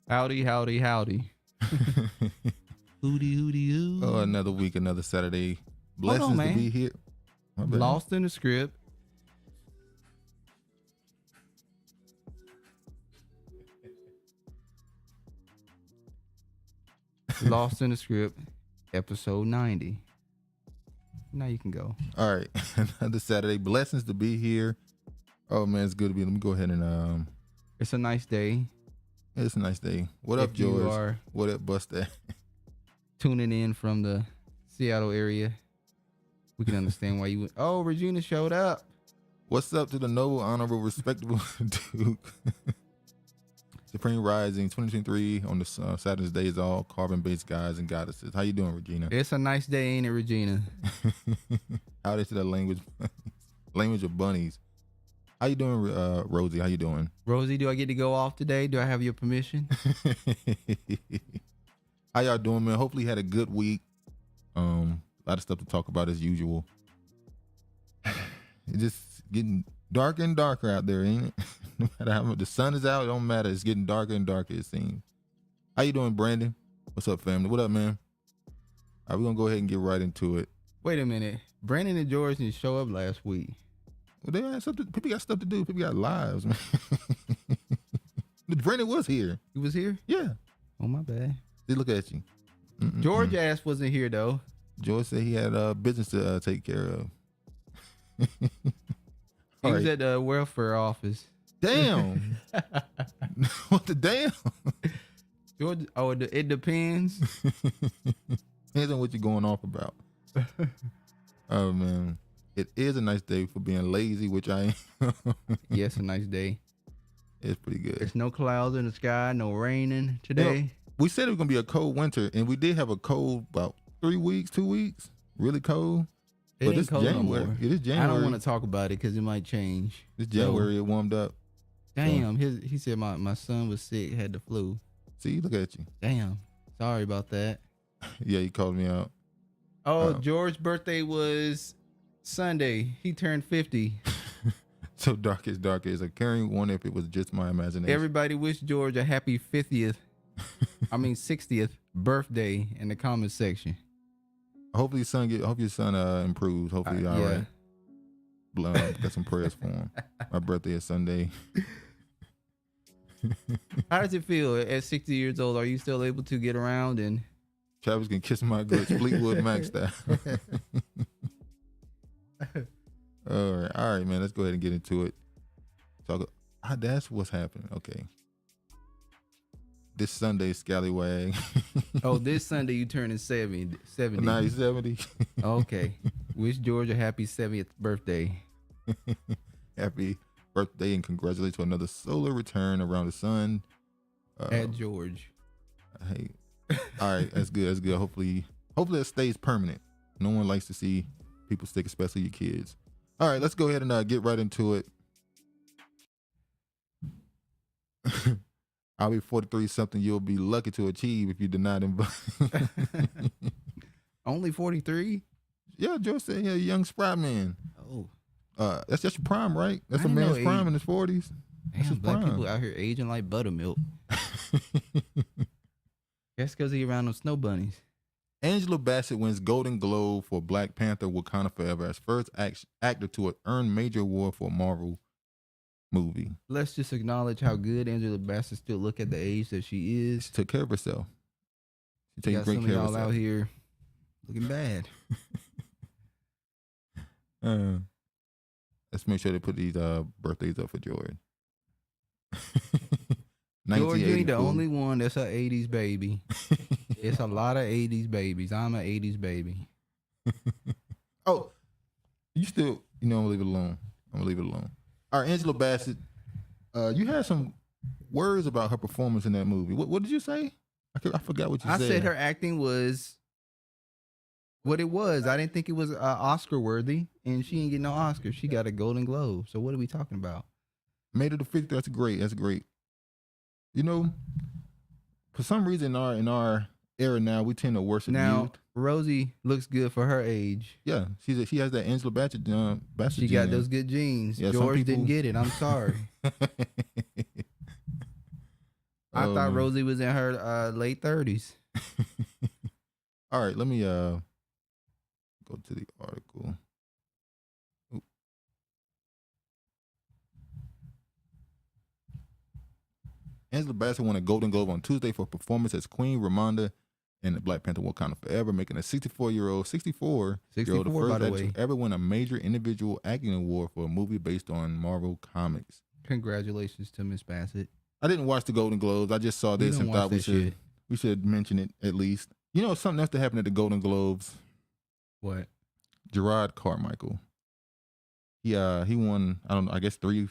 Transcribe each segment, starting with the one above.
Howdy, howdy, howdy. Hooty, hooty, hoo. Oh, another week, another Saturday. Hold on, Blessings to man. be here. My bad. Lost in the script. Lost in the script, episode 90. Now you can go. All right, another Saturday. Blessings to be here. Oh man, it's good to be. Let me go ahead and It's a nice day. It's a nice day. What up, If you George? are What up, Buster? tuning in from the Seattle area, we can understand why you went. Oh, Regina showed up. What's up to the noble, honorable, respectable Duke? Supreme Rising 2023 on the Saturn's Day is all carbon-based guys and goddesses. How you doing, Regina? It's a nice day, ain't it, Regina? How they say the language of bunnies. How you doing, Rosie? How you doing? Rosie, do I get to go off today? Do I have your permission? How y'all doing, man? Hopefully you had a good week. A lot of stuff to talk about as usual. It's just getting darker and darker out there, ain't it? No matter how much the sun is out, it don't matter. It's getting darker and darker, it seems. How you doing, Brandon? What's up, family? What up, man? All right, we're gonna go ahead and get right into it. Wait a minute. Brandon and George didn't show up last week. Well, they had something. People got stuff to do. People got lives, man. But Brandon was here. He was here? Yeah. Oh, my bad. See, look at you. George ass wasn't here, though. George said he had business to take care of. He was at the welfare office. Damn. What the damn? George, it depends. Depends on what you're going off about. Oh, man. It is a nice day for being lazy, which I am. Yes, a nice day. It's pretty good. There's no clouds in the sky, no raining today. You know, we said it was going to be a cold winter, and we did have a cold about 3 weeks, 2 weeks. Really cold. It ain't cold January. No more. It is January. I don't want to talk about it because it might change. It's January. It warmed up. Damn. He said my son was sick, had the flu. See, look at you. Damn. Sorry about that. Yeah, he called me out. Oh, George's birthday was Sunday. He turned 50. So dark is dark. It's a caring one if it was just my imagination. Everybody wish George a happy 60th birthday in the comment section. Hopefully your son improves. Hopefully he's all right. Got some prayers for him. My birthday is Sunday. How does it feel at 60 years old? Are you still able to get around and Travis can kiss my guts, Fleetwood Mac style. All right, man. Let's go ahead and get into it. That's what's happening. Okay. This Sunday, Scallywag. Oh, this Sunday you turning 70. Now he's 70. Okay. Wish George a happy 70th birthday. Happy birthday and congratulations to another solar return around the sun. At George. Hey. All right, that's good. That's good. Hopefully it stays permanent. No one likes to see people stick, especially your kids. All right, let's go ahead and get right into it. I'll be 43, something you'll be lucky to achieve if you deny them. Only 43? Yeah, Joe said, yeah, young spry man. Oh. That's just your prime, right? That's a man's prime in his 40s. Damn, black people out here aging like buttermilk. That's because he around them snow bunnies. Angela Bassett wins Golden Globe for Black Panther Wakanda Forever as first actor to earn major award for a Marvel movie. Let's just acknowledge how good Angela Bassett still look at the age that she is. She took care of herself. She takes great some care of of y'all herself. Out here looking bad. Let's make sure they put these birthdays up for George. George, you ain't the only one that's an 80s baby. It's a lot of 80s babies. I'm an 80s baby. Oh, I'm gonna leave it alone. All right, Angela Bassett, you had some words about her performance in that movie. What did you say? I forgot what you said. I said her acting was what it was. I didn't think it was Oscar worthy, and she didn't get no Oscar. She got a Golden Globe. So what are we talking about? Made it to 50. That's great. You know, for some reason in our era now, we tend to worship youth. Rosie looks good for her age. Yeah, she has that Angela Bassett. She got those good genes. Yeah, George didn't get it. I'm sorry. I thought Rosie was in her late 30s. All right, let me go to the article. Angela Bassett won a Golden Globe on Tuesday for performance as Queen Ramonda in the Black Panther Wakanda Forever, making a 64-year-old the first actress to ever win a major individual acting award for a movie based on Marvel Comics. Congratulations to Miss Bassett. I didn't watch the Golden Globes. I just saw this and thought we should mention it at least. You know, something else that happened at the Golden Globes. What? Gerard Carmichael. He won, I guess 3+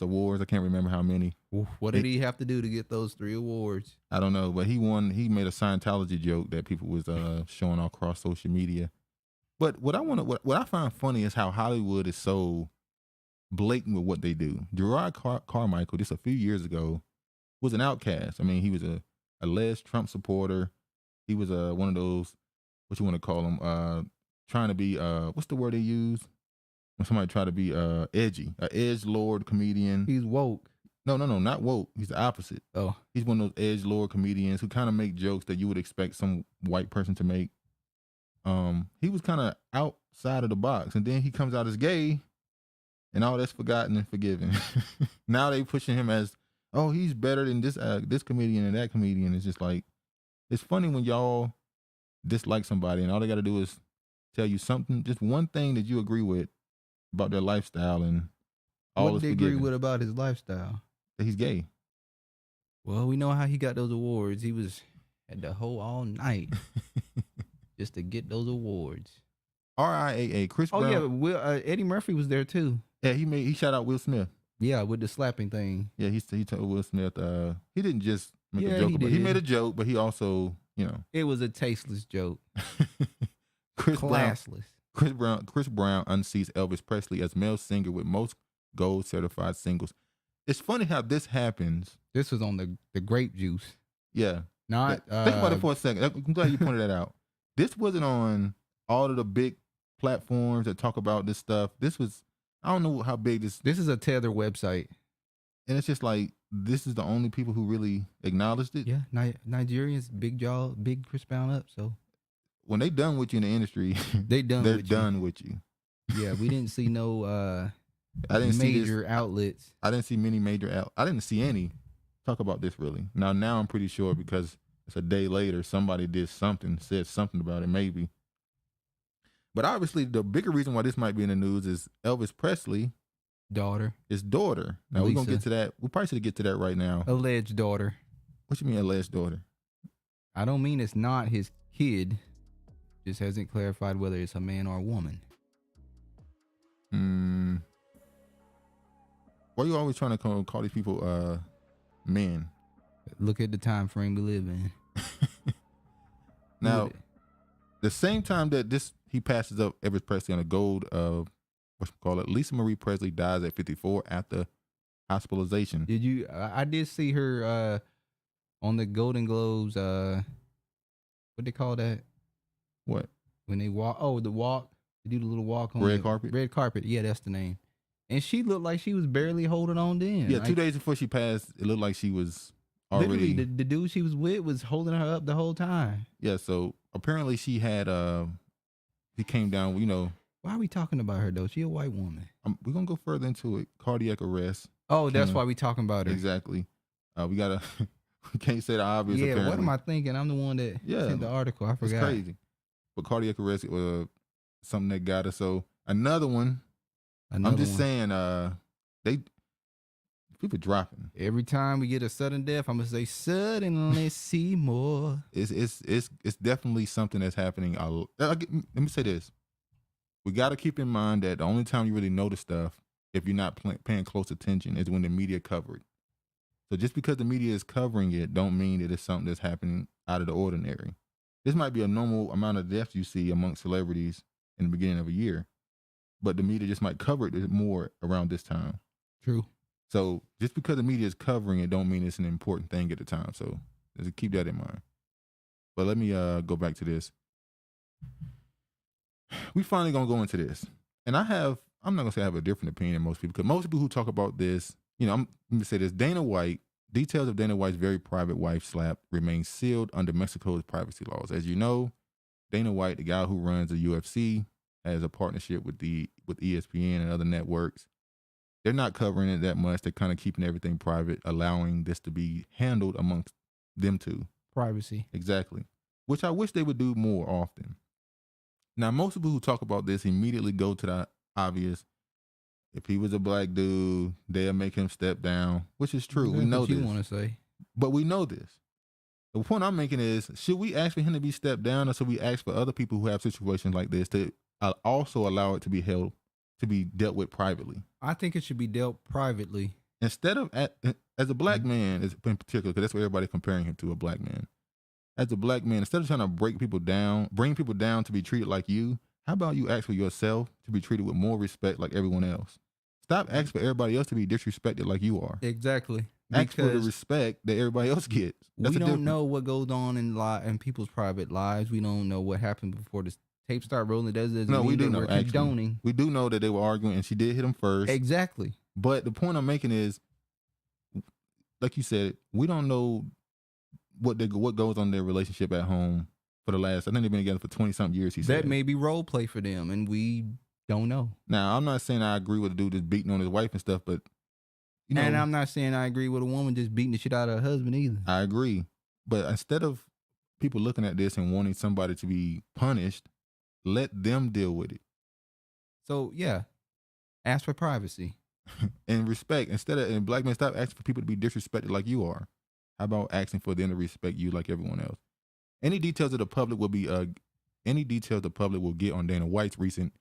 awards. I can't remember how many. What did he have to do to get those 3 awards? I don't know, but he made a Scientology joke that people was showing all across social media. But what I find funny is how Hollywood is so blatant with what they do. Gerard Carmichael, just a few years ago, was an outcast. I mean, he was a alleged Trump supporter. He was one of those, what you want to call him, trying to be, what's the word they use? when somebody try to be edgy, a edgelord comedian. He's woke. No, not woke. He's the opposite. Oh, He's one of those edgelord comedians who kind of make jokes that you would expect some white person to make. He was kind of outside of the box, and then he comes out as gay, and all that's forgotten and forgiven. Now they pushing him as, oh, he's better than this comedian and that comedian. It's just like, it's funny when y'all dislike somebody and all they got to do is tell you something, just one thing that you agree with about their lifestyle, and all what is did they agree forgiven. with about his lifestyle? That he's gay. Well, we know how he got those awards. He was at the hoe all night just to get those awards. RIAA, Chris Brown. Oh yeah, Eddie Murphy was there too. Yeah, he shot out Will Smith. Yeah, with the slapping thing. Yeah, he told Will Smith. He didn't just make Yeah, a joke. he About, he did. made a joke, but he also, It was a tasteless joke. Chris Brown. Classless. Chris Brown unseats Elvis Presley as male singer with most gold certified singles. It's funny how this happens. This was on the grape juice. Yeah. Not Think about it for a second. I'm glad you pointed that out. This wasn't on all of the big platforms that talk about this stuff. This was, I don't know how big this, This is a Tether website. and it's just like, this is the only people who really acknowledged it. Yeah, Nigerians, big jaw, big Chris Brown up. So When they done with you in the industry, they done. they're with done with you. You. Yeah, we didn't see no I didn't see this. major outlets. I didn't see many major I didn't see any talk about this really. Now I'm pretty sure because it's a day later, somebody did something, said something about it maybe. But obviously the bigger reason why this might be in the news is Elvis Presley, Daughter, his daughter. Now we're going to Lisa. get to that. We probably should get to that right now. alleged daughter. What you mean alleged daughter? I don't mean it's not his kid. Just hasn't clarified whether it's a man or a woman. Why are you always trying to call these people men? Look at the time frame we live in. Now, the same time that he passes up Elvis Presley on a gold Lisa Marie Presley dies at 54 after hospitalization. Did you? I did see her on the Golden Globes. What they call that? What? When they walk? Oh, the walk. They do the little walk on Red the carpet? Red carpet. Yeah, that's the name. And she looked like she was barely holding on then. Yeah, like, 2 days before she passed, it looked like she was literally already. the dude she was with was holding her up the whole time. Yeah, so apparently she had. He came down. Why are we talking about her though? She a white woman. We're gonna go further into it. Cardiac arrest. Oh, that's Kim. why we talking about her. Exactly. We gotta. We can't say the obvious. Yeah, apparently. what am I thinking? I'm the one that sent the article. I It's forgot. crazy. But cardiac arrest was something that got her. So another one. I'm just saying, people dropping. Every time we get a sudden death, I'm gonna say suddenly see more. It's definitely something that's happening. Let me say this: we got to keep in mind that the only time you really notice stuff, if you're not paying close attention, is when the media cover it. So just because the media is covering it, don't mean that it's something that's happening out of the ordinary. This might be a normal amount of deaths you see amongst celebrities in the beginning of a year, but the media just might cover it more around this time. True. So just because the media is covering it, don't mean it's an important thing at the time. So just keep that in mind. But let me go back to this. We finally gonna go into this, and I'm not gonna say I have a different opinion than most people, because most people who talk about this, let me say this: details of Dana White's very private wife slap remain sealed under Mexico's privacy laws. As you know, Dana White, the guy who runs the UFC, has a partnership with ESPN and other networks. They're not covering it that much. They're kind of keeping everything private, allowing this to be handled amongst them two. Privacy. Exactly. Which I wish they would do more often. Now, most people who talk about this immediately go to the obvious. If he was a black dude, they'll make him step down, which is true. We know what this. you want to say. But we know this. The point I'm making is, should we ask for him to be stepped down, or should we ask for other people who have situations like this to also allow it to be dealt with privately? I think it should be dealt privately. Instead of, as a black man, in particular, because that's what everybody's comparing him to, a black man. As a black man, instead of trying to bring people down to be treated like you, how about you ask for yourself to be treated with more respect like everyone else? Stop asking for everybody else to be disrespected like you are. Exactly. Ask for the respect that everybody else gets. We don't know what goes on in people's private lives. We don't know what happened before tape start rolling, it doesn't No, mean we do that know, we're actually. condoning. We do know that they were arguing, and she did hit him first. Exactly. But the point I'm making is, like you said, we don't know what goes on in their relationship at home for the last. I think they've been together for 20-something years. He said That may be role play for them, and we don't know. Now, I'm not saying I agree with the dude that's beating on his wife and stuff, but you know, and I'm not saying I agree with a woman just beating the shit out of her husband either. I agree, but instead of people looking at this and wanting somebody to be punished, let them deal with it. So yeah, ask for privacy and respect. And black men, stop asking for people to be disrespected like you are. How about asking for them to respect you like everyone else? Any details the public will get on Dana White's recent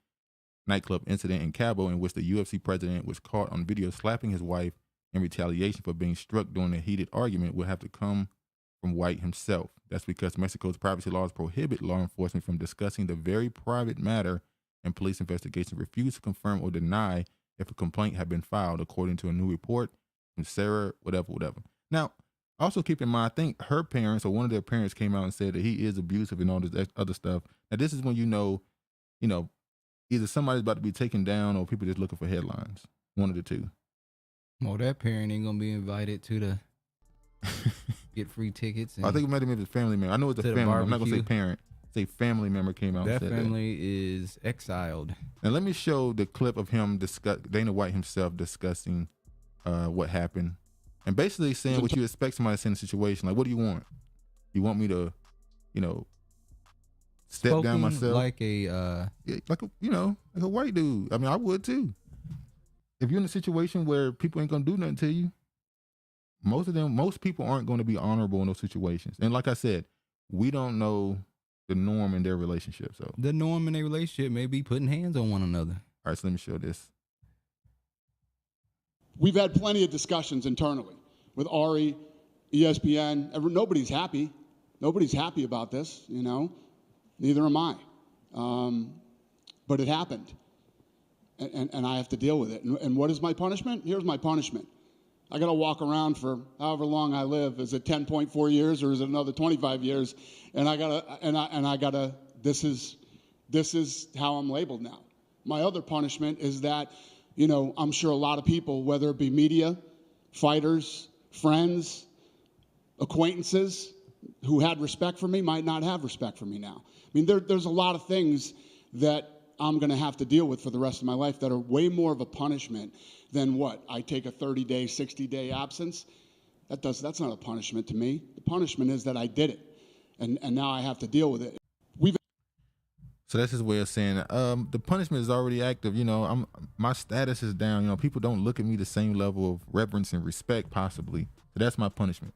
nightclub incident in Cabo, in which the UFC president was caught on video slapping his wife in retaliation for being struck during a heated argument, will have to come from White himself. That's because Mexico's privacy laws prohibit law enforcement from discussing the very private matter, and police investigations refuse to confirm or deny if a complaint had been filed, according to a new report from Sarah whatever. Now, also keep in mind, I think her parents or one of their parents came out and said that he is abusive and all this other stuff. Now, this is when you know, either somebody's about to be taken down or people just looking for headlines. One of the two. Well, that parent ain't gonna be invited to the get free tickets. I think it might have been his family member. I know it's a family member. I'm not gonna say parent. Say family member came out and said that. That family is exiled. Now let me show the clip of him Dana White himself discussing what happened, and basically saying what you expect somebody to say in a situation. Like, what do you want? You want me to, step down myself like a white dude. I mean, I would too. If you're in a situation where people ain't gonna do nothing to you, most people aren't going to be honorable in those situations. And like I said, we don't know the norm in their relationship. So the norm in their relationship may be putting hands on one another. All right, so let me show this. We've had plenty of discussions internally with Ari, ESPN. Nobody's happy. Nobody's happy about this, Neither am I. But it happened. And I have to deal with it. And what is my punishment? Here's my punishment. I got to walk around for however long I live. Is it 10.4 years or is it another 25 years? And I gotta, this is how I'm labeled now. My other punishment is that, I'm sure a lot of people, whether it be media, fighters, friends, acquaintances who had respect for me might not have respect for me now. I mean, there's a lot of things that I'm going to have to deal with for the rest of my life that are way more of a punishment than what? I take a 30-day, 60-day absence? That's not a punishment to me. The punishment is that I did it, and now I have to deal with it. So that's his way of saying the punishment is already active. My status is down. People don't look at me the same level of reverence and respect, possibly. So that's my punishment.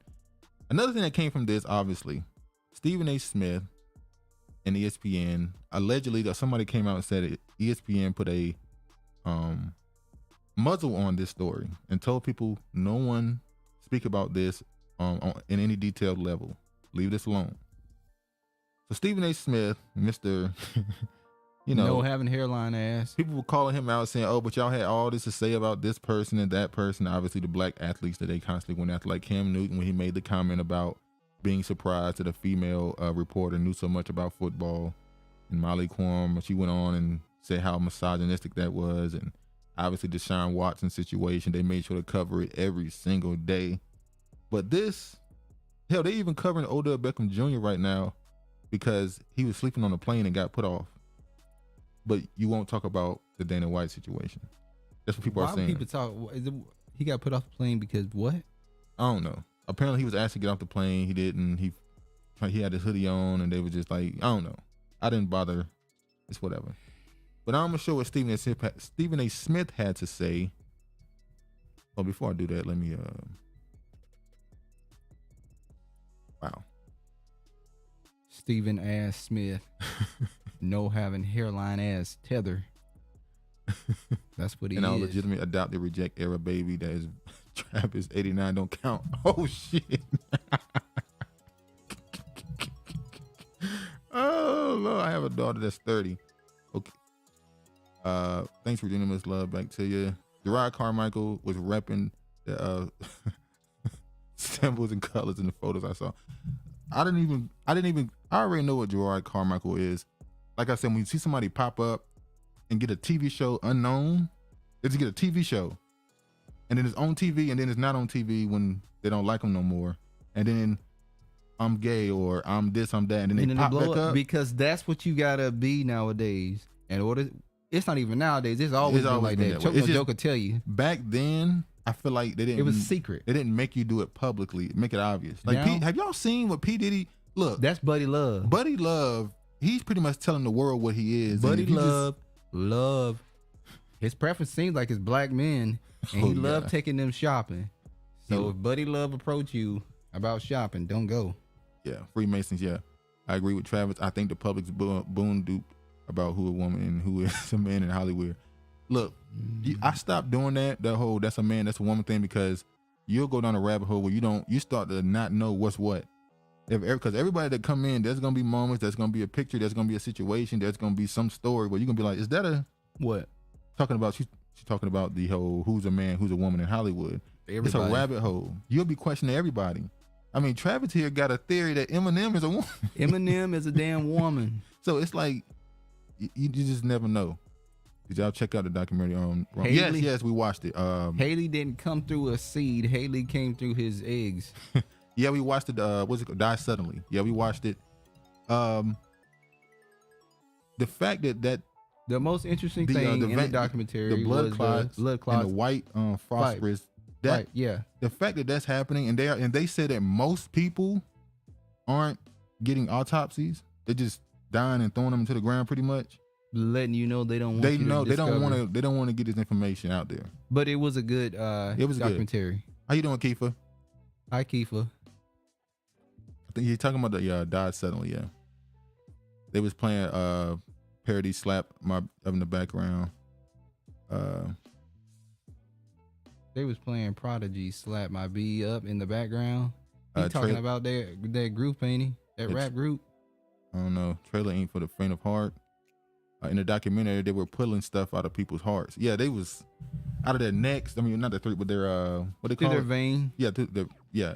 Another thing that came from this, obviously, Stephen A. Smith and ESPN, allegedly, somebody came out and said it, ESPN put a muzzle on this story and told people no one speak about this in any detailed level. Leave this alone. So Stephen A. Smith, Mr. No having hairline ass. People were calling him out saying, oh, but y'all had all this to say about this person and that person. Obviously the black athletes that they constantly went after, like Cam Newton, when he made the comment about being surprised that a female reporter knew so much about football. And Molly Quam, she went on and said how misogynistic that was. And obviously the Deshaun Watson situation, they made sure to cover it every single day. But this, hell, they even covering Odell Beckham Jr. right now because he was sleeping on a plane and got put off. But you won't talk about the Dana White situation. That's what people are saying. Why people talk? He got put off the plane because what? I don't know. Apparently he was asked to get off the plane. He didn't. He had his hoodie on and they were just like, I don't know. I didn't bother. It's whatever. But I'm going to show what Stephen A. Smith had to say. Oh, before I do that, let me, wow. Stephen ass Smith. No having hairline ass tether. That's what he is. And I'll legitimately adopted reject era baby that is Travis 89 don't count. Oh shit. Oh Lord, I have a daughter that's 30. Okay. Thanks for doing this love back to you. Gerard Carmichael was repping the symbols and colors in the photos I saw. I already know what Gerard Carmichael is. like I said, when you see somebody pop up and get a TV show unknown, they just get a TV show, and then it's on TV, and then it's not on TV when they don't like them no more, and then I'm gay or I'm this, I'm that, and then they pop blow back up. Because that's what you gotta be nowadays. In order, it's not even nowadays. It's always been like that. Joke will tell you. Back then, I feel like they didn't. It was secret. They didn't make you do it publicly, make it obvious. Like, Now, have y'all seen what P Diddy? Look, that's Buddy Love. Buddy Love. He's pretty much telling the world what he is. Buddy Love. His preference seems like it's black men, and he loved taking them shopping. So if Buddy Love approach you about shopping, don't go. Yeah, Freemasons. Yeah, I agree with Travis. I think the public's boon duped about who a woman and who is a man in Hollywood. Look, I stopped doing that whole that's a man, that's a woman thing, because you'll go down a rabbit hole where you start to not know what's what. Because everybody that come in, there's gonna be moments, there's gonna be a picture, there's gonna be a situation, there's gonna be some story where you're gonna be like, is that a what? Talking about she's talking about the whole who's a man, who's a woman in Hollywood. Everybody. It's a rabbit hole. You'll be questioning everybody. I mean, Travis here got a theory that Eminem is a woman. Eminem is a damn woman. So it's like you just never know. Did y'all check out the documentary on Haley? Yes, we watched it. Haley didn't come through a seed. Haley came through his eggs. Yeah, we watched it. What's it called? Die Suddenly. Yeah, we watched it. The fact that the most interesting thing in the documentary the blood clots and the white phosphorus. Right, yeah. The fact that that's happening, and they said that most people aren't getting autopsies. They're just dying and throwing them into the ground, pretty much. Letting you know they don't want they don't want to get this information out there. But it was a good documentary. Good. How you doing, Kiefer? Hi, Kiefer. I think you're talking about the died suddenly. Yeah, they was playing parody slap my up in the background. They was playing Prodigy slap my B up in the background. He talking about that group, ain't he? That rap group. I don't know. Trailer ain't for the faint of heart. In the documentary, they were pulling stuff out of people's hearts. Yeah, they was out of their necks. I mean, not their throat, but their what they call their vein. Yeah,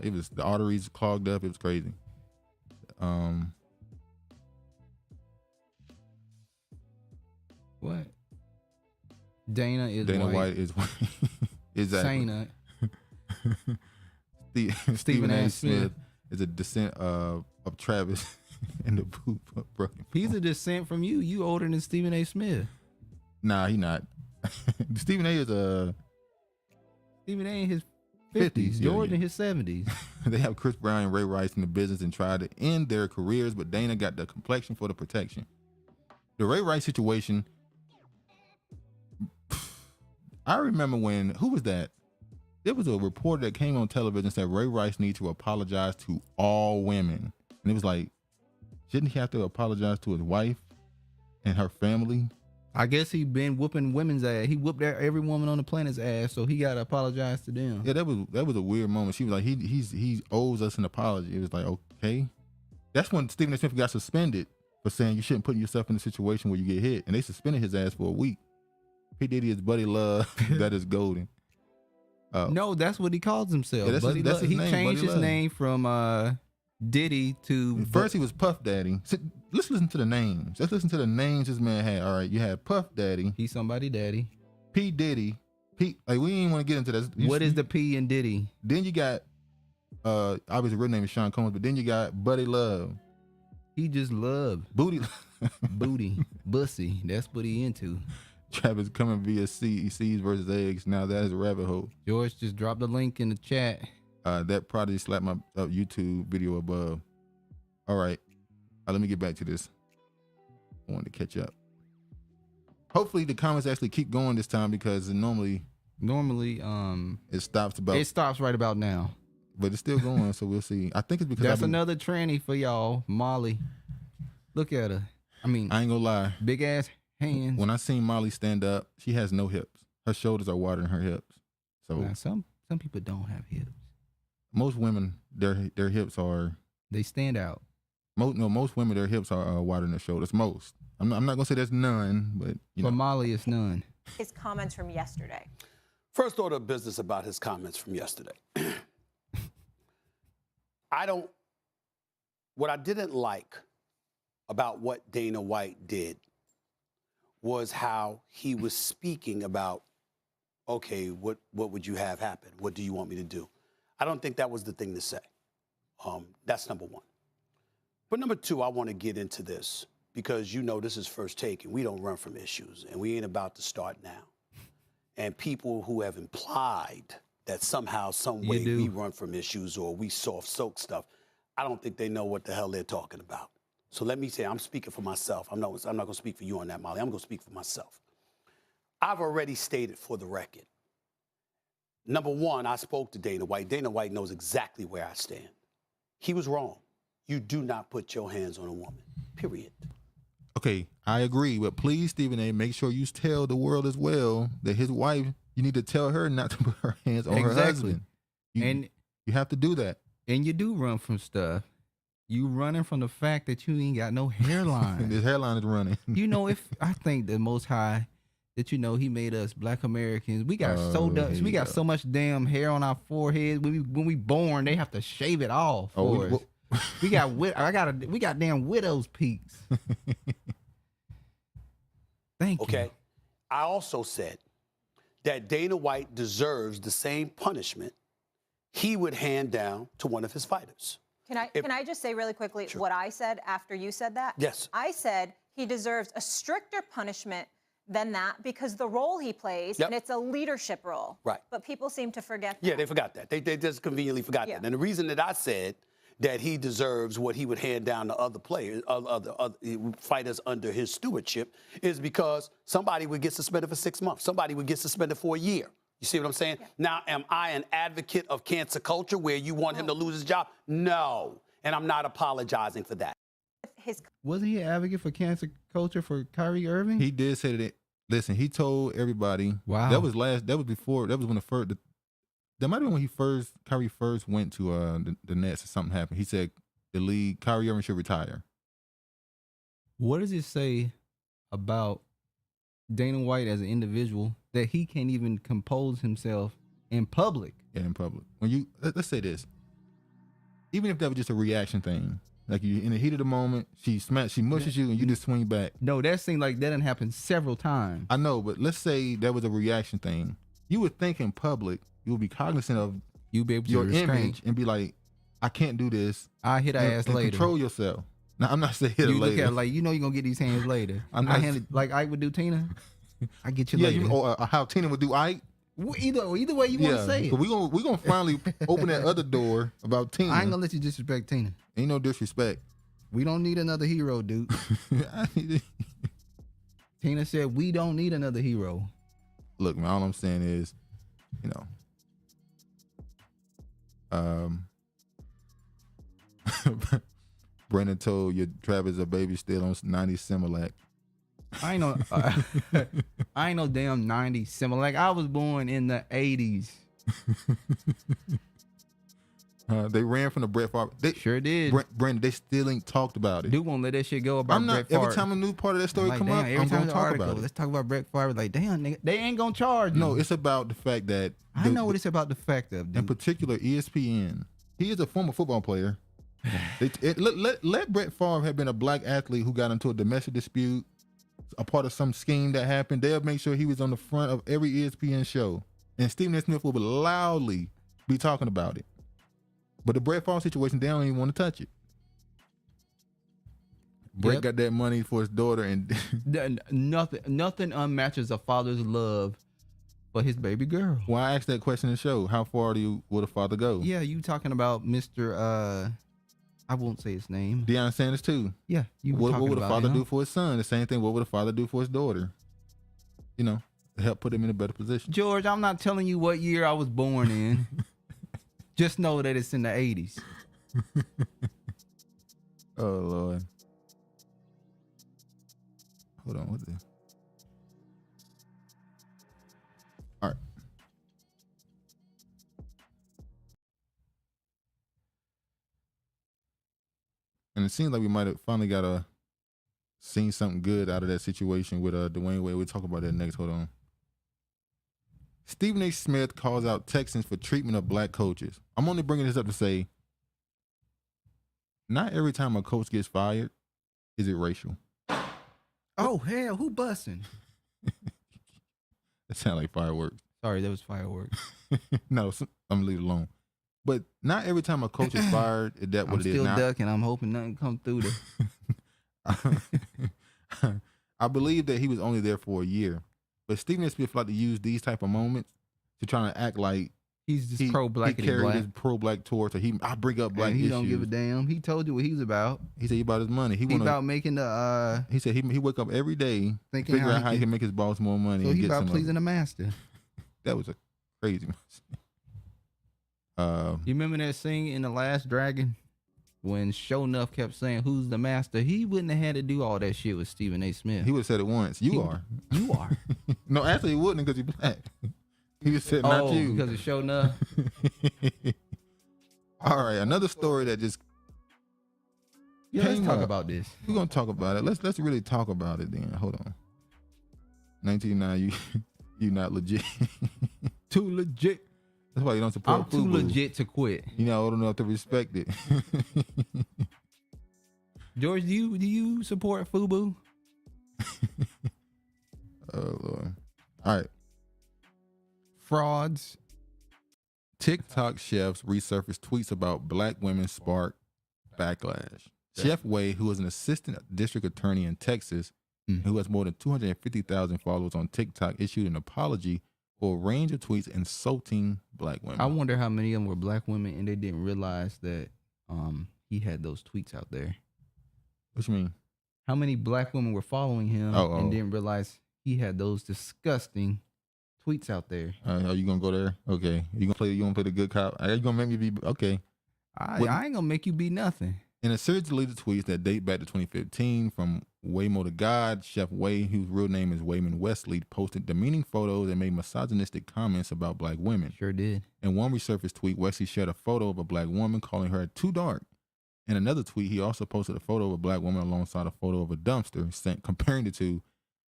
it was the arteries clogged up. It was crazy. What? Dana White is white. Exactly. Sana. Stephen A. Smith is a descent of Travis and the poop broken. He's a descent from you. You older than Stephen A. Smith. Nah, he not. Stephen A. is Stephen A. in his 50s. George in his 70s. They have Chris Brown and Ray Rice in the business and tried to end their careers, but Dana got the complexion for the protection. The Ray Rice situation, I remember who was that? There was a reporter that came on television and said Ray Rice needs to apologize to all women. And it was like, shouldn't he have to apologize to his wife and her family? I guess he been whooping women's ass. He whooped every woman on the planet's ass, so he got to apologize to them. Yeah, that was a weird moment. She was like, he owes us an apology. It was like, okay. That's when Stephen A. Smith got suspended for saying you shouldn't put yourself in a situation where you get hit. And they suspended his ass for a week. P. Diddy is Buddy Love. That is golden. No, that's what he calls himself. Yeah, that's his he name, changed Buddy his Love. name from Diddy to... First he was Puff Daddy. Let's listen to the names. Let's listen to the names this man had. All right, you had Puff Daddy. He's somebody daddy. P. Diddy. We ain't want to get into this. What is the P in Diddy? Then you got, obviously real name is Sean Combs, but then you got Buddy Love. He just love. Booty. Booty. Bussy. That's what he into. Travis coming via seeds versus eggs. Now that is a rabbit hole. George just dropped the link in the chat. That Prodigy slapped my YouTube video above. All right. Let me get back to this. I wanted to catch up. Hopefully the comments actually keep going this time, because normally it stops right about now. But it's still going, so we'll see. I think it's because that's another tranny for y'all, Molly. Look at her. I mean, I ain't gonna lie. Big ass hands. When I seen Molly stand up, she has no hips. Her shoulders are wider than her hips. So now, some people don't have hips. Most women, their hips are, they stand out. Most women, their hips are wider than their shoulders. Most. I'm not gonna say there's none, but for Molly, it's none. His comments from yesterday. First order of business about his comments from yesterday. What I didn't like about what Dana White did was how he was speaking about, okay, what would you have happen? What do you want me to do? I don't think that was the thing to say. That's number one. But number two, I want to get into this because you know this is First Take and we don't run from issues and we ain't about to start now. And people who have implied that somehow, some way we run from issues or we soft soak stuff, I don't think they know what the hell they're talking about. So let me say, I'm speaking for myself. I'm not going to speak for you on that, Molly. I'm going to speak for myself. I've already stated for the record. Number one, I spoke to Dana White. Dana White knows exactly where I stand. He was wrong. You do not put your hands on a woman, period. Okay, I agree. But please, Stephen A., make sure you tell the world as well that his wife, you need to tell her not to put her hands on her husband. You have to do that. And you do run from stuff. You running from the fact that you ain't got no hairline. His hairline is running. You know, if I think the Most High, that he made us Black Americans. We got so much damn hair on our foreheads. When we born, they have to shave it off for us. We got damn widow's peaks. Thank you. Okay. I also said that Dana White deserves the same punishment he would hand down to one of his fighters. Can I just say really quickly what I said after you said that? Yes. I said he deserves a stricter punishment than that because the role he plays, and it's a leadership role. Right. But people seem to forget that. Yeah, they forgot that. They just conveniently forgot that. And the reason that I said that he deserves what he would hand down to other players, other fighters under his stewardship, is because somebody would get suspended for 6 months. Somebody would get suspended for a year. You see what I'm saying? Yeah. Now, am I an advocate of cancer culture where you want him to lose his job? No. And I'm not apologizing for that. Wasn't he an advocate for cancer culture for Kyrie Irving? He did say that. Listen, he told everybody. Wow. That was when the first. That might have been when Kyrie first went to the Nets or something happened. He said the league, Kyrie Irving should retire. What does it say about Dana White as an individual that he can't even compose himself in public? Yeah, in public. When let's say this, even if that was just a reaction thing, like you in the heat of the moment, she mushes you and you just swing back. No, that seemed like that didn't happen several times. I know, but let's say that was a reaction thing. You would think in public, you would be cognizant of your image and be like, I can't do this. I hit her ass later. Control yourself. Now, I'm not saying hit her later. You look at her like, you're going to get these hands later. Like I would do Tina. I get you later. Or how Tina would do Ike. Either way you want to say it. But we're gonna finally open that other door about Tina. I ain't gonna let you disrespect Tina. Ain't no disrespect. We don't need another hero, dude. Tina said we don't need another hero. Look, man, all I'm saying is, Brandon told your Travis a baby still on 90 Similac. I ain't no damn 90 Similac. I was born in the 80s. They ran from the Brett Favre. They sure did. Brandon, they still ain't talked about it. Dude won't let that shit go about Brett Favre. Every time a new part of that story come up, I'm going to talk about it. Let's talk about Brett Favre. Like, damn, nigga, they ain't going to charge me. No, it's about the fact that... I know what it's about the fact of, dude. In particular, ESPN. He is a former football player. Let Brett Favre have been a black athlete who got into a domestic dispute, a part of some scheme that happened. They'll make sure he was on the front of every ESPN show. And Stephen A. Smith will loudly be talking about it. But the Brett Favre situation, they don't even want to touch it. Brett got that money for his daughter, and nothing unmatches a father's love for his baby girl. Well, I asked that question in the show. How far will the father go? Yeah, you talking about Mr. I won't say his name. Deion Sanders too. Yeah, what would the father do for his son? The same thing. What would the father do for his daughter? To help put him in a better position. George, I'm not telling you what year I was born in. Just know that it's in the 80s. Oh, Lord. Hold on. What the? All right. And it seems like we might have finally seen something good out of that situation with Dwyane Wade. We'll talk about that next. Hold on. Stephen A. Smith calls out Texans for treatment of black coaches. I'm only bringing this up to say, not every time a coach gets fired, Is it racial? Oh, hell, who busting? That sounds like fireworks. Sorry, that was fireworks. No, I'm gonna leave it alone. But not every time a coach is fired, is that what it is now? I'm still ducking. I'm hoping nothing come through there. I believe that he was only there for a year. But Stephen A. Smith like to use these type of moments to try to act like he's just pro-black. He carried his pro-black tour, so I bring up black issues. He don't give a damn. He told you what he's about. He said he about his money. He about making the. He said he wake up every day thinking figure out how he can make his boss more money. So and he get about pleasing the master. That was a crazy. You remember that scene in The Last Dragon when Show Enough kept saying, "Who's the master?" He wouldn't have had to do all that shit with Stephen A. Smith. He would have said it once. You are. No, actually, he wouldn't because he's black. He was said not you because of Show Enough. All right, another story that just. Yeah, let's talk about this. We're gonna talk about it. Let's really talk about it then. Hold on. 1990, you not legit. Too legit. That's why you don't support. I'm too legit to quit. You're not old enough to respect it. George, do you support FUBU? Oh Lord. All right. Frauds. TikTok chefs resurface tweets about black women spark backlash. Chef Way, who is an assistant district attorney in Texas, who has more than 250,000 followers on TikTok, issued an apology for a range of tweets insulting black women. I wonder how many of them were black women and they didn't realize that he had those tweets out there. What you mean? How many black women were following him and didn't realize he had those disgusting tweets out there? Are you gonna go there? Okay. You gonna play the good cop? Are you gonna make me be okay? I ain't gonna make you be nothing. In a series of deleted tweets that date back to 2015 from Waymo to God, Chef Way, whose real name is Wayman Wesley, posted demeaning photos and made misogynistic comments about black women. Sure did. In one resurfaced tweet, Wesley shared a photo of a black woman, calling her too dark. In another tweet, he also posted a photo of a black woman alongside a photo of a dumpster, comparing the two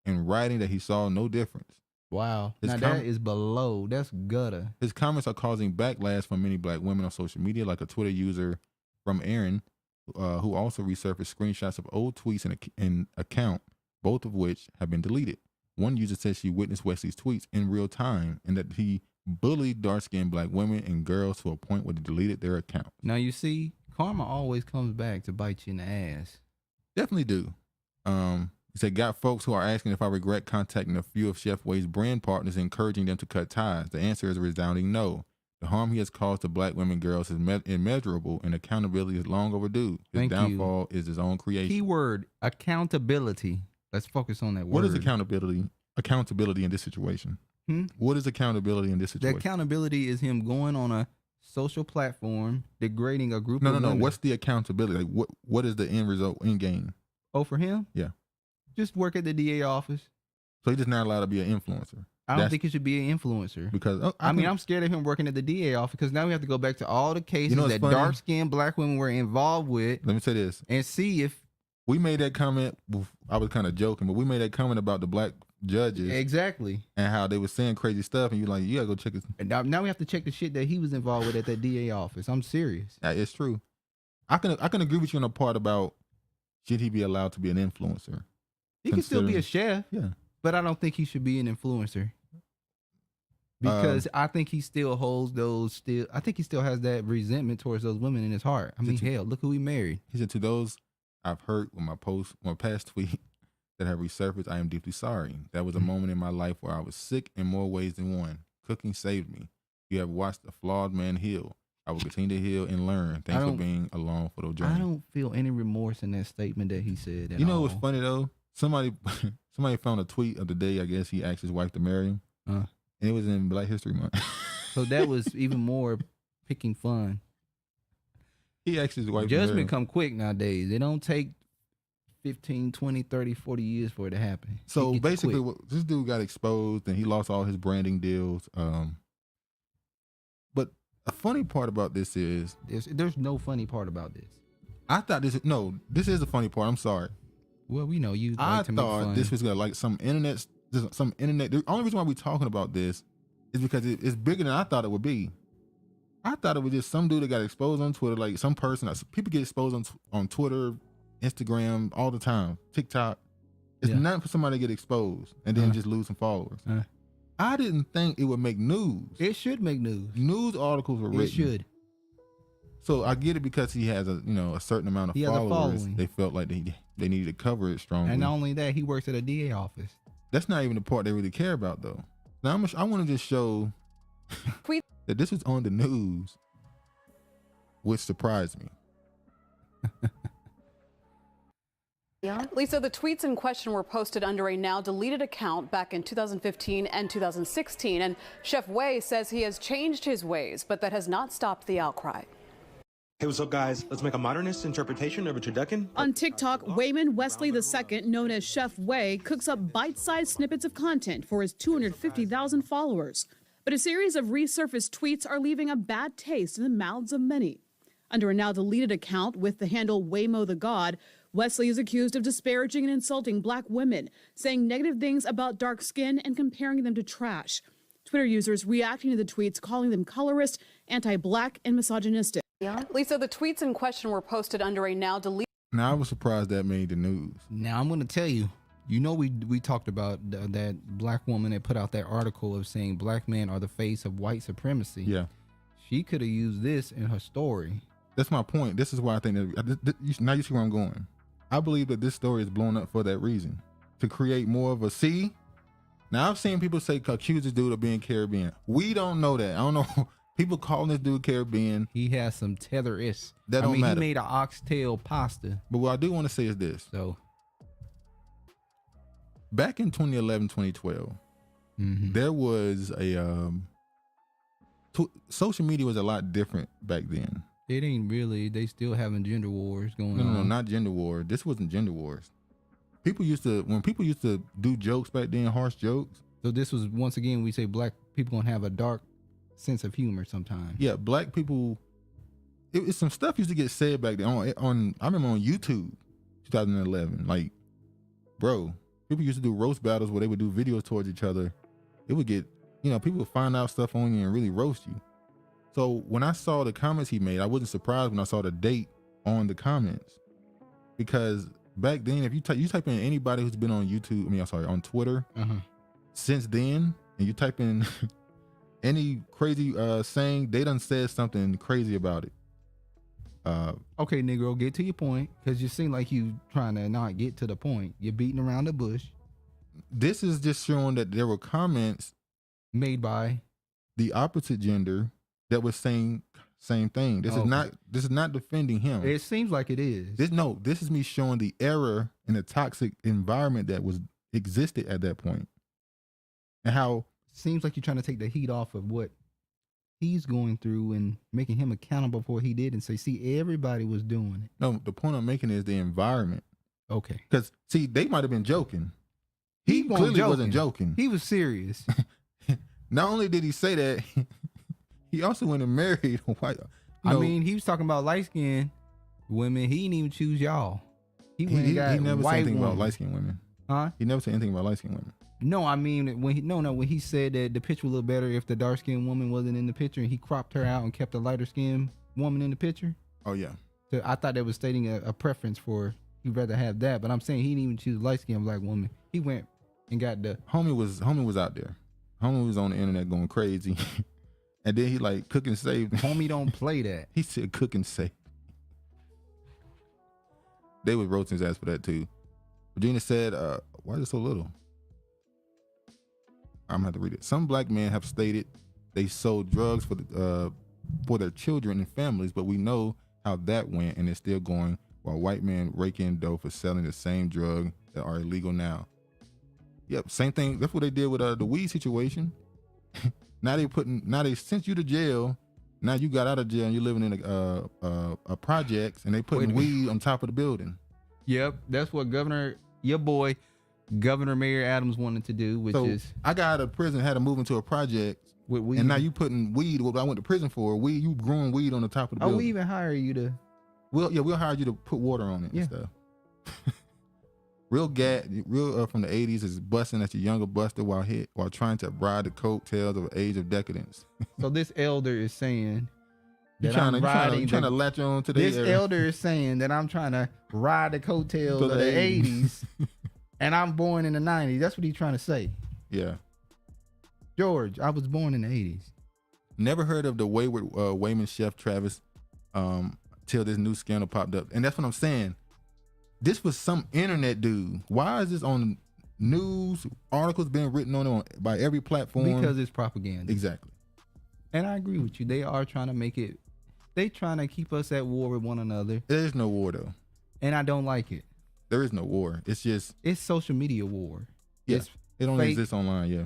and writing that he saw no difference. Wow. That is below. That's gutter. His comments are causing backlash from many black women on social media, like a Twitter user from Aaron, who also resurfaced screenshots of old tweets in account, both of which have been deleted. One user says she witnessed Wesley's tweets in real time and that he bullied dark-skinned black women and girls to a point where they deleted their account. Now you see, karma always comes back to bite you in the ass. Definitely do. He said, got folks who are asking if I regret contacting a few of Chef Way's brand partners and encouraging them to cut ties. The answer is a resounding no. The harm he has caused to black women and girls is immeasurable, and accountability is long overdue. His downfall is his own creation. Keyword, accountability. Let's focus on that word. What is accountability? Accountability in this situation? What is accountability in this situation? The accountability is him going on a social platform, degrading a group of women. No. What's the accountability? Like, what is the end result, end game? Oh, for him? Yeah. Just work at the DA office. So he's just not allowed to be an influencer? I don't think he should be an influencer. Because I'm scared of him working at the DA office because now we have to go back to all the cases that dark-skinned black women were involved with. Let me say this. And see if... We made that comment, I was kind of joking, but we made that comment about the black judges. Exactly. And how they were saying crazy stuff, and you're like, you gotta go check it. And now we have to check the shit that he was involved with at that DA office. I'm serious. Yeah, it's true. I can agree with you on the part about should he be allowed to be an influencer? He can still be a chef. Yeah. But I don't think he should be an influencer. Because I think he still holds those I think he still has that resentment towards those women in his heart. I mean, hell, look who he married. He said, to those I've hurt with my past tweet that have resurfaced, I am deeply sorry. That was a moment in my life where I was sick in more ways than one. Cooking saved me. You have watched a flawed man heal. I will continue to heal and learn. Thanks for being along for the journey. I don't feel any remorse in that statement that he said at You know all. what's funny though? Somebody found a tweet of the day, I guess he asked his wife to marry him. And it was in Black History Month. So that was even more picking fun. He asked his wife Judgment come quick nowadays. It don't take 15, 20, 30, 40 years for it to happen. So basically, this dude got exposed and he lost all his branding deals. But a funny part about this is... There's no funny part about this. I thought this is the funny part. I'm sorry. Well, we know you like to make fun. I thought this was gonna like some internet. The only reason why we're talking about this is because it's bigger than I thought it would be. I thought it was just some dude that got exposed on Twitter, like some person. People get exposed on Twitter Instagram all the time, TikTok. It's nothing for somebody to get exposed and then just lose some followers. I didn't think it would make news. It should make news. News articles were written. It should. So I get it because he has a certain amount of followers. They felt like they needed to cover it strongly. And not only that, he works at a DA office. That's not even the part they really care about, though. Now I want to just show that this was on the news, which surprised me. Lisa, the tweets in question were posted under a now deleted account back in 2015 and 2016. And Chef Wei says he has changed his ways, but that has not stopped the outcry. Hey, what's up, guys? Let's make a modernist interpretation of a turducken. On TikTok, Wayman Wesley II, known as Chef Wei, cooks up bite-sized snippets of content for his 250,000 followers. But a series of resurfaced tweets are leaving a bad taste in the mouths of many. Under a now deleted account with the handle Waymo the God, Wesley is accused of disparaging and insulting Black women, saying negative things about dark skin and comparing them to trash. Twitter users reacting to the tweets, calling them colorist, anti-Black, and misogynistic. Lisa, the tweets in question were posted under a now deleted... Now, I was surprised that made the news. Now, I'm going to tell you, we talked about that Black woman that put out that article of saying Black men are the face of white supremacy. Yeah. She could have used this in her story. That's my point. This is why I think that now you see where I'm going. I believe that this story is blown up for that reason, to create more of a see. Now I've seen people accuse this dude of being Caribbean. We don't know that. I don't know. People calling this dude Caribbean. He has some tether-ish. That don't matter. He made an oxtail pasta. But what I do want to say is this. So back in 2011, 2012, there was a social media was a lot different back then. It ain't really. They still having gender wars going on. No, not gender war. This wasn't gender wars. When people used to do jokes back then, harsh jokes. So this was, once again, we say Black people gonna have a dark sense of humor sometimes. Yeah, Black people. It's some stuff used to get said back then. I remember on YouTube, 2011. Like, bro, people used to do roast battles where they would do videos towards each other. It would get, people would find out stuff on you and really roast you. So when I saw the comments he made, I wasn't surprised when I saw the date on the comments, because back then, if you type in anybody who's been on YouTube, on Twitter, since then, and you type in any crazy saying, they done said something crazy about it. Okay, Negro, get to your point, because you seem like you trying to not get to the point. You're beating around the bush. This is just showing that there were comments made by the opposite gender that was saying same thing. This is not defending him. It seems like it is. This is me showing the error in the toxic environment that existed at that point, and how seems like you're trying to take the heat off of what he's going through and making him accountable for what he did, and say, see, everybody was doing it. No, the point I'm making is the environment. Okay, because see, they might have been joking. He clearly wasn't joking. He was serious. Not only did he say that, he also went and married a white. He was talking about light-skinned women. He didn't even choose y'all. He never said anything about light-skinned women. Huh? He never said anything about light-skinned women. No, when he said that the picture would look better if the dark-skinned woman wasn't in the picture, and he cropped her out and kept the lighter-skinned woman in the picture. Oh yeah. So I thought that was stating a preference for he'd rather have that, but I'm saying he didn't even choose a light-skinned Black woman. He went and got the homie was out there. Homie was on the internet going crazy. And then he cook and save. Homie don't play that. He said cook and save. They would roast his ass for that too. Regina said, why is it so little? I'm gonna have to read it. Some Black men have stated they sold drugs for their children and families, but we know how that went, and it's still going, while white men rake in dough for selling the same drug that are illegal now. Yep, same thing. That's what they did with the weed situation. Now they sent you to jail. Now you got out of jail and you're living in a projects, and they putting weed on top of the building. Yep, that's what your boy, Governor Mayor Adams wanted to do, I got out of prison, had to move into a project with weed, and now you putting weed, what I went to prison for, weed, you growing weed on the top of the building. We even hire you to. We'll hire you to put water on it and stuff. Real from the 80s is busting at your younger buster while trying to ride the coattails of an age of decadence. So this elder is saying that I'm trying to latch on to this elder is saying that I'm trying to ride the coattails of the 80s and I'm born in the 90s. That's what he's trying to say. Yeah. George, I was born in the 80s. Never heard of the wayward Wayman chef Travis till this new scandal popped up. And that's what I'm saying. This was some internet dude. Why is this on news, articles being written on by every platform? Because it's propaganda. Exactly. And I agree with you. They are trying to make it, they trying to keep us at war with one another. There is no war though. And I don't like it. There is no war. It's just. It's social media war. Yeah. It only exists online, yeah.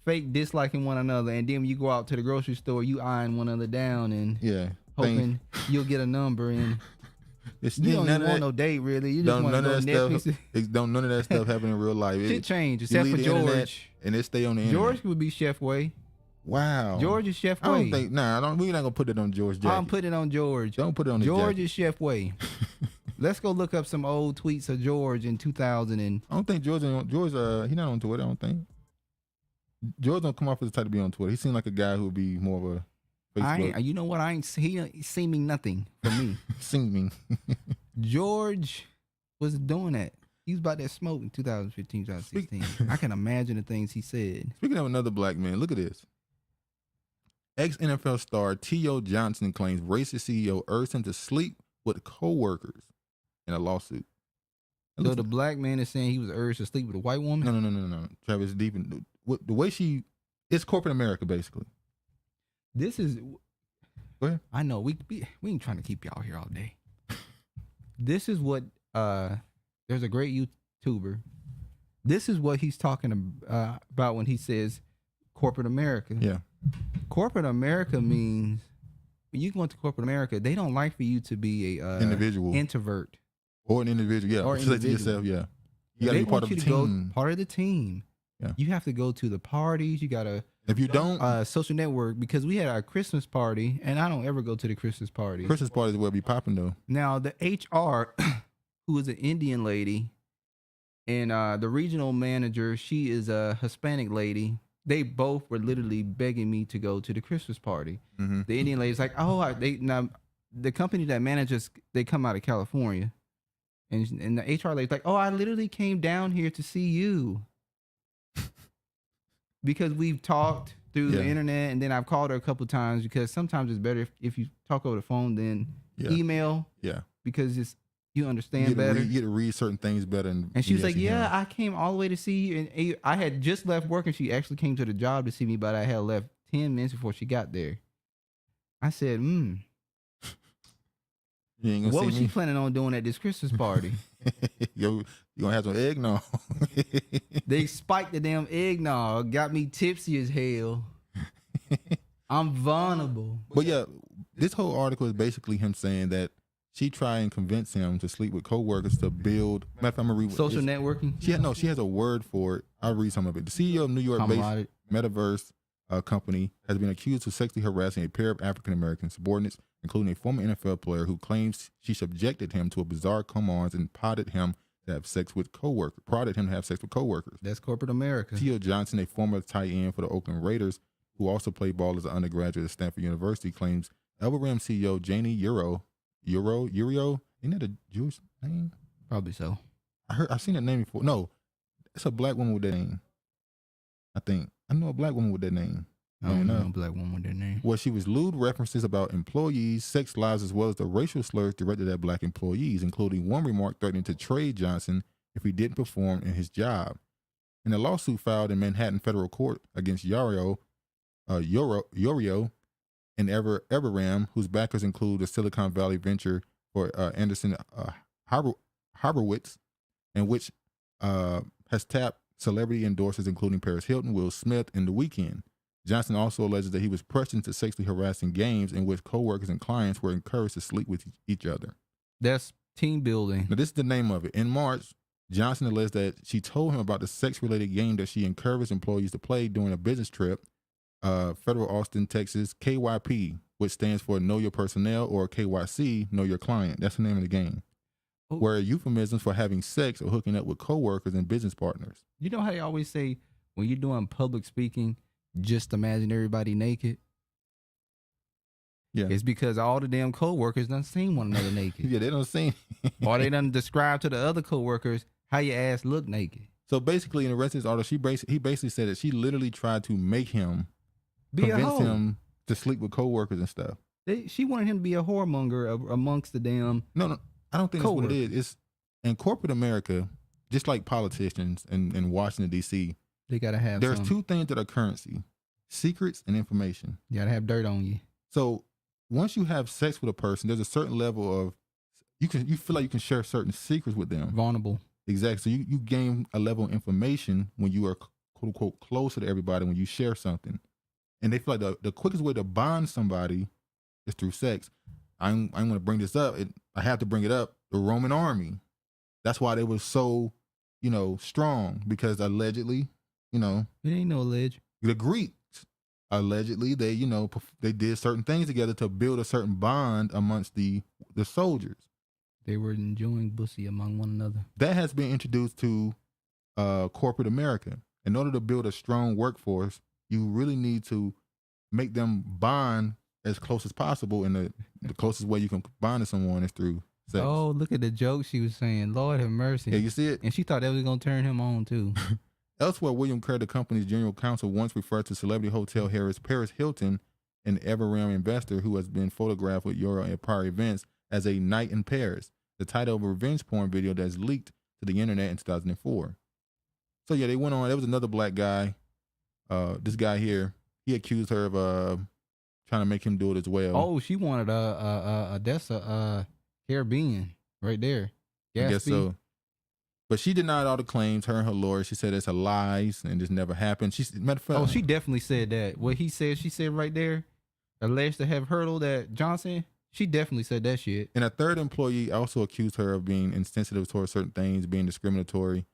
Fake disliking one another. And then when you go out to the grocery store, you eyeing one another down and hoping you'll get a number and you don't even want no date really. You just want to go Netflix. None of that stuff happen in real life. Shit change except for George. And it stay on the internet. George would be Chef Way. Wow. George is Chef Way. I don't think, we're not going to put it on George jacket. I'm putting it on George. Don't put it on the George jacket. is Chef Way. Let's go look up some old tweets of George in 2000. And I don't think George, he's not on Twitter, I don't think. George don't come off as the type to be on Twitter. He seemed like a guy who would be more of a Facebook. You know what? He seeming nothing for me. Seeming. George was doing that. He was about that smoke in 2015, 2016. I can imagine the things he said. Speaking of another black man, look at this. Ex-NFL star Teyo Johnson claims racist CEO urged him to sleep with co-workers in a lawsuit. So the black man is saying he was urged to sleep with a white woman? No. Travis, deep in the way it's corporate America, basically. This is. Go ahead. I know we ain't trying to keep y'all here all day. This is what there's a great YouTuber. This is what he's talking about when he says corporate America. Yeah. Corporate America means when you go into corporate America, they don't like for you to be a individual, introvert, or an individual. Yeah, or individual. Yourself. Yeah, you gotta be part of the team. Part of the team. Yeah, you have to go to the parties. You gotta. If you don't, social network, because we had our Christmas party, and I don't ever go to the Christmas party. Christmas parties will be popping though. Now the HR, who is an Indian lady, and the regional manager, she is a Hispanic lady. They both were literally begging me to go to the Christmas party. Mm-hmm. The Indian lady's like, now the company that manages, they come out of California, and the HR lady's like, I literally came down here to see you. Because we've talked through the internet, and then I've called her a couple times because sometimes it's better if you talk over the phone than email. Yeah. Because you understand better. You get to read certain things better. And she was like, I came all the way to see you. And I had just left work, and she actually came to the job to see me, but I had left 10 minutes before she got there. I said, what was she planning on doing at this Christmas party? You gonna have some eggnog. They spiked the damn eggnog, got me tipsy as hell. I'm vulnerable. But yeah, this whole article is basically him saying that she tried and convinced him to sleep with coworkers to build. Matter of fact, I'm gonna read social networking. She has a word for it. I'll read some of it. The CEO of New York-based Metaverse company has been accused of sexually harassing a pair of African-American subordinates, including a former NFL player who claims she subjected him to a bizarre come-ons and prodded him to have sex with coworkers. That's corporate America. Teyo Johnson, a former tight end for the Oakland Raiders, who also played ball as an undergraduate at Stanford University, claims LRM CEO Janie Uro, isn't that a Jewish name? Probably so. I've seen that name before. No, it's a black woman with that name. I think. I know a black woman with that name. I don't know a black woman with that name. Well, she was lewd references about employees' sex lives as well as the racial slurs directed at black employees, including one remark threatening to trade Johnson if he didn't perform in his job. In a lawsuit filed in Manhattan federal court against Yorio and Everram, whose backers include the Silicon Valley venture for Anderson Horowitz, and which has tapped celebrity endorsers including Paris Hilton, Will Smith, and The Weeknd. Johnson also alleges that he was pressured into sexually harassing games in which coworkers and clients were encouraged to sleep with each other. That's team building. Now, this is the name of it. In March, Johnson alleged that she told him about the sex-related game that she encouraged employees to play during a business trip, Federal Austin, Texas, KYP, which stands for Know Your Personnel, or KYC, Know Your Client. That's the name of the game. Oh. Where euphemisms for having sex or hooking up with coworkers and business partners. You know how they always say when you're doing public speaking, just imagine everybody naked? Yeah. It's because all the damn co-workers done seen one another naked. Yeah, they don't see. Or they done describe to the other co-workers how your ass look naked. So basically, in the rest of his article, he basically said that she literally tried to make him convince him to sleep with co-workers and stuff. She wanted him to be a whoremonger amongst the damn. No, I don't think that's what it is. It's in corporate America, just like politicians in Washington D.C. They gotta have. There's two things that are currency: secrets and information. You gotta have dirt on you. So once you have sex with a person, there's a certain level of you feel like you can share certain secrets with them. Vulnerable. Exactly. So you gain a level of information when you are quote unquote closer to everybody when you share something. And they feel like the quickest way to bond somebody is through sex. I'm going to bring this up. I have to bring it up. The Roman army. That's why they were so, strong, because allegedly, It ain't no alleged. The Greeks, allegedly, they did certain things together to build a certain bond amongst the soldiers. They were enjoying pussy among one another. That has been introduced to corporate America. In order to build a strong workforce, you really need to make them bond as close as possible. And the closest way you can bond to someone is through sex. Oh, look at the joke she was saying. Lord have mercy. Yeah, you see it? And she thought that was going to turn him on, too. Elsewhere, William Kerr, the company's general counsel, once referred to celebrity hotel heiress Paris Hilton, an Everrealm investor who has been photographed with Euro at prior events, as a night in Paris, the title of a revenge porn video that's leaked to the internet in 2004. So yeah, they went on. There was another black guy. This guy here, he accused her of trying to make him do it as well. Oh, she wanted that's a Caribbean right there. I guess so. But she denied all the claims, her and her lawyer. She said it's a lies and this never happened. She definitely said that. What he said, she said right there, alleged to have hurdled at Johnson. She definitely said that shit. And a third employee also accused her of being insensitive towards certain things, being discriminatory.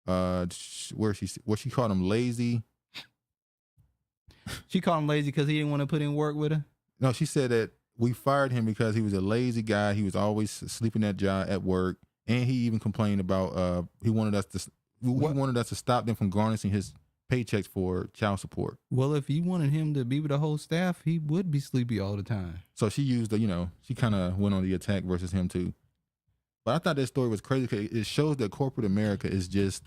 Where she called him lazy. She called him lazy because he didn't want to put in work with her? No, she said that we fired him because he was a lazy guy. He was always sleeping at work. And he even complained about he wanted us to stop them from garnishing his paychecks for child support. Well, if you wanted him to be with the whole staff, he would be sleepy all the time. So she used she kind of went on the attack versus him too. But I thought that story was crazy because it shows that corporate America is just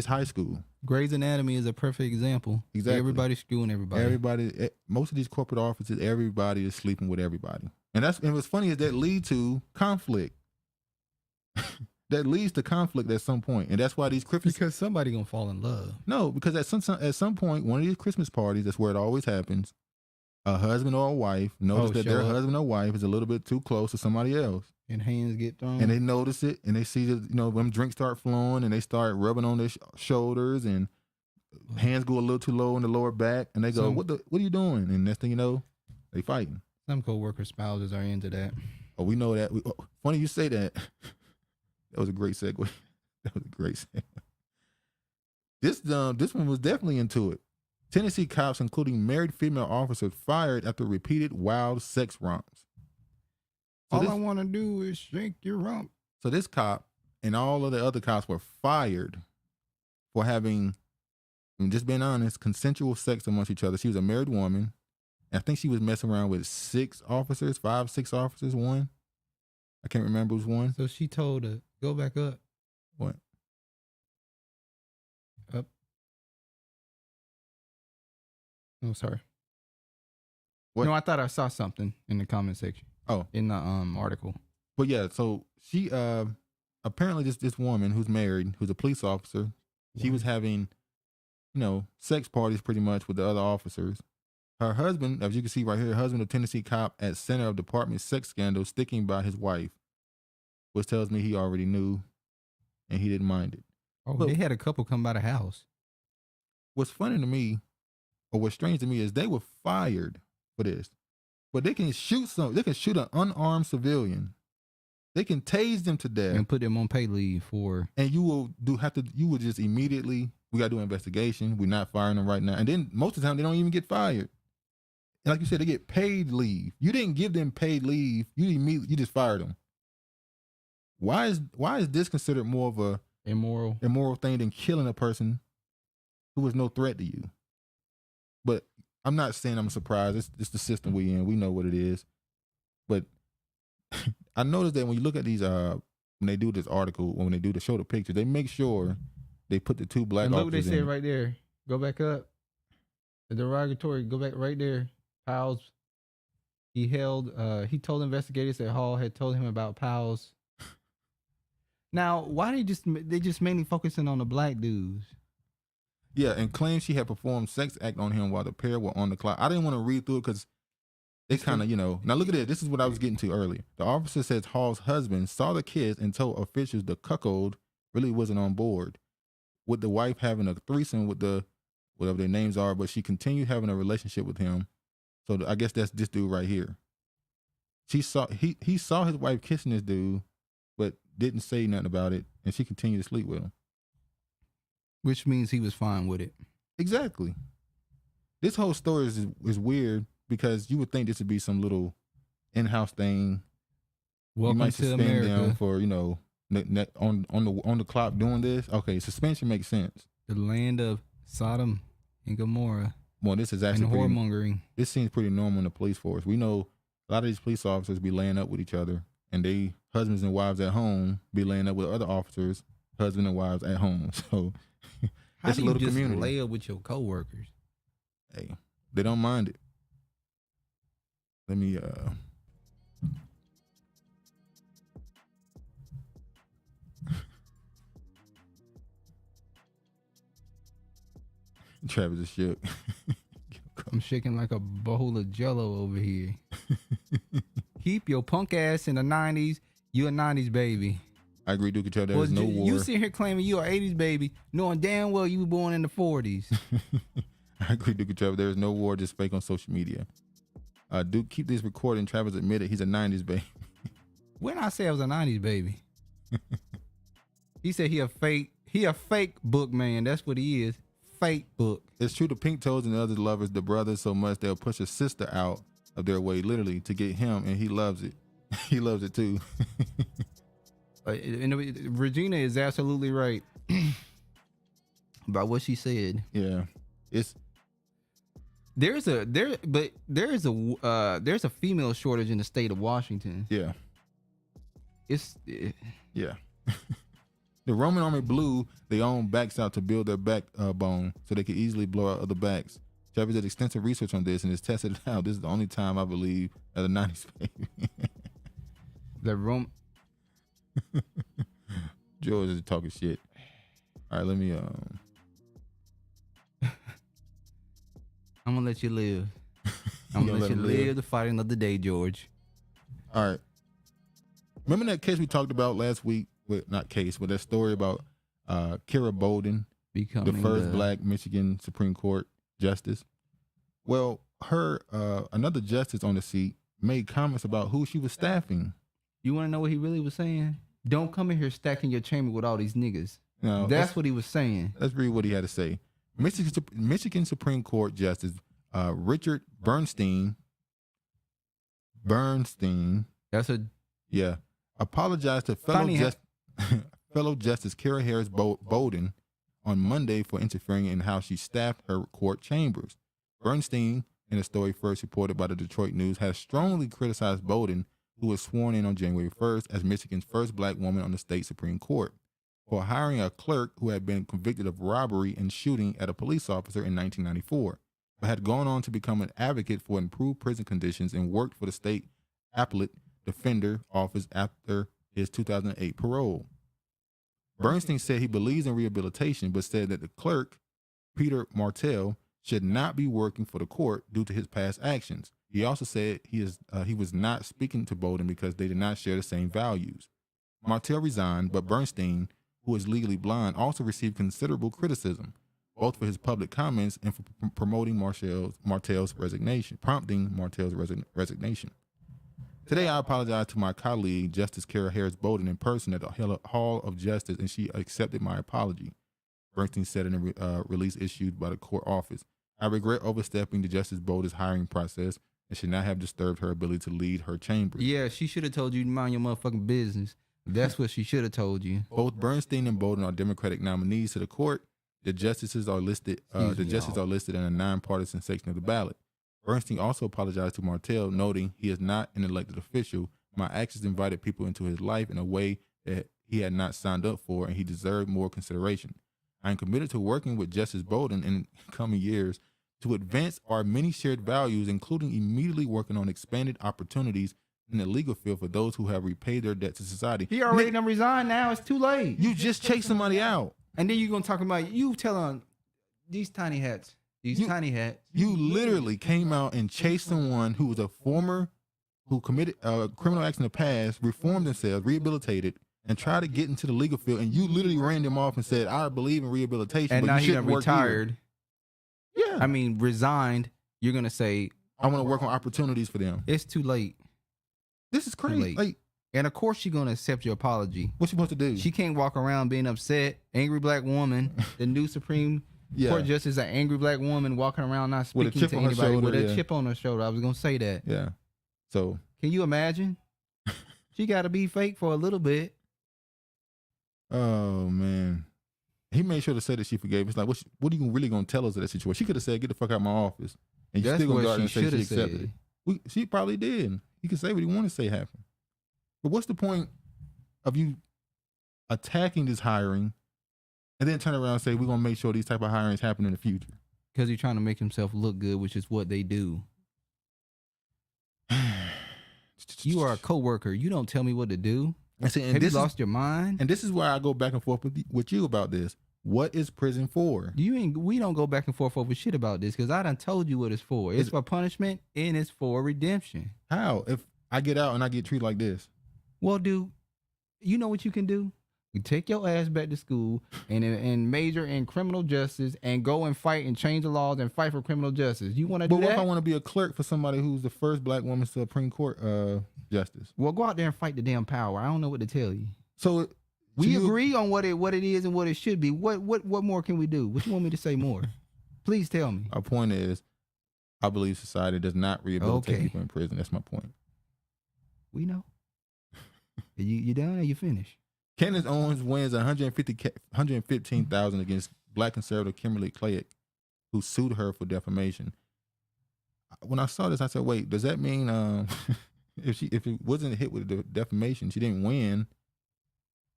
high school. Grey's Anatomy is a perfect example. Exactly. Everybody's screwing everybody. Most of these corporate offices, everybody is sleeping with everybody. And what's funny is that lead to conflict. That leads to conflict at some point. And that's why these Christmas... Because somebody gonna fall in love. No, because at some point, one of these Christmas parties, that's where it always happens, a husband or a wife notice that their husband or wife is a little bit too close to somebody else. And hands get thrown. And they notice it, and they see that, them drinks start flowing, and they start rubbing on their shoulders, and hands go a little too low in the lower back, and they go, what are you doing? And next thing you know, they fighting. Some co-worker spouses are into that. Oh, we know that. Funny you say that. That was a great segue. This one was definitely into it. Tennessee cops, including married female officers, fired after repeated wild sex romps. I want to do is shake your rump. So this cop and all of the other cops were fired for having, just being honest, consensual sex amongst each other. She was a married woman. And I think she was messing around with 6 officers, 5, 6 officers, one. I can't remember who's one. So she told her, go back up. What? Up. Oh, sorry. What? No, I thought I saw something in the comment section. Oh. In the article. But yeah, so she apparently this woman who's married, who's a police officer, she was having, sex parties pretty much with the other officers. Her husband, as you can see right here, husband of Tennessee cop at center of department sex scandal, sticking by his wife, which tells me he already knew and he didn't mind it. Oh, but they had a couple come by the house. What's funny to me, or what's strange to me, is they were fired for this. But they can shoot an unarmed civilian. They can tase them to death. And put them on pay leave for. And you will just immediately, we got to do an investigation. We're not firing them right now. And then most of the time they don't even get fired. And like you said, they get paid leave. You didn't give them paid leave. You just fired them. Why is this considered more of a immoral thing than killing a person who was no threat to you? But I'm not saying I'm surprised. It's the system we in. We know what it is. But I noticed that when you look at these, when they do this article, when they do the show the picture, they make sure they put the two black and look what they officers said in. right there. Go back up. The derogatory, go back right there. Powell's, he told investigators that Hall had told him about Powell's. Now, why they just mainly focusing on the black dudes? Yeah, and claimed she had performed sex act on him while the pair were on the clock. I didn't want to read through it because they kind of, now look at it. This is what I was getting to earlier. The officer says Hall's husband saw the kids and told officials the cuckold really wasn't on board, with the wife having a threesome with the, whatever their names are, but she continued having a relationship with him. So I guess that's this dude right here. He saw his wife kissing this dude, but didn't say nothing about it, and she continued to sleep with him. Which means he was fine with it. Exactly. This whole story is weird because you would think this would be some little in-house thing. Welcome you might to suspend America. them for on the clock doing this. Okay, suspension makes sense. The land of Sodom and Gomorrah. Well, this is actually and whoremongering. This seems pretty normal in the police force. We know a lot of these police officers be laying up with each other, and they husbands and wives at home be laying up with other officers, husband and wives at home. So how it's do a little you just community. lay up with your coworkers? Hey, they don't mind it. Let me Travis is shook. I'm shaking like a bowl of Jello over here. Keep your punk ass in the 90s. You a 90s baby. I agree, Duke. There was no war. You sit here claiming you an 80s baby, knowing damn well you were born in the 40s. I agree, Duke. There is no war, just fake on social media. Duke, keep this recording. Travis admitted he's a 90s baby. When I say I was a 90s baby, he said he a fake book man. That's what he is. Fake book. It's true. The Pink Toes and the other lovers, the brothers, so much they'll push a sister out of their way, literally, to get him, and he loves it. He loves it too. And Regina is absolutely right about what she said. Yeah, there's a female shortage in the state of Washington. Yeah, yeah. The Roman Army blew their own backs out to build their backbone so they could easily blow out other backs. Travis did extensive research on this and has tested it out. This is the only time I believe at a 90s baby. George is talking shit. All right, let me I'm gonna let you live. I'm gonna let you live to fight another day, George. All right. Remember that case we talked about last week? Well, not case, but that story about Kira Bolden becoming the first black Michigan Supreme Court justice. Well, her another justice on the seat made comments about who she was staffing. You want to know what he really was saying? Don't come in here stacking your chamber with all these niggas. No, that's what he was saying. Let's read what he had to say. Michigan Supreme Court Justice Richard Bernstein. Apologized to fellow Justice Kira Harris Bolden on Monday for interfering in how she staffed her court chambers. Bernstein, in a story first reported by the Detroit News, has strongly criticized Bolden, who was sworn in on January 1st as Michigan's first black woman on the state Supreme Court, for hiring a clerk who had been convicted of robbery and shooting at a police officer in 1994, but had gone on to become an advocate for improved prison conditions and worked for the state appellate defender office after his 2008 parole. Bernstein said he believes in rehabilitation, but said that the clerk, Peter Martell, should not be working for the court due to his past actions. He also said he was not speaking to Bolden because they did not share the same values. Martell resigned, but Bernstein, who is legally blind, also received considerable criticism, both for his public comments and for prompting Martell's resignation. Today, I apologize to my colleague, Justice Kira Harris Bolden, in person at the Hall of Justice, and she accepted my apology, Bernstein said in a release issued by the court office. I regret overstepping the Justice Bolden's hiring process and should not have disturbed her ability to lead her chambers. Yeah, she should have told you to mind your motherfucking business. That's what she should have told you. Both Bernstein and Bolden are Democratic nominees to the court, The justices are listed. Are listed in a nonpartisan section of the ballot. Bernstein also apologized to Martell, noting he is not an elected official. My actions invited people into his life in a way that he had not signed up for, and he deserved more consideration. I am committed to working with Justice Bolden in coming years to advance our many shared values, including immediately working on expanded opportunities in the legal field for those who have repaid their debt to society. He already done resigned now. It's too late. You just chased somebody out. And then you're going to talk about, you telling these tiny hats. Tiny hats. You literally came out and chased someone who was a former, who committed criminal acts in the past, reformed themselves, rehabilitated, and tried to get into the legal field. And you literally ran them off and said, I believe in rehabilitation. And but now you he done retired. Yeah. I mean, resigned. You're going to say, I want to work on opportunities for them. It's too late. This is crazy. Like, and of course she's going to accept your apology. What's she supposed to do? She can't walk around being upset. Angry black woman. The new Supreme Court Justice, an angry black woman walking around not speaking to anybody with a chip on her shoulder. I was going to say that. Yeah. So. Can you imagine? She got to be fake for a little bit. Oh, man. He made sure to say that she forgave. It's like, what are you really going to tell us of that situation? She could have said, get the fuck out of my office. And you still going to go out and say she accepted it. She probably did. He could say what he wanted to say happened. But what's the point of you attacking this hiring and then turn around and say, we're going to make sure these type of hirings happen in the future? Because he's trying to make himself look good, which is what they do. You are a coworker. You don't tell me what to do. Have you lost your mind? And this is why I go back and forth with you about this. What is prison for? We don't go back and forth over shit about this, because I done told you what it's for. It's for punishment and it's for redemption. How? If I get out and I get treated like this? Well, dude, you know what you can do? You take your ass back to school and major in criminal justice and go and fight and change the laws and fight for criminal justice. You want to do that? But what if I want to be a clerk for somebody who's the first black woman Supreme Court justice? Well, go out there and fight the damn power. I don't know what to tell you. So we agree on what it is and what it should be. What more can we do? What you want me to say more? Please tell me. Our point is, I believe society does not rehabilitate people in prison. That's my point. We know. You done or you finished? Candace Owens wins $115,000 against black conservative Kimberly Klacik, who sued her for defamation. When I saw this, I said, "Wait, does that mean if it wasn't hit with the defamation, she didn't win?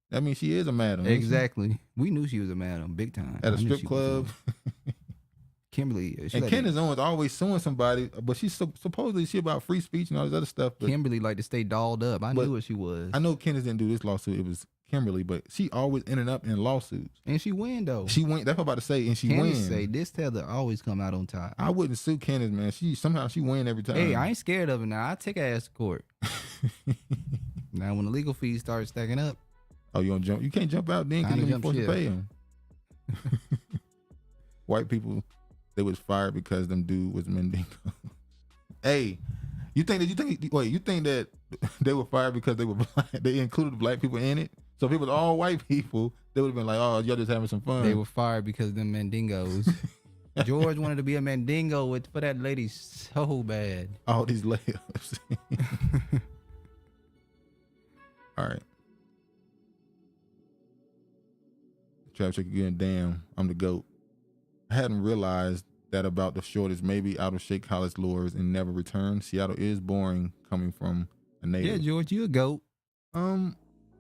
That means she is a madam." Exactly. We knew she was a madam, big time. At a strip club. Kimberly. And Candace Owens always suing somebody, but she's supposedly she about free speech and all this other stuff. But Kimberly like to stay dolled up. I knew what she was. I know Candace didn't do this lawsuit. It was Kimberly, but she always ended up in lawsuits. And she win though. She win. That's what I'm about to say. And she Candace win. Say this tether always come out on top. I wouldn't sue Candace, man. Somehow she win every time. Hey, I ain't scared of it now. I take her ass to court. Now when the legal fees start stacking up. Oh, you gonna jump? You can't jump out then because you're supposed to pay them. White people, they was fired because them dude was Mendingo. Hey, you think that they were fired because they were black? They included black people in it. So if it was all white people, they would have been like, "Oh, y'all just having some fun." They were fired because of them Mendingos. George wanted to be a Mendingo for that lady so bad. All these layups. All right. Travis again, damn, I'm the GOAT. I hadn't realized that about the shortage. Maybe out of shake college lures and never return. Seattle is boring coming from a native. Yeah, George, you a GOAT.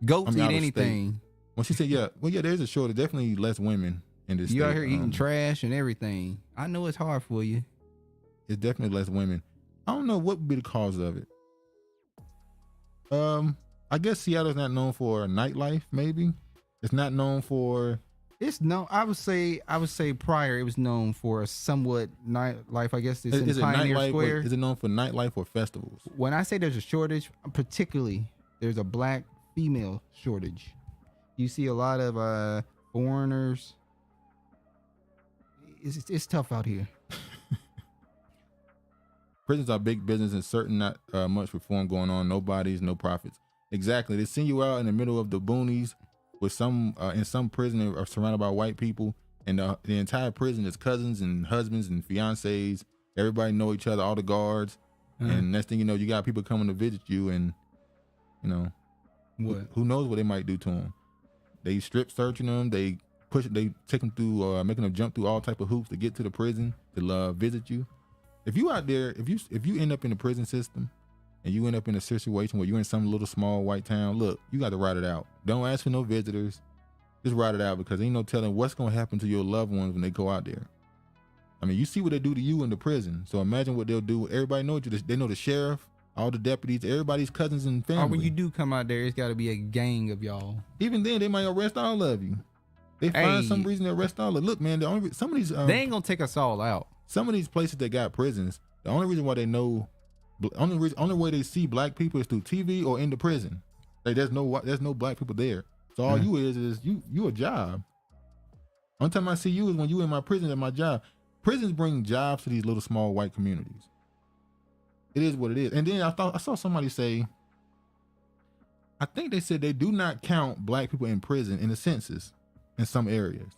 Goats eat anything. Well, she said, there's a shortage. Definitely less women in this state. You out here eating trash and everything. I know it's hard for you. It's definitely less women. I don't know what would be the cause of it. I guess Seattle's not known for nightlife, maybe. It's not known for. It's known. I would say prior it was known for a somewhat nightlife. I guess it's in Pioneer Square. Is it known for nightlife or festivals? When I say there's a shortage, particularly there's a black female shortage. You see a lot of foreigners. It's tough out here. Prisons are big business and certain not much reform going on. No bodies, no profits. Exactly. They send you out in the middle of the boonies with some in some prison are surrounded by white people, and the entire prison is cousins and husbands and fiancés. Everybody know each other, all the guards, and next thing you know, you got people coming to visit you, and you know, what? Who knows what they might do to them? They strip searching them. They they take them through, making them jump through all type of hoops to get to the prison to visit you. If you out there, if you end up in the prison system and you end up in a situation where you're in some little small white town, look, you got to ride it out. Don't ask for no visitors. Just ride it out, because ain't no telling what's going to happen to your loved ones when they go out there. I mean, you see what they do to you in the prison. So imagine what they'll do. Everybody knows you. They know the sheriff, all the deputies, everybody's cousins and family. Or when you do come out there, it's got to be a gang of y'all. Even then, they might arrest all of you. They find some reason to arrest all of. Look, man, some of these they ain't gonna take us all out. Some of these places that got prisons, the only reason why they know, only way they see black people is through TV or in the prison. Like there's no black people there. So all you is you a job. Only time I see you is when you in my prison at my job. Prisons bring jobs to these little small white communities. It is what it is. And then I saw somebody say, I think they said they do not count black people in prison in the census in some areas.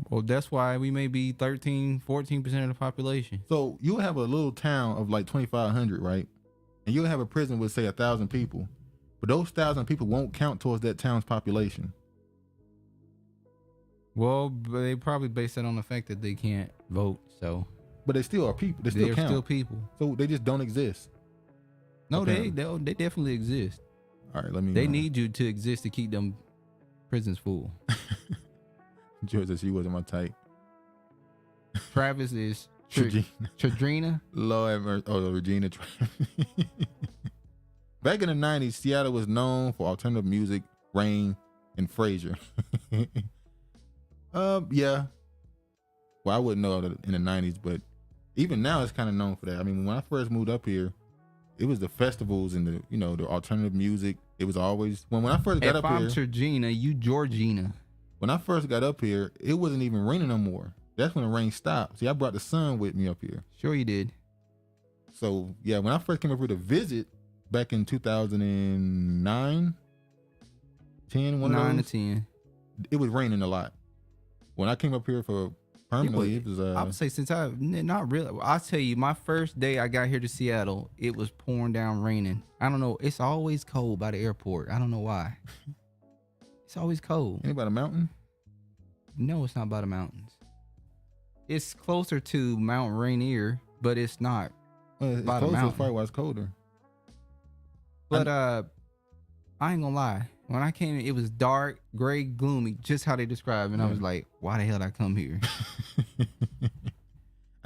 Well, that's why we may be 13, 14% of the population. So you'll have a little town of like 2,500, right? And you'll have a prison with say 1,000 people. But those 1,000 people won't count towards that town's population. Well, but they probably base that on the fact that they can't vote. So, but they still are people. They're still people. So they just don't exist. No, they definitely exist. All right, They need you to exist to keep them prisons full. George said she wasn't my type. Travis is Tradrina. Lord, Regina. Back in the 90s, Seattle was known for alternative music, rain, and Frasier. Yeah. Well, I wouldn't know that in the 90s, but even now it's kind of known for that. I mean, when I first moved up here, it was the festivals and the alternative music. It was always when I first got up here. If I'm Tradrina, you Georgina. When I first got up here, it wasn't even raining no more. That's when the rain stopped. See, I brought the sun with me up here. Sure you did. So, yeah, when I first came up here to visit back in 2009, 10, one 9 of to those, 10. It was raining a lot. When I came up here for permanently, it was... I would say not really. I'll tell you, my first day I got here to Seattle, it was pouring down raining. I don't know. It's always cold by the airport. I don't know why. It's always cold. Ain't by the mountain? No, it's not by the mountains. It's closer to Mount Rainier, but it's not by the mountain. That's probably why it's colder. But I ain't gonna lie. When I came in, it was dark, gray, gloomy, just how they described it. And I was like, why the hell did I come here?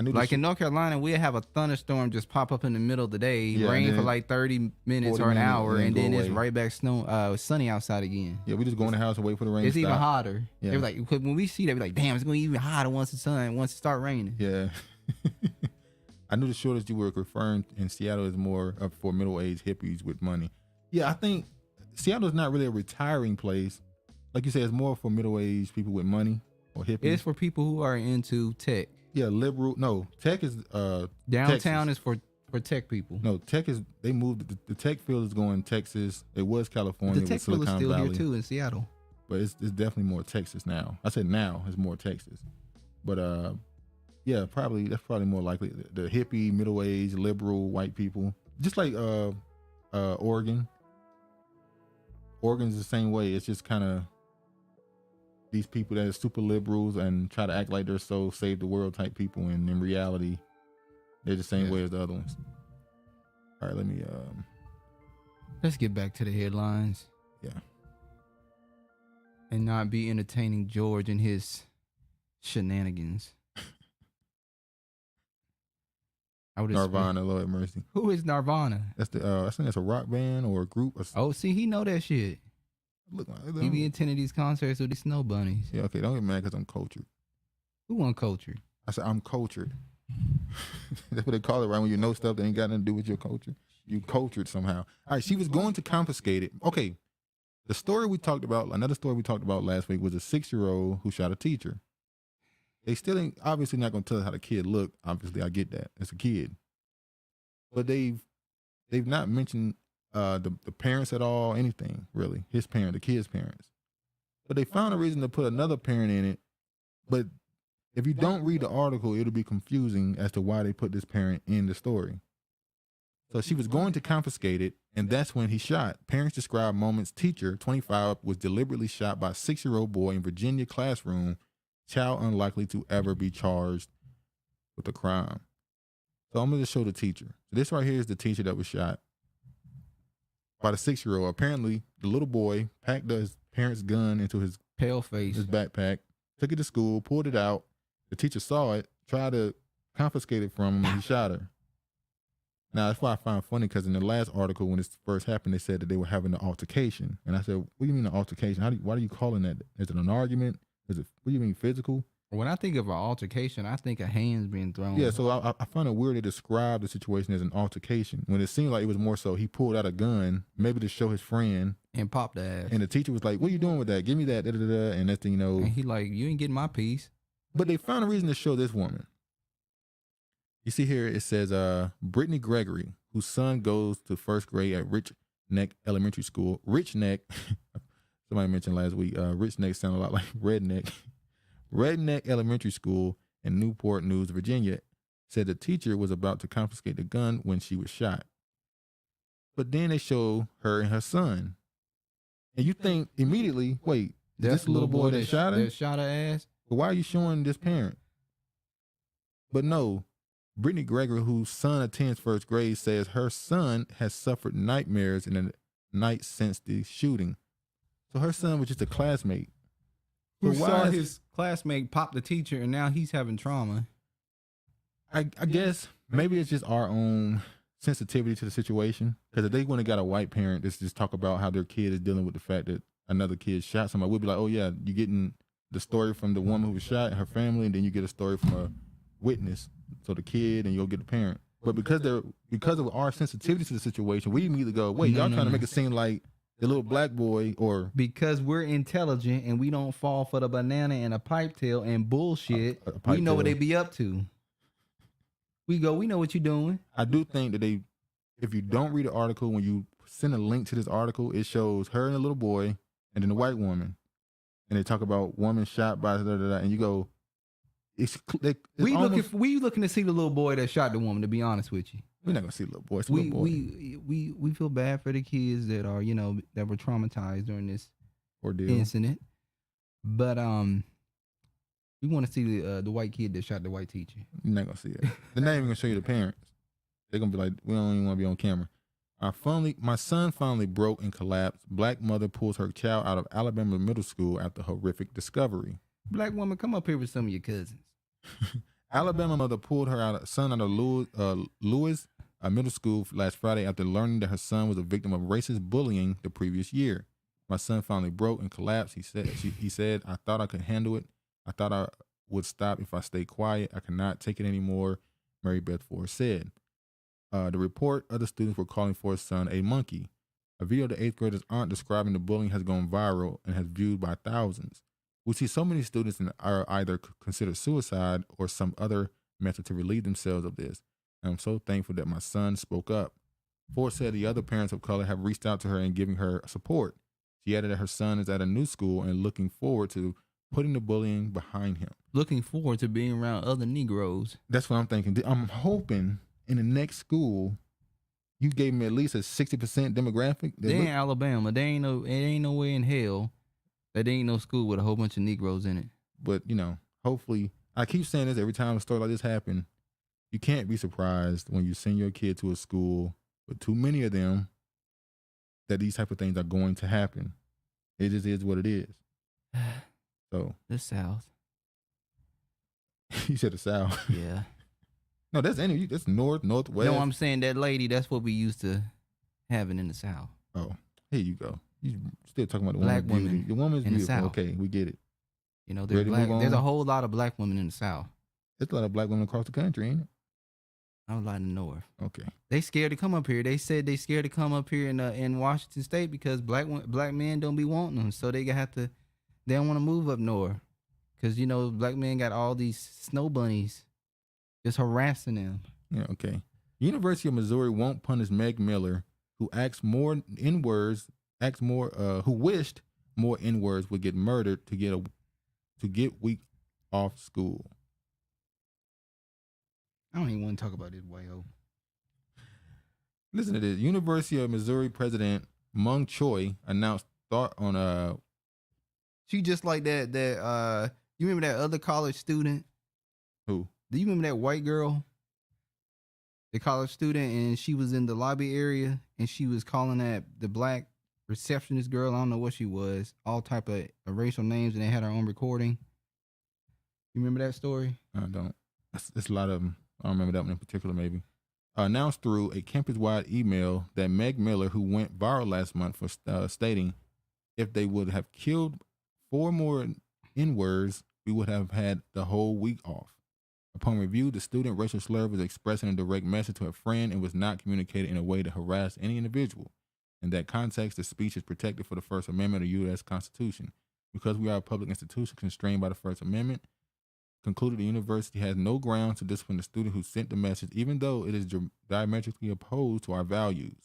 Like in North Carolina, we'll have a thunderstorm just pop up in the middle of the day, rain for like 30 minutes or an hour, and then it's right back sunny outside again. Yeah, we just go in the house and wait for the rain to stop. It's even hotter. Yeah. They're like, when we see that, we're like, damn, it's going to be even hotter once it start raining. Yeah. I knew the shortage you were referring in Seattle is more for middle-aged hippies with money. Yeah, I think Seattle is not really a retiring place. Like you said, it's more for middle-aged people with money or hippies. It's for people who are into tech. Yeah, liberal. No, tech is downtown Texas. Is for tech people. No, tech is they moved. The tech field is going Texas. It was California. The tech field is still Valley, here too in Seattle. but it's definitely more Texas now. I said now it's more Texas, but yeah, that's probably more likely the hippie, middle-aged, liberal white people, just like Oregon. Oregon's the same way. It's just kind of these people that are super liberals and try to act like they're so save the world type people, and in reality, they're the same way as the other ones. All right, let's get back to the headlines. Yeah. And not be entertaining George and his shenanigans. Nirvana, Lord have mercy. Who is Nirvana? That's I think that's a rock band or a group. Oh, see, he know that shit. Look, He be attending these concerts with these snow bunnies. Yeah, okay, don't get mad because I'm cultured. Who uncultured? I said I'm cultured. That's what they call it, right? When you know stuff that ain't got nothing to do with your culture. You cultured somehow. All right, she was going to confiscate it. Okay, another story we talked about last week was a 6-year-old who shot a teacher. They still ain't obviously not going to tell us how the kid looked. Obviously, I get that. It's a kid. But they've not mentioned the parents at all, anything, really. His parent, the kid's parents. But they found a reason to put another parent in it. But if you don't read the article, it'll be confusing as to why they put this parent in the story. So she was going to confiscate it, and that's when he shot. Parents describe moments teacher, 25, was deliberately shot by a 6-year-old boy in Virginia classroom child unlikely to ever be charged with a crime. So I'm going to show the teacher. So this right here is the teacher that was shot by the 6-year-old. Apparently, the little boy packed his parents' gun into his pale face, his backpack, took it to school, pulled it out. The teacher saw it, tried to confiscate it from him, and he shot her. Now, that's why I find it funny, because in the last article, when this first happened, they said that they were having an altercation. And I said, what do you mean an altercation? Why are you calling that? Is it an argument? What do you mean, physical? When I think of an altercation, I think of hands being thrown. Yeah, so I find it weird to describe the situation as an altercation, when it seemed like it was more so he pulled out a gun, maybe to show his friend. And popped the ass. And the teacher was like, what are you doing with that? Give me that, da-da-da. And that's, And he like, you ain't getting my piece. But they found a reason to show this woman. You see here, it says, Brittany Gregory, whose son goes to first grade at Rich Neck Elementary School. Rich Neck, somebody mentioned last week, Rich Neck sounded a lot like Redneck. Redneck Elementary School in Newport News, Virginia, said the teacher was about to confiscate the gun when she was shot. But then they show her and her son. And you think immediately, wait, that's the little boy that shot her? That shot her ass? But why are you showing this parent? But no, Brittany Gregory, whose son attends first grade, says her son has suffered nightmares in the night since the shooting. So her son was just a classmate. Who saw his classmate pop the teacher, and now he's having trauma. I guess maybe it's just our own sensitivity to the situation. Because if they wouldn't have got a white parent that's just talk about how their kid is dealing with the fact that another kid shot somebody, we'd be like, oh yeah, you're getting the story from the woman who was shot and her family, and then you get a story from a witness, so the kid, and you'll get the parent. But because of our sensitivity to the situation, we immediately go, wait, y'all trying to make it seem like the little black boy, or because we're intelligent and we don't fall for the banana and a pipe tail and bullshit. We know what they be up to. We know what you're doing. I do think that if you don't read the article, when you send a link to this article, it shows her and the little boy and then the white woman, and they talk about woman shot by and you go, we looking to see the little boy that shot the woman. To be honest with you, we're not gonna see the little boy. We feel bad for the kids that are that were traumatized during this ordeal incident, but we want to see the white kid that shot the white teacher. You're not gonna see it. They're not even gonna show you the parents. They're gonna be like, we don't even want to be on camera. My son finally broke and collapsed. Black mother pulls her child out of Alabama middle school after horrific discovery. Black woman, come up here with some of your cousins. Alabama mother pulled her son out of Lewis middle school last Friday after learning that her son was a victim of racist bullying the previous year. My son finally broke and collapsed. He said, I thought I could handle it. I thought I would stop if I stayed quiet. I cannot take it anymore, Mary Beth Ford said. The report, other students were calling for his son a monkey. A video the 8th graders aren't describing the bullying has gone viral and has viewed by thousands. We see so many students are either considered suicide or some other method to relieve themselves of this. And I'm so thankful that my son spoke up. Ford said the other parents of color have reached out to her and giving her support. She added that her son is at a new school and looking forward to putting the bullying behind him. Looking forward to being around other Negroes. That's what I'm thinking. I'm hoping in the next school, you gave me at least a 60% demographic. They in Alabama. It ain't nowhere in hell that there ain't no school with a whole bunch of Negroes in it. But, hopefully, I keep saying this every time a story like this happens. You can't be surprised when you send your kid to a school with too many of them that these type of things are going to happen. It just is what it is. So the South. You said the South. Yeah. No, that's north, northwest. No, I'm saying that lady, that's what we used to having in the South. Oh, here you go. You still talking about the black woman. The woman's in beautiful. The South. Okay, we get it. There's a whole lot of black women in the South. There's a lot of black women across the country, ain't it? I was like in the North. Okay. They scared to come up here. They said they scared to come up here in Washington State because black men don't be wanting them. So they don't want to move up north. Because, black men got all these snow bunnies just harassing them. Yeah, okay. University of Missouri won't punish Meg Miller, who who wished more N-words would get murdered to get week off school. I don't even want to talk about this wayo. Listen to this. University of Missouri President Mung Choi announced thought on She just like that You remember that other college student? Who? Do you remember that white girl? The college student, and she was in the lobby area, and she was calling that the black receptionist girl. I don't know what she was. All type of racial names, and they had her own recording. You remember that story? I don't. It's a lot of them. I don't remember that one in particular, maybe. Announced through a campus-wide email that Meg Miller, who went viral last month for stating, if they would have killed 4 more N-words, we would have had the whole week off. Upon review, the student racial slur was expressing a direct message to a friend and was not communicated in a way to harass any individual. In that context, the speech is protected for the First Amendment of the U.S. Constitution. Because we are a public institution constrained by the First Amendment, concluded the university has no grounds to discipline the student who sent the message, even though it is diametrically opposed to our values.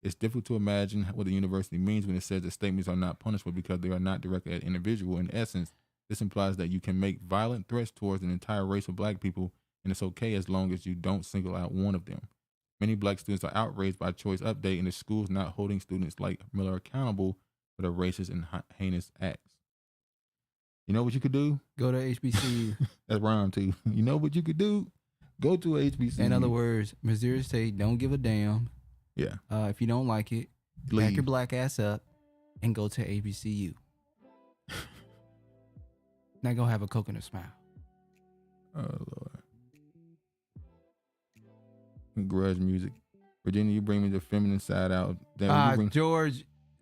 It's difficult to imagine what the university means when it says that statements are not punishable because they are not directed at individual. In essence, this implies that you can make violent threats towards an entire race of black people, and it's okay as long as you don't single out one of them. Many black students are outraged by Choice update and the schools not holding students like Miller accountable for their racist and heinous acts. You know what you could do? Go to HBCU. That's rhyme too. You know what you could do? Go to HBCU. In other words, Missouri State don't give a damn. Yeah. If you don't like it, back your black ass up and go to HBCU. Now go have a coconut smile. Oh, Lord. Grudge music. Virginia, you bring me the feminine side out.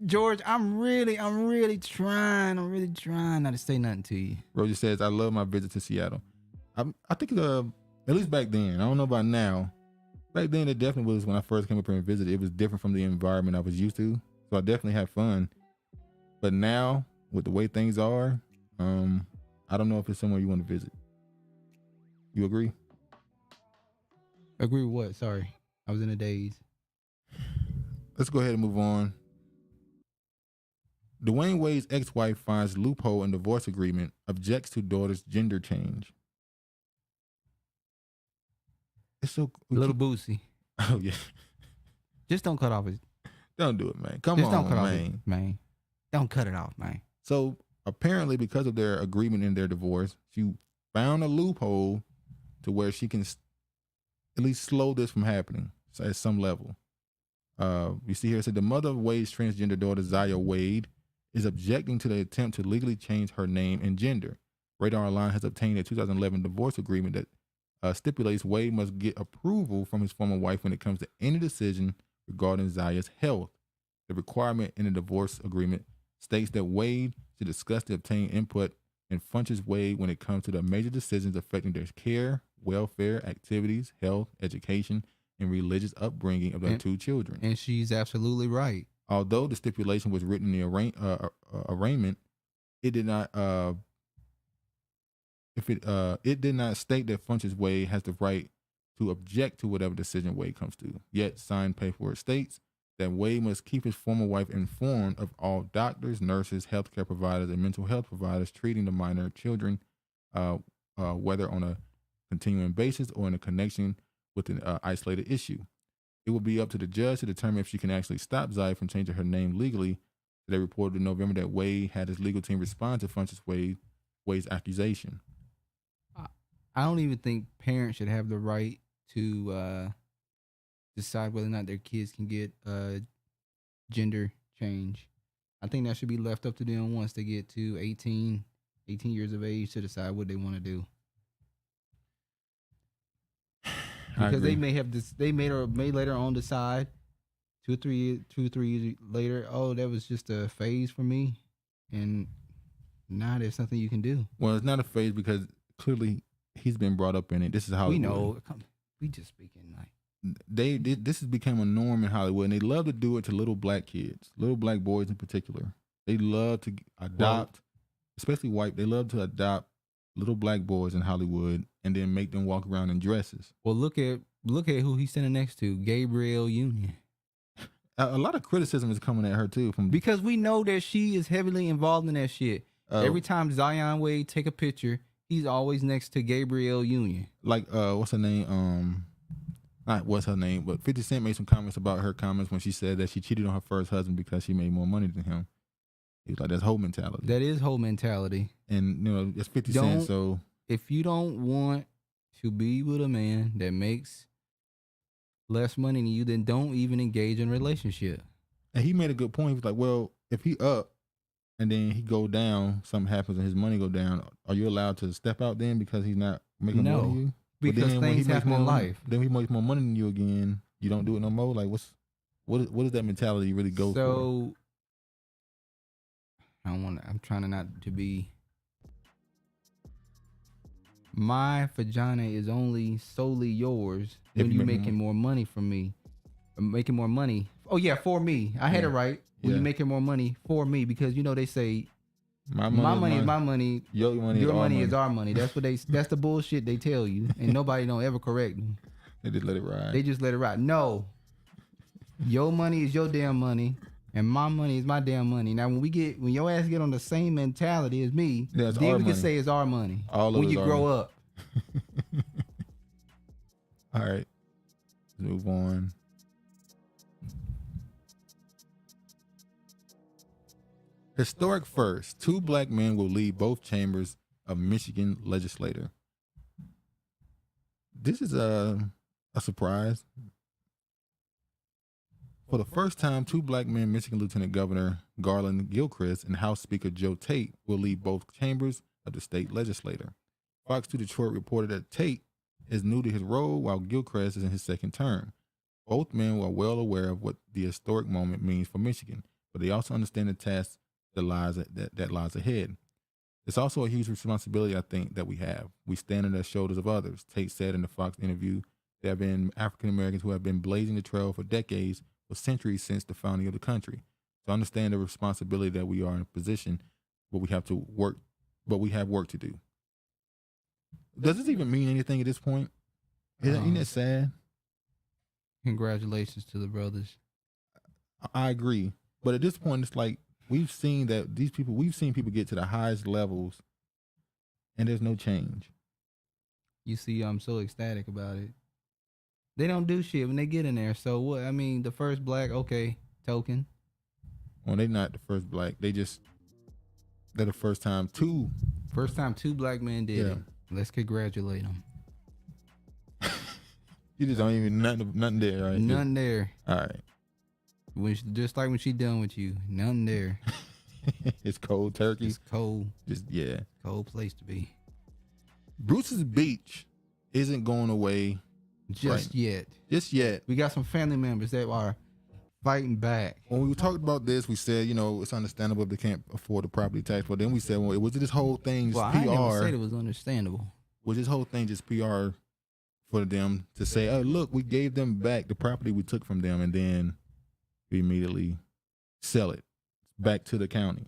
George, I'm really trying not to say nothing to you. Roger says, I love my visit to Seattle. I think, at least back then, I don't know about now. Back then, it definitely was when I first came up here and visited. It was different from the environment I was used to. So I definitely had fun. But now, with the way things are, I don't know if it's somewhere you want to visit. You agree? Agree with what? Sorry. I was in a daze. Let's go ahead and move on. Dwyane Wade's ex-wife finds loophole in divorce agreement, objects to daughter's gender change. It's so Little Boosie. Oh yeah. Just don't cut off his. Don't do it, man. Come on, don't cut man. Off it, man. Don't cut it off, man. So apparently, because of their agreement in their divorce, she found a loophole to where she can at least slow this from happening at some level. You see here, it said the mother of Wade's transgender daughter, Zaya Wade, is objecting to the attempt to legally change her name and gender. Radar Online has obtained a 2011 divorce agreement that stipulates Wade must get approval from his former wife when it comes to any decision regarding Zaya's health. The requirement in the divorce agreement states that Wade should discuss the obtained input and functions Wade when it comes to the major decisions affecting their care, welfare, activities, health, education, and religious upbringing of their 2 children. And she's absolutely right. Although the stipulation was written in the arraignment, it did not it did not state that Funches Wade has the right to object to whatever decision Wade comes to. Yet signed paperwork states that Wade must keep his former wife informed of all doctors, nurses, healthcare providers, and mental health providers treating the minor children, whether on a continuing basis or in a connection with an isolated issue. It will be up to the judge to determine if she can actually stop Zaya from changing her name legally. They reported in November that Wade had his legal team respond to Funches Wade's accusation. I don't even think parents should have the right to decide whether or not their kids can get gender change. I think that should be left up to them once they get to 18 years of age to decide what they want to do. Because they may have this, they may later on decide 2 or 3 years later, oh, that was just a phase for me, and now there's something you can do. Well, it's not a phase because clearly he's been brought up in it. This is how we know. We just speaking like this has become a norm in Hollywood, and they love to do it to little black kids, little black boys in particular. They love to adopt, especially white. They love to adopt little black boys in Hollywood and then make them walk around in dresses. Well, look at who he's standing next to, Gabrielle Union. A lot of criticism is coming at her too, because we know that she is heavily involved in that shit. Every time Zion Wade take a picture, he's always next to Gabrielle Union. Like what's her name? Not what's her name, but 50 Cent made some comments about her comments when she said that she cheated on her first husband because she made more money than him. He was like, that's whole mentality. That is whole mentality. And, you know, it's 50 cents, so. If you don't want to be with a man that makes less money than you, then don't even engage in a relationship. And he made a good point. He was like, well, if he up and then he go down, something happens and his money go down, are you allowed to step out then because he's not making more than you? Because things happen in life. Then he makes more money than you again. You don't do it no more. Like, what is that mentality really go for? So, I'm trying not to be. My vagina is only solely yours when you're making more money from me. Making more money. Oh yeah, for me. I had it right. When you're making more money for me, because you know they say my money is my money. Your money is our money. That's what that's the bullshit they tell you, and nobody don't ever correct them. They just let it ride. They just let it ride. No, your money is your damn money, and my money is my damn money. Now, when your ass get on the same mentality as me, then we can say it's our money. When you grow up. All right, let's move on. Historic first. 2 black men will lead both chambers of Michigan legislature. This is a surprise. For the first time, 2 black men, Michigan Lieutenant Governor Garland Gilchrist and House Speaker Joe Tate, will lead both chambers of the state legislature. Fox 2 Detroit reported that Tate is new to his role while Gilchrist is in his second term. Both men were well aware of what the historic moment means for Michigan, but they also understand the task that lies ahead. It's also a huge responsibility, I think, that we have. We stand on the shoulders of others. Tate said in the Fox interview, there have been African Americans who have been blazing the trail for decades, for centuries since the founding of the country. To understand the responsibility that we are in a position, but we have work to do. Does this even mean anything at this point? Isn't it sad? Congratulations to the brothers. I agree. But at this point, it's like, we've seen people get to the highest levels and there's no change. You see, I'm so ecstatic about it. They don't do shit when they get in there. So what? I mean, the first black, okay, token. Well, they're not the first black. They're the first time 2 black men did it. Let's congratulate them. You just don't even, nothing there, right? Nothing there. All right. Just like when she done with you, nothing there. It's cold turkey. It's cold. Yeah. Cold place to be. Bruce's Beach isn't going away just yet. Just yet. We got some family members that are fighting back. When we talked about this, we said, it's understandable if they can't afford the property tax. But then we said, well, was this whole thing just PR? I never said it was understandable. Was this whole thing just PR for them to say, oh, look, we gave them back the property we took from them, and then we immediately sell it back to the county.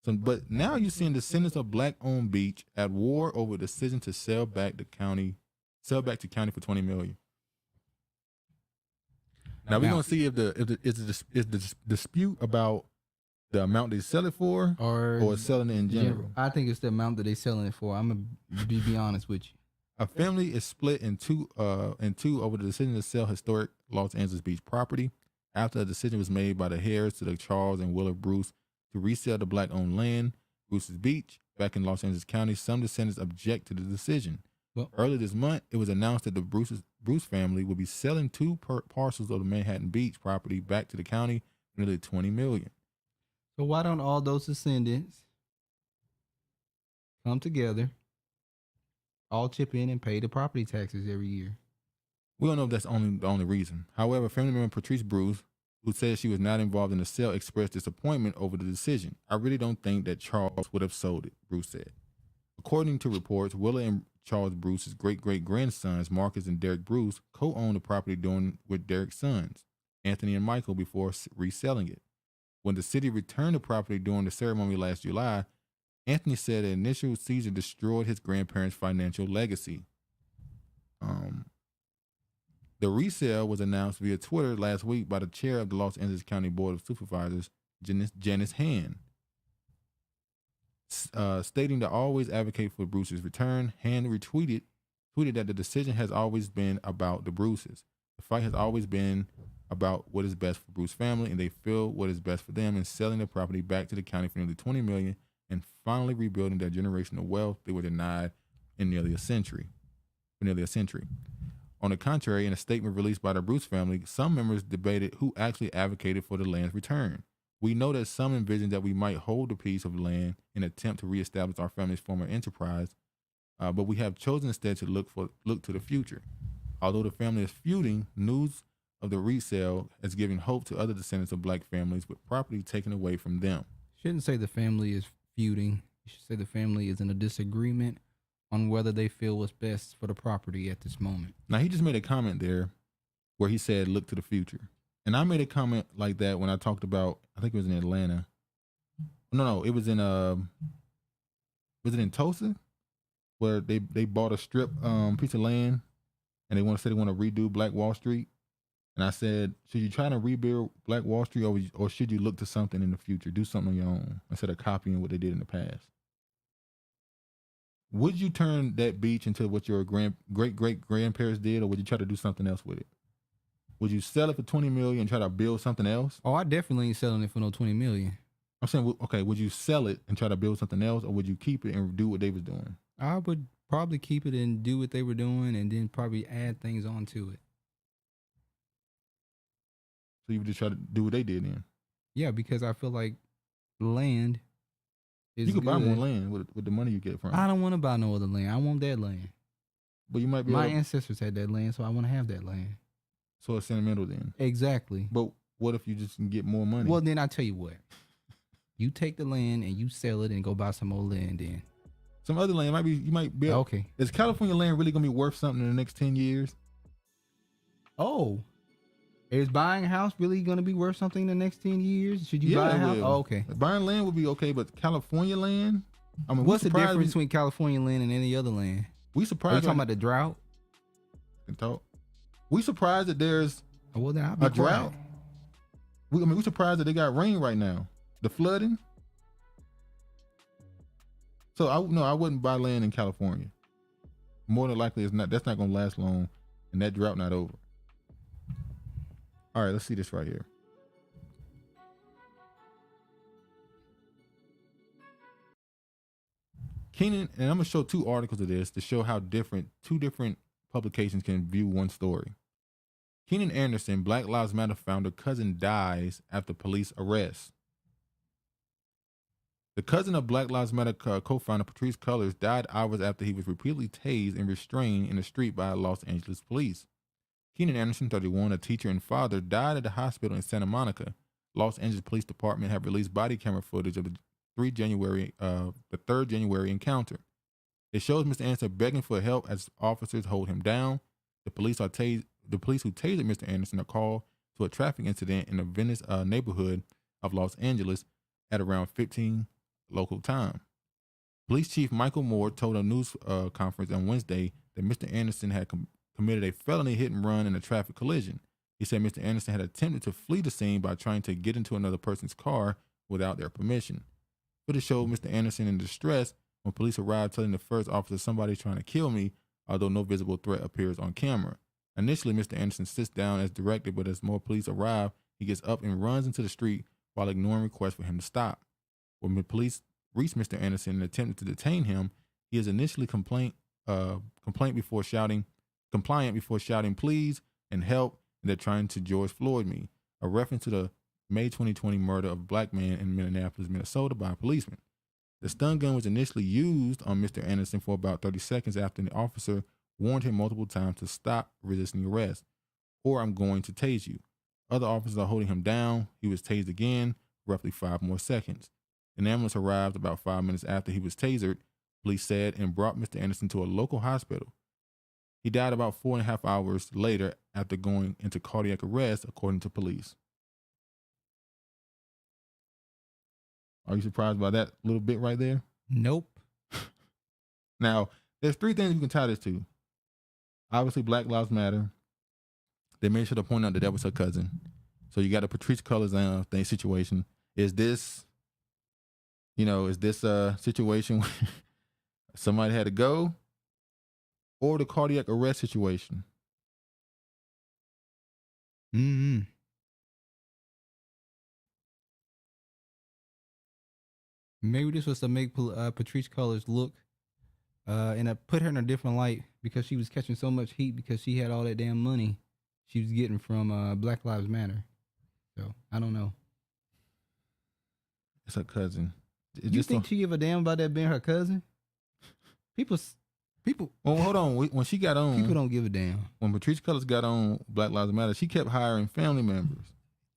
So, but now you're seeing descendants of black-owned beach at war over decision to sell back to county for $20 million. Now we're gonna see if the dispute about the amount they sell it for or selling it in general. I think it's the amount that they selling it for. I'm gonna be honest with you. A family is split in two over the decision to sell historic Los Angeles Beach property after a decision was made by the heirs to the Charles and Willa Bruce to resell the black-owned land, Bruce's Beach, back in Los Angeles County. Some descendants object to the decision. Well, earlier this month, it was announced that the Bruce family will be selling 2 parcels of the Manhattan Beach property back to the county for nearly $20 million. So why don't all those descendants come together, all chip in and pay the property taxes every year? We don't know if that's the only reason. However, family member Patrice Bruce, who said she was not involved in the sale, expressed disappointment over the decision. I really don't think that Charles would have sold it, Bruce said. According to reports, Willa and Charles Bruce's great-great-grandsons, Marcus and Derek Bruce, co-owned the property with Derek's sons, Anthony and Michael, before reselling it. When the city returned the property during the ceremony last July, Anthony said the initial seizure destroyed his grandparents' financial legacy. The resale was announced via Twitter last week by the chair of the Los Angeles County Board of Supervisors, Janice Hand. Stating to always advocate for Bruce's return, Hand tweeted that the decision has always been about the Bruces. The fight has always been about what is best for Bruce's family, and they feel what is best for them in selling the property back to the county for nearly $20 million and finally rebuilding that generational wealth they were denied in nearly a century. On the contrary, in a statement released by the Bruce family, some members debated who actually advocated for the land's return. We know that some envisioned that we might hold a piece of land in an attempt to reestablish our family's former enterprise, but we have chosen instead to look to the future. Although the family is feuding, news of the resale has given hope to other descendants of black families with property taken away from them. Shouldn't say the family is feuding. You should say the family is in a disagreement on whether they feel what's best for the property at this moment. Now, he just made a comment there where he said, look to the future. And I made a comment like that when I talked about, I think it was in Atlanta. No, it was in Tulsa, where they bought a strip piece of land and they want to redo Black Wall Street. And I said, should you try to rebuild Black Wall Street or should you look to something in the future? Do something on your own instead of copying what they did in the past. Would you turn that beach into what your great-great-grandparents did, or would you try to do something else with it? Would you sell it for $20 million and try to build something else? Oh, I definitely ain't selling it for no $20 million. I'm saying, okay, would you sell it and try to build something else, or would you keep it and do what they was doing? I would probably keep it and do what they were doing and then probably add things onto it. So you would just try to do what they did then? Yeah, because I feel like land is You could buy good. more land with the money you get from it. I don't want to buy no other land. I want that land. But you might be My ancestors had that land, so I want to have that land. So it's sentimental then. Exactly. But what if you just can get more money? Well, then I tell you what. You take the land and you sell it and go buy some more land then. Some other land you might be okay. Is California land really gonna be worth something in the next 10 years? Oh. Is buying a house really gonna be worth something in the next 10 years? Should you buy a house? Oh, okay. Buying land would be okay, but California land? I mean, what's the difference between California land and any other land? We surprised. Are you talking about the drought? Can talk. We surprised that there's a drought. We surprised that they got rain right now. The flooding. So I wouldn't buy land in California. More than likely, that's not gonna last long, and that drought not over. All right, let's see this right here. Keenan, and I'm gonna show two articles of this to show how two different publications can view one story. Keenan Anderson, Black Lives Matter founder, cousin dies after police arrest. The cousin of Black Lives Matter co-founder Patrisse Cullors died hours after he was repeatedly tased and restrained in the street by Los Angeles police. Keenan Anderson, 31, a teacher and father, died at the hospital in Santa Monica. Los Angeles Police Department have released body camera footage of the 3rd January encounter. It shows Mr. Anderson begging for help as officers hold him down. The police who tasered Mr. Anderson are called to a traffic incident in the Venice neighborhood of Los Angeles at around 15 local time. Police Chief Michael Moore told a news conference on Wednesday that Mr. Anderson had committed a felony hit and run in a traffic collision. He said Mr. Anderson had attempted to flee the scene by trying to get into another person's car without their permission. Footage showed Mr. Anderson in distress when police arrived, telling the first officer, "Somebody's trying to kill me," although no visible threat appears on camera. Initially, Mr. Anderson sits down as directed, but as more police arrive, he gets up and runs into the street while ignoring requests for him to stop. When the police reached Mr. Anderson and attempted to detain him, he is initially compliant before shouting please and help, and they're trying to George Floyd me, a reference to the May 2020 murder of a black man in Minneapolis, Minnesota by a policeman. The stun gun was initially used on Mr. Anderson for about 30 seconds after the officer warned him multiple times to stop resisting arrest, or I'm going to tase you. Other officers are holding him down. He was tased again, roughly 5 more seconds. An ambulance arrived about 5 minutes after he was tasered, police said, and brought Mr. Anderson to a local hospital. He died about 4.5 hours later after going into cardiac arrest, according to police. Are you surprised by that little bit right there? Nope. Now, there's 3 things you can tie this to. Obviously, Black Lives Matter. They made sure to point out that was her cousin. So you got a Patrisse Cullors thing situation. Is this a situation where somebody had to go? Or the cardiac arrest situation? Mm-hmm. Maybe this was to make Patrisse Cullors look and put her in a different light because she was catching so much heat because she had all that damn money she was getting from Black Lives Matter. So I don't know. It's her cousin. You think she give a damn about that being her cousin? People. Well, hold on. When she got on, people don't give a damn. When Patrisse Cullors got on Black Lives Matter, she kept hiring family members.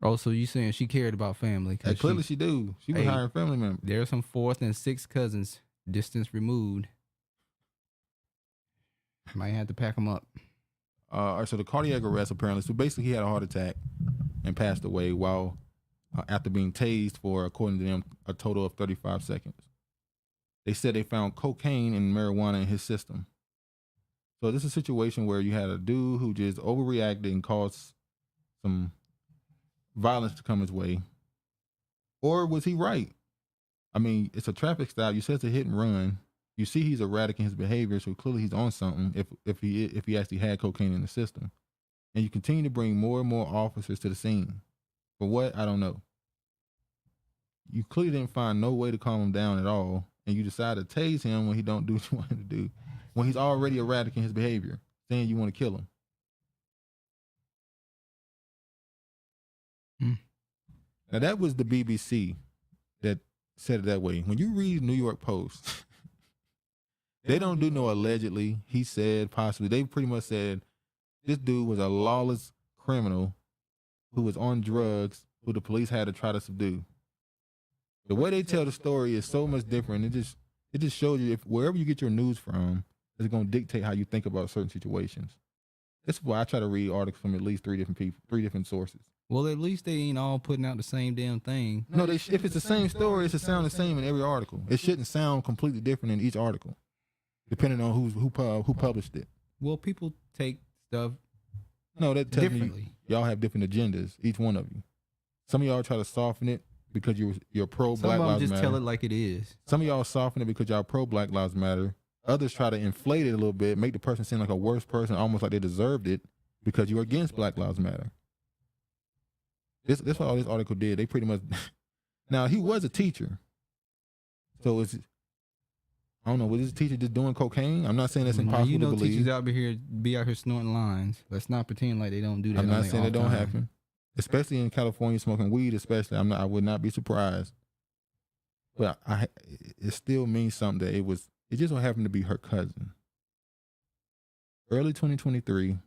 Oh, so you saying she cared about family? Clearly she do. She was hiring family members. There are some 4th and 6th cousins, distance removed. Might have to pack them up. All right, so the cardiac arrest apparently. So basically, he had a heart attack and passed away while after being tased for, according to them, a total of 35 seconds. They said they found cocaine and marijuana in his system. So this is a situation where you had a dude who just overreacted and caused some violence to come his way. Or was he right? I mean, it's a traffic stop. You said it's a hit and run. You see he's erratic in his behavior, so clearly he's on something if he actually had cocaine in the system. And you continue to bring more and more officers to the scene. For what? I don't know. You clearly didn't find no way to calm him down at all, and you decide to tase him when he don't do what you want him to do, when he's already erratic in his behavior, saying you want to kill him. Now that was the BBC that said it that way. When you read New York Post, they don't do no allegedly, he said, possibly. They pretty much said this dude was a lawless criminal who was on drugs, who the police had to try to subdue. The way they tell the story is so much different. It just shows you, if wherever you get your news from, it's going to dictate how you think about certain situations. That's why I try to read articles from at least 3 different people, 3 different sources. Well, at least they ain't all putting out the same damn thing. No, if it's the same story, it should sound the same in every article. It shouldn't sound completely different in each article, depending on who published it. Well, people take stuff No, that tells differently. Me y'all have different agendas, each one of you. Some of y'all try to soften it because you're pro Black Lives Matter. Some of them just tell it like it is. Some of y'all soften it because y'all pro Black Lives Matter. Others try to inflate it a little bit, make the person seem like a worse person, almost like they deserved it because you're against Black Lives Matter. That's what all this article did. They pretty much. Now he was a teacher, so I don't know. Was this teacher just doing cocaine? I'm not saying that's impossible you know, to believe. Teachers be out here snorting lines. Let's not pretend like they don't do that. I'm not saying it don't happen, especially in California, smoking weed. Especially, I would not be surprised. But it still means something that it just so happened to be her cousin. Early 2023.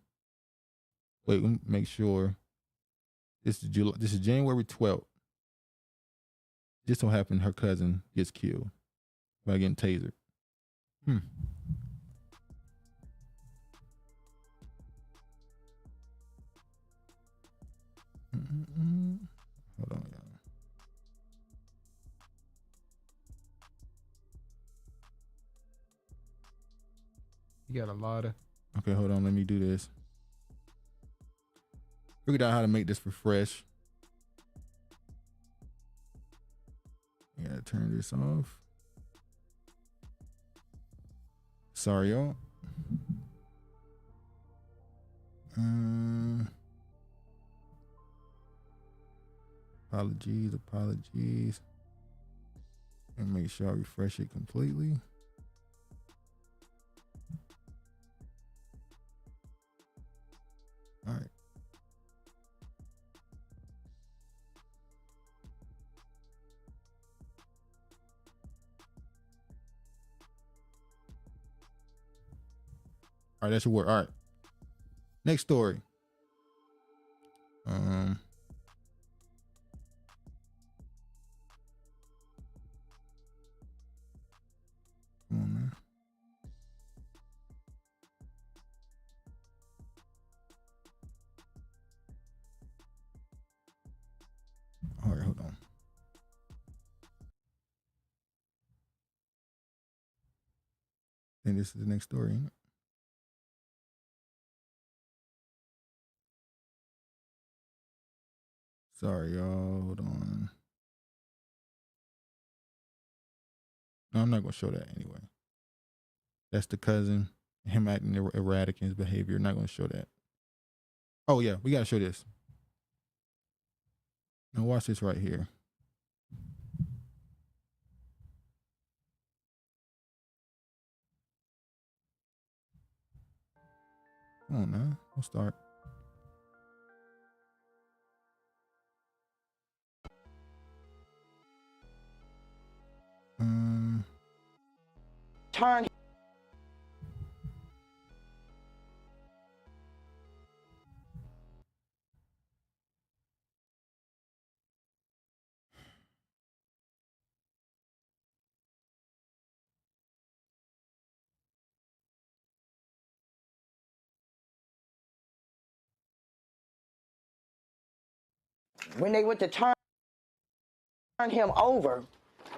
Wait, let me make sure. This is January 12th. Just so happened her cousin gets killed by getting tasered. Hold on, y'all. You got a lot of. Okay, hold on. Let me do this. Figured out how to make this refresh. I gotta turn this off. Sorry, y'all. Apologies. And make sure I refresh it completely. All right. All right, that should work. All right. Next story. Come on, man. All right, hold on. I think this is the next story, ain't it? Sorry, y'all. Hold on. No, I'm not going to show that anyway. That's the cousin. Him acting erratic in his behavior. Not going to show that. Oh, yeah. We got to show this. Now watch this right here. Come on now. We'll start. Turn. When they went to turn him over,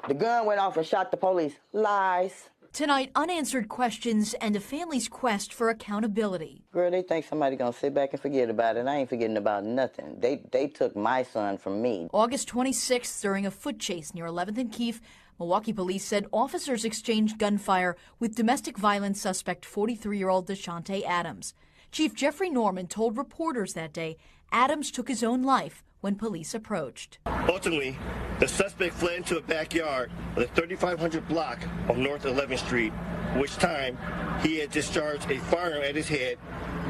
the gun went off and shot the police. Lies. Tonight, unanswered questions and a family's quest for accountability. Girl, they think somebody gonna sit back and forget about it. I ain't forgetting about nothing. They took my son from me. August 26th, during a foot chase near 11th and Keefe, Milwaukee police said officers exchanged gunfire with domestic violence suspect 43-year-old Deshante Adams. Chief Jeffrey Norman told reporters that day Adams took his own life when police approached. Ultimately, the suspect fled into a backyard of the 3500 block of North 11th Street, which time he had discharged a firearm at his head,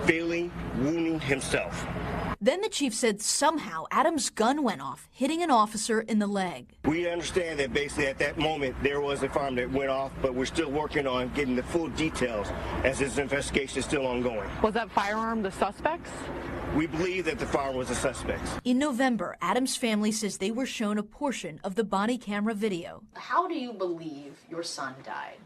fatally wounding himself. Then the chief said somehow Adams' gun went off, hitting an officer in the leg. We understand that basically at that moment there was a firearm that went off, but we're still working on getting the full details as this investigation is still ongoing. Was that firearm the suspect's? We believe that the firearm was a suspect's. In November, Adams' family says they were shown a portion of the body camera video. How do you believe your son died?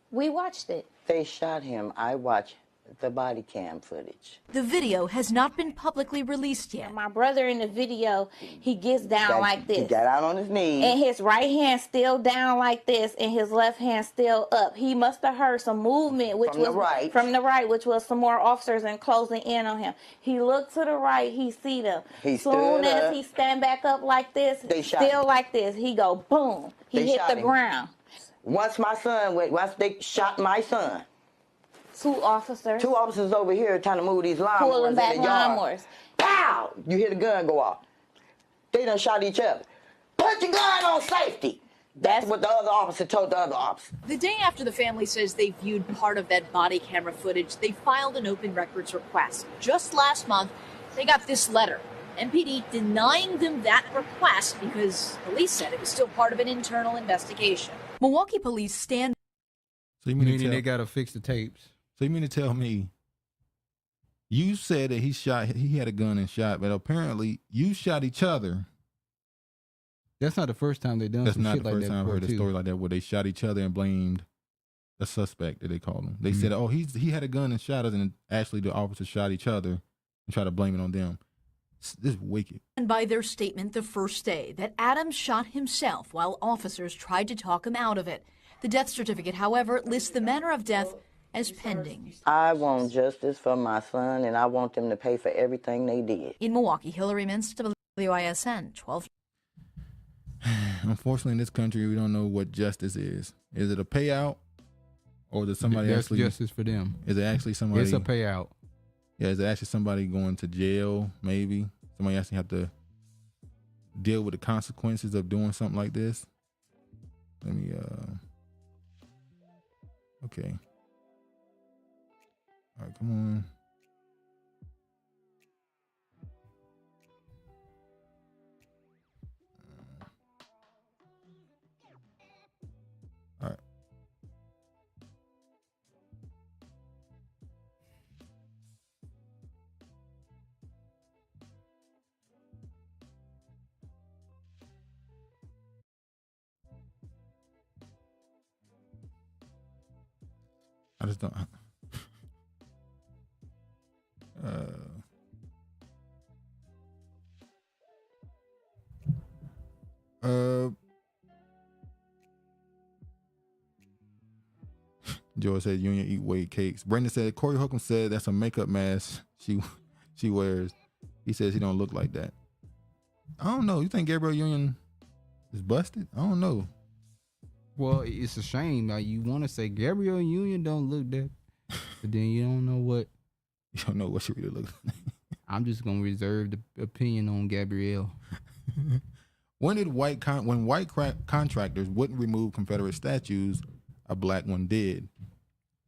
We watched it. They shot him. I watched the body cam footage. The video has not been publicly released yet. My brother in the video, he gets down like this. He got out on his knees. And his right hand still down like this, and his left hand still up. He must have heard some movement, which was from the right, which was some more officers and closing in on him. He looked to the right, he see them. Soon as he stand back up like this, still like this, he go boom. He hit the ground. Once they shot my son. Two officers over here trying to move these lawnmowers. Pulling back lawnmowers. Pow! You hear the gun go off. They done shot each other. Put your gun on safety. That's what the other officer told the other officer. The day after the family says they viewed part of that body camera footage, they filed an open records request. Just last month, they got this letter. MPD denying them that request because police said it was still part of an internal investigation. Milwaukee police stand. So you mean they got to fix the tapes? So you mean to tell me you said that he had a gun and shot, but apparently you shot each other. That's not the first time they done. That's some not shit the like first that time I've heard a too. story like that where they shot each other and blamed the suspect that they called him. They said, "Oh, he had a gun and shot us," and actually the officers shot each other and try to blame it on them. This is wicked. And by their statement the first day that Adams shot himself while officers tried to talk him out of it. The death certificate, however, lists the manner of death as pending. I want justice for my son, and I want them to pay for everything they did. In Milwaukee, Hillary Mintz, WISN 12. Unfortunately, in this country, we don't know what justice is. Is it a payout, or is it somebody That's actually justice for them? Is it actually somebody? It's a payout. Yeah, is it actually somebody going to jail? Maybe somebody actually have to deal with the consequences of doing something like this. Let me. Okay. All right, come on. All right. I just don't. Joy said Union eat weight cakes. Brandon said Corey Holcomb said that's a makeup mask she wears. He says he don't look like that. I don't know. You think Gabrielle Union is busted? I don't know. Well, it's a shame. Like, you want to say Gabrielle Union don't look that, but then you don't know what. You don't know what she really looks like. I'm just gonna reserve the opinion on Gabrielle. When white contractors wouldn't remove Confederate statues, a black one did.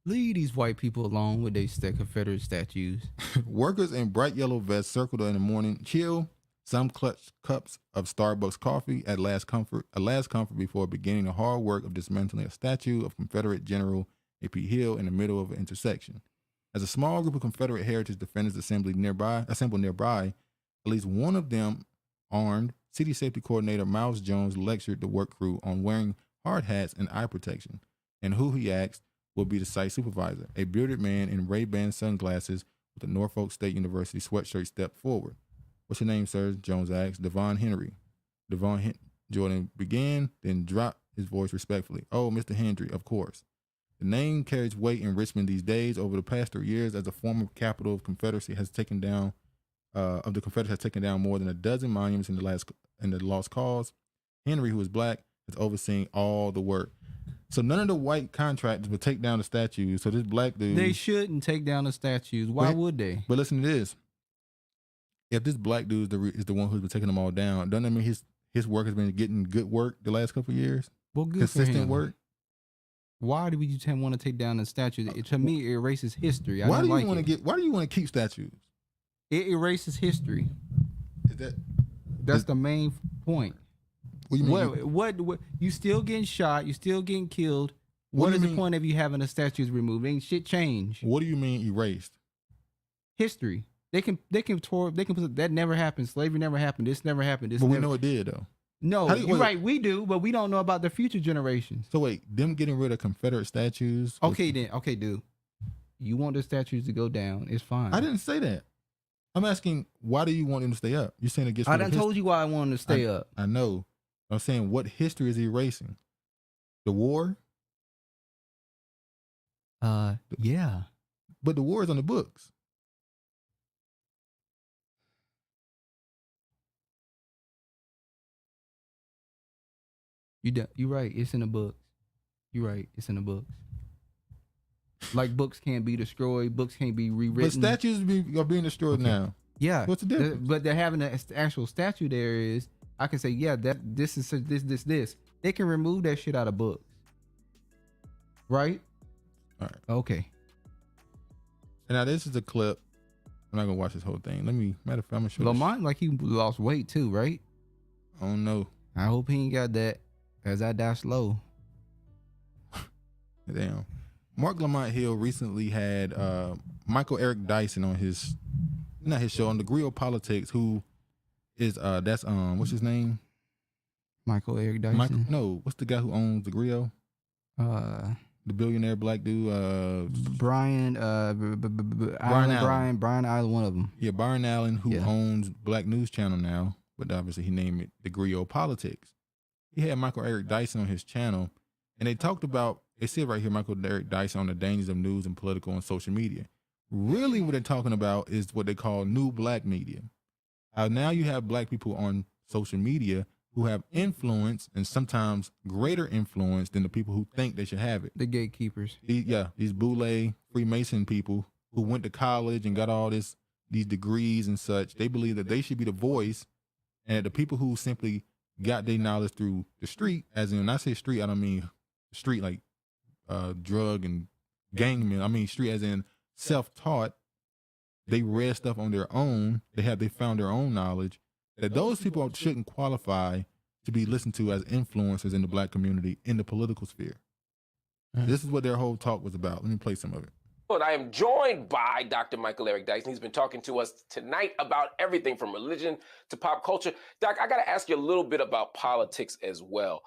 Leave these white people alone with their Confederate statues. Workers in bright yellow vests circled in the morning chill. Some clutched cups of Starbucks coffee at last comfort before beginning the hard work of dismantling a statue of Confederate General A.P. Hill in the middle of an intersection. As a small group of Confederate heritage defenders assembled nearby, at least one of them, armed, City Safety Coordinator Miles Jones lectured the work crew on wearing hard hats and eye protection, and who, he asked, will be the site supervisor. A bearded man in Ray-Ban sunglasses with a Norfolk State University sweatshirt stepped forward. "What's your name, sir?" Jones asked. "Devon Henry." Jordan began, then dropped his voice respectfully. "Oh, Mr. Hendry, of course." The name carries weight in Richmond these days. Over the past 3 years, as the former capital of Confederacy has taken down, more than a dozen monuments in the lost cause. Henry, who is black, is overseeing all the work. So none of the white contractors would take down the statues. So this black dude, they shouldn't take down the statues. Why would they? But listen to this. If this black dude is the one who's been taking them all down, doesn't that mean his work has been getting good work the last couple of years? Well, good consistent work. Why do you want to take down the statues? To me, it erases history. Why do you want to keep statues? It erases history. That's the main point. What do you mean? What you still getting shot? You still getting killed? What is the point of you having the statues removed? Ain't shit changed. What do you mean erased? History. They can put that never happened. Slavery never happened. This never happened. We know it did though. No, you're right. We do, but we don't know about the future generations. So wait, them getting rid of Confederate statues? Okay, dude. You want the statues to go down? It's fine. I didn't say that. I'm asking, why do you want them to stay up? You're saying it gets. I done told you why I want them to stay up. I know. I'm saying, what history is he erasing? The war? Yeah. But the war is on the books. You're right. It's in the books. You're right. It's in the books. Like books can't be destroyed. Books can't be rewritten. But statues are being destroyed now. Yeah. What's the difference? But they're having the actual statue there is, I can say, yeah, this is this. They can remove that shit out of books. Right? All right. Okay. And now this is a clip. I'm not going to watch this whole thing. Matter of fact, I'm going to show you. Lamont, like he lost weight too, right? I don't know. I hope he ain't got that. As I die slow. Damn. Mark Lamont Hill recently had Michael Eric Dyson on his show on the Griot Politics, who is what's his name? Michael Eric Dyson. What's the guy who owns the Griot? The billionaire black dude. Brian Allen, one of them. Yeah, Brian Allen, who owns Black News Channel now, but obviously he named it the Griot Politics. He had Michael Eric Dyson on his channel, and they said right here, Michael Eric Dyson on the dangers of news and political and social media. Really what they're talking about is what they call new black media. Now you have black people on social media who have influence, and sometimes greater influence than the people who think they should have it. The gatekeepers. These boule Freemason people who went to college and got all these degrees and such. They believe that they should be the voice, and that the people who simply got their knowledge through the street, as in, when I say street, I don't mean street like drug and gangmen. I mean street as in self-taught. They read stuff on their own. They found their own knowledge. That those people shouldn't qualify to be listened to as influencers in the black community in the political sphere. This is what their whole talk was about. Let me play some of it. And I am joined by Dr. Michael Eric Dyson. He's been talking to us tonight about everything from religion to pop culture. Doc, I got to ask you a little bit about politics as well.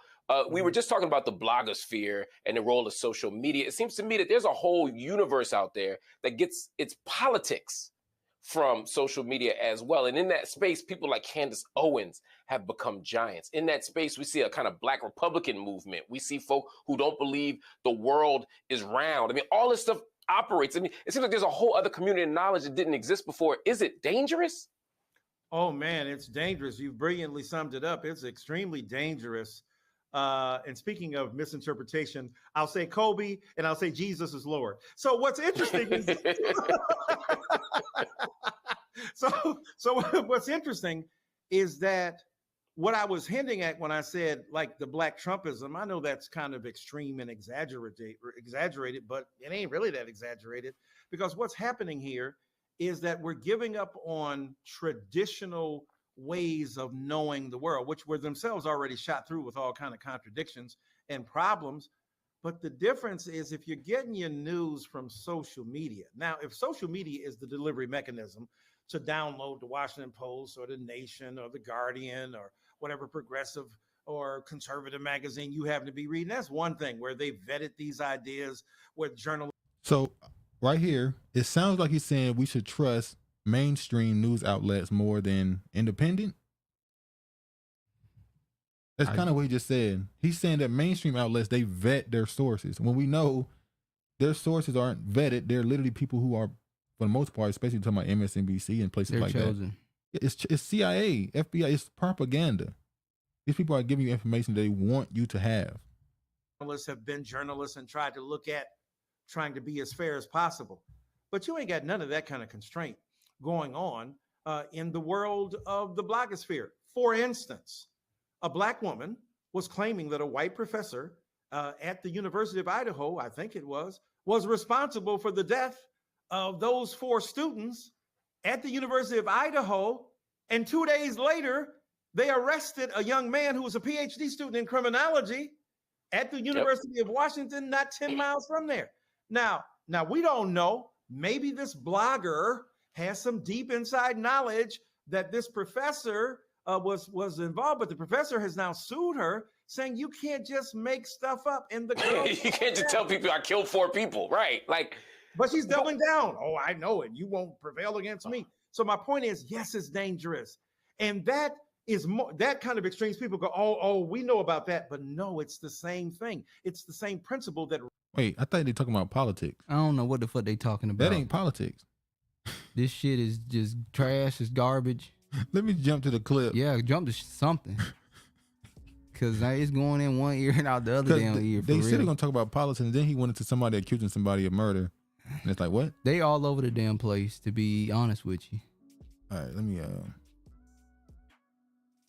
We were just talking about the blogosphere and the role of social media. It seems to me that there's a whole universe out there that gets its politics from social media as well. And in that space, people like Candace Owens have become giants. In that space, we see a kind of black Republican movement. We see folk who don't believe the world is round. I mean, all this stuff operates. I mean, it seems like there's a whole other community of knowledge that didn't exist before. Is it dangerous? Oh man, it's dangerous. You've brilliantly summed it up. It's extremely dangerous. And speaking of misinterpretation, I'll say Kobe and I'll say Jesus is Lord. So what's interesting is so what's interesting is that what I was hinting at when I said like the Black Trumpism, I know that's kind of extreme and exaggerated, but it ain't really that exaggerated, because what's happening here is that we're giving up on traditional ways of knowing the world, which were themselves already shot through with all kind of contradictions and problems. But the difference is if you're getting your news from social media. Now, if social media is the delivery mechanism to download the Washington Post or the Nation or the Guardian or whatever progressive or conservative magazine you happen to be reading, that's one thing where they vetted these ideas with journalists. So right here, it sounds like he's saying we should trust mainstream news outlets more than independent. That's kind of what he just said. He's saying that mainstream outlets, they vet their sources. When we know their sources aren't vetted, they're literally people who are, for the most part, especially talking about MSNBC and places like that. It's CIA, FBI, it's propaganda. These people are giving you information they want you to have. Journalists have been journalists and tried to look at trying to be as fair as possible. But you ain't got none of that kind of constraint going on in the world of the blogosphere. For instance, a Black woman was claiming that a white professor at the University of Idaho, I think it was responsible for the death of those 4 students at the University of Idaho. And 2 days later, they arrested a young man who was a PhD student in criminology at the University of Washington, not 10 miles from there. Now we don't know. Maybe this blogger has some deep inside knowledge that this professor was involved, but the professor has now sued her, saying you can't just make stuff up in the you can't just tell people I killed 4 people, right? Like, but she's doubling down. Oh, I know it. You won't prevail against me. So my point is, yes, it's dangerous, and that is more, that kind of extremes. People go, oh, we know about that, but no, it's the same thing. It's the same principle that. Wait, I thought they're talking about politics. I don't know what the fuck they talking about. That ain't politics. This shit is just trash. It's garbage. Let me jump to the clip. Yeah, jump to something. Because it's going in one ear and out the other damn ear. They said they're going to talk about politics, and then he went into somebody accusing somebody of murder. And it's like, what? They all over the damn place, to be honest with you. All right, let me...